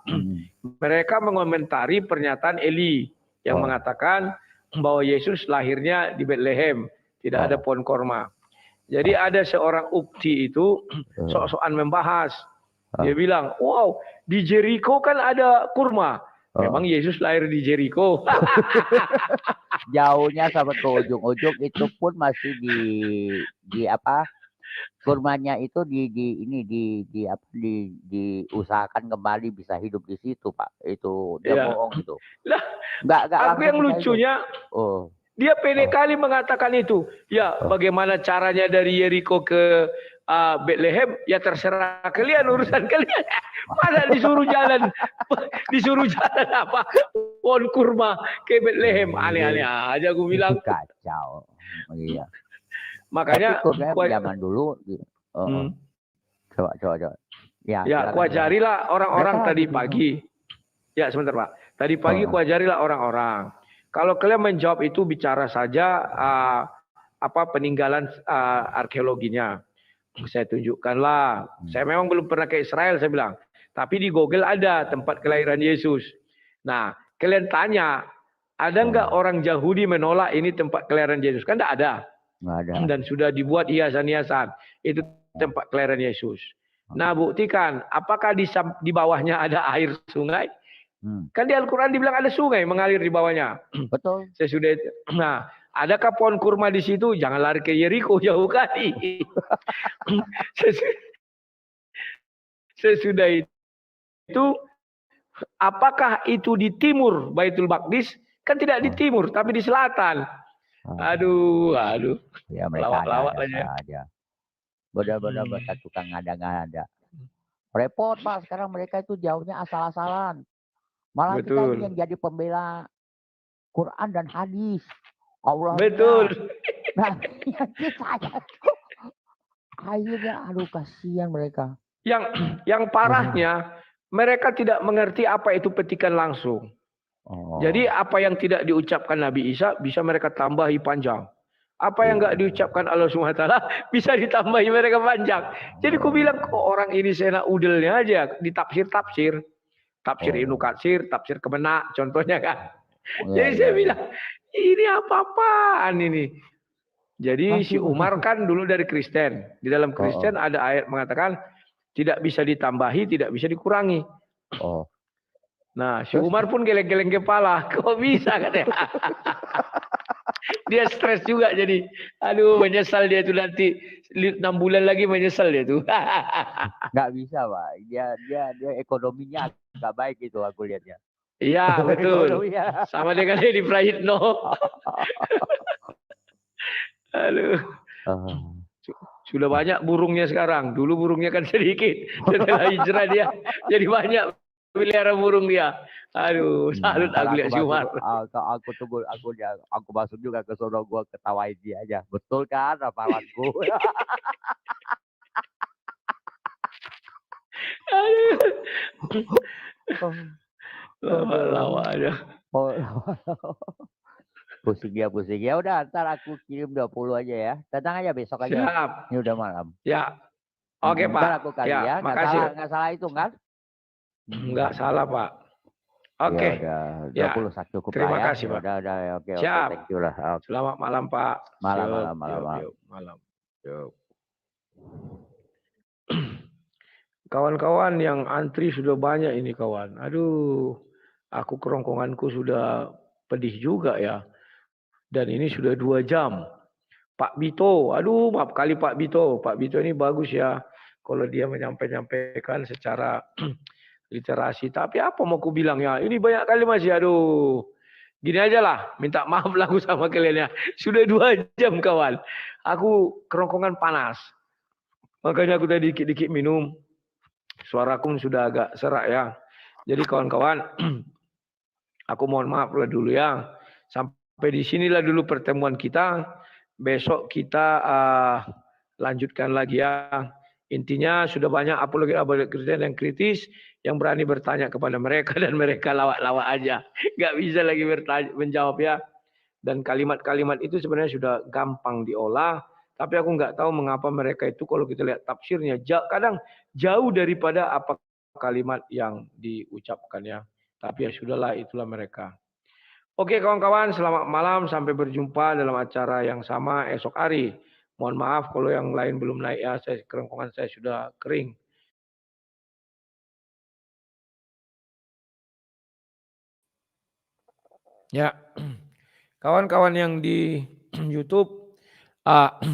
Mereka mengomentari pernyataan Eli yang mengatakan bahwa Yesus lahirnya di Bethlehem, tidak ada pohon korma. Jadi ada seorang ukti itu sok-sokan membahas. Dia bilang, wow, di Jericho kan ada kurma. Memang Yesus lahir di Jericho. Jauhnya sampai ke ujung-ujung itu pun masih di apa? Kurmanya itu diusahakan kembali bisa hidup di situ, Pak. Itu dia Iya. bohong itu. Lah, Nggak aku langsung yang bisa lucunya, hidup. dia pede kali mengatakan itu. Ya, bagaimana caranya dari Jericho ke Bethlehem? Ya terserah kalian, urusan kalian. Mana disuruh jalan apa? Pohon kurma ke Bethlehem. Aneh-aneh aja aku bilang. Kacau. Iya. Makanya Tapi kurma zaman dulu. Coba. Ya, ya, silakan. kuajarilah orang-orang Mereka tadi gitu. pagi. Ya, sebentar Pak. Tadi pagi kuajarilah orang-orang. Kalau kalian menjawab itu bicara saja apa peninggalan arkeologinya. Saya tunjukkanlah. Saya memang belum pernah ke Israel, saya bilang. Tapi di Google ada tempat kelahiran Yesus. Nah, kalian tanya, ada nggak orang Yahudi menolak ini tempat kelahiran Yesus? Kan tidak ada. Nggak ada. Dan sudah dibuat hiasan-hiasan. Itu tempat kelahiran Yesus. Nah, buktikan, apakah di bawahnya ada air sungai? Kan di Al-Quran dibilang ada sungai mengalir di bawahnya. Betul. Sesudah itu. Nah, adakah pohon kurma di situ? Jangan lari ke Yeriko, jauh kali. Sesudah itu, apakah itu di timur Baitul Maqdis? Kan tidak di timur, tapi di selatan. Aduh. Ya mereka Lawak-lawak ada aja. saja. Benar-benar bahasa tukang ngada-ngada. Repot Pak, sekarang mereka itu jauhnya asal-asalan. Malah kita Betul. ini yang jadi pembela Quran dan hadis. Allah. Betul. Nah, kita akhirnya aduh kasihan mereka. Yang parahnya, mereka tidak mengerti apa itu petikan langsung. Jadi apa yang tidak diucapkan Nabi Isa bisa mereka tambahi panjang. Apa yang enggak diucapkan Allah SWT bisa ditambahi mereka panjang. Jadi aku bilang kok orang ini sena udelnya aja di tafsir-tafsir. Tafsir Ibnu Katsir, tafsir Kemenak contohnya kan. Jadi saya bilang ini apa-apaan ini. Jadi si Umar kan dulu dari Kristen. Di dalam Kristen ada ayat mengatakan tidak bisa ditambahi, tidak bisa dikurangi. Nah, si Umar pun geleng-geleng kepala. Kok bisa katanya? Dia stres juga jadi. Aduh, menyesal dia tuh nanti 6 bulan lagi menyesal dia tuh. Nggak bisa, Pak. Dia ekonominya agak baik itu aku lihatnya. Iya, betul. Sama dengan Edi Prayitno. Aduh. Sudah banyak burungnya sekarang. Dulu burungnya kan sedikit. Setelah hijrah dia jadi banyak pelihara burung dia. Aduh, salut aku lihat si Umar. Aku masuk juga ke sono, gua ketawain dia aja. Betul kan rapalanku? Lawak aja. Pusing ya. Udah, ntar aku kirim 20 aja ya. Datang aja besok aja. Siap. Ini udah malam. Ya. Oke, Pak. Ntar aku kali ya. Nggak salah itu kan? Enggak salah, Pak. Oke. Ya, udah 20 cukup Terima lah ya. kasih, Pak. Udah, oke. Siap. Thank you lah. Selamat malam, Pak. Malam. Yuk. Kawan-kawan yang antri sudah banyak ini kawan. Aduh, aku kerongkonganku sudah pedih juga ya. Dan ini sudah 2 jam. Pak Bito, aduh maaf kali Pak Bito. Pak Bito ini bagus ya. Kalau dia menyampaikan secara literasi. Tapi apa mau aku bilang ya? Ini banyak kali masih aduh. Gini aja lah. Minta maaf lah aku sama kalian ya. Sudah 2 jam kawan. Aku kerongkongan panas. Makanya aku tadi dikit-dikit minum. Suaraku sudah agak serak ya. Jadi kawan-kawan. Aku mohon maaf lah dulu ya. Sampai di sinilah dulu pertemuan kita. Besok kita lanjutkan lagi ya. Intinya sudah banyak apologi Kristen yang kritis yang berani bertanya kepada mereka dan mereka lawak-lawak aja. Nggak bisa lagi menjawab ya. Dan kalimat-kalimat itu sebenarnya sudah gampang diolah. Tapi aku nggak tahu mengapa mereka itu kalau kita lihat tafsirnya kadang jauh daripada apa kalimat yang diucapkan ya. Tapi ya sudahlah, itulah mereka. Oke kawan-kawan, selamat malam. Sampai berjumpa dalam acara yang sama esok hari. Mohon maaf kalau yang lain belum naik ya. Kerongkongan saya sudah kering. Ya, kawan-kawan yang di YouTube,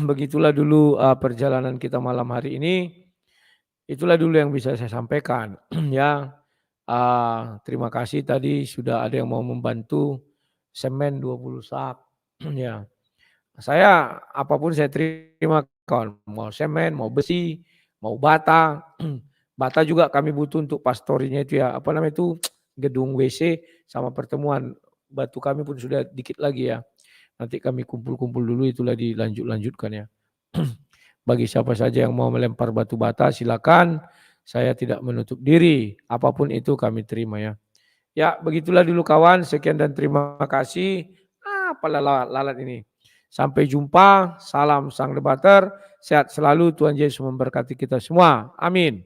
begitulah dulu perjalanan kita malam hari ini. Itulah dulu yang bisa saya sampaikan ya. Terima kasih tadi sudah ada yang mau membantu semen 20 sak. Ya. Saya apapun saya terima kawan. Mau semen, mau besi, mau bata. Bata juga kami butuh untuk pastorinya itu ya. Apa namanya itu? Gedung WC sama pertemuan. Batu kami pun sudah dikit lagi ya. Nanti kami kumpul-kumpul dulu itulah dilanjutkan ya. Bagi siapa saja yang mau melempar batu bata silakan. Saya tidak menutup diri. Apapun itu kami terima ya. Ya begitulah dulu kawan. Sekian dan terima kasih. Apa lalat ini. Sampai jumpa, salam sang debater, sehat selalu, Tuhan Yesus memberkati kita semua. Amin.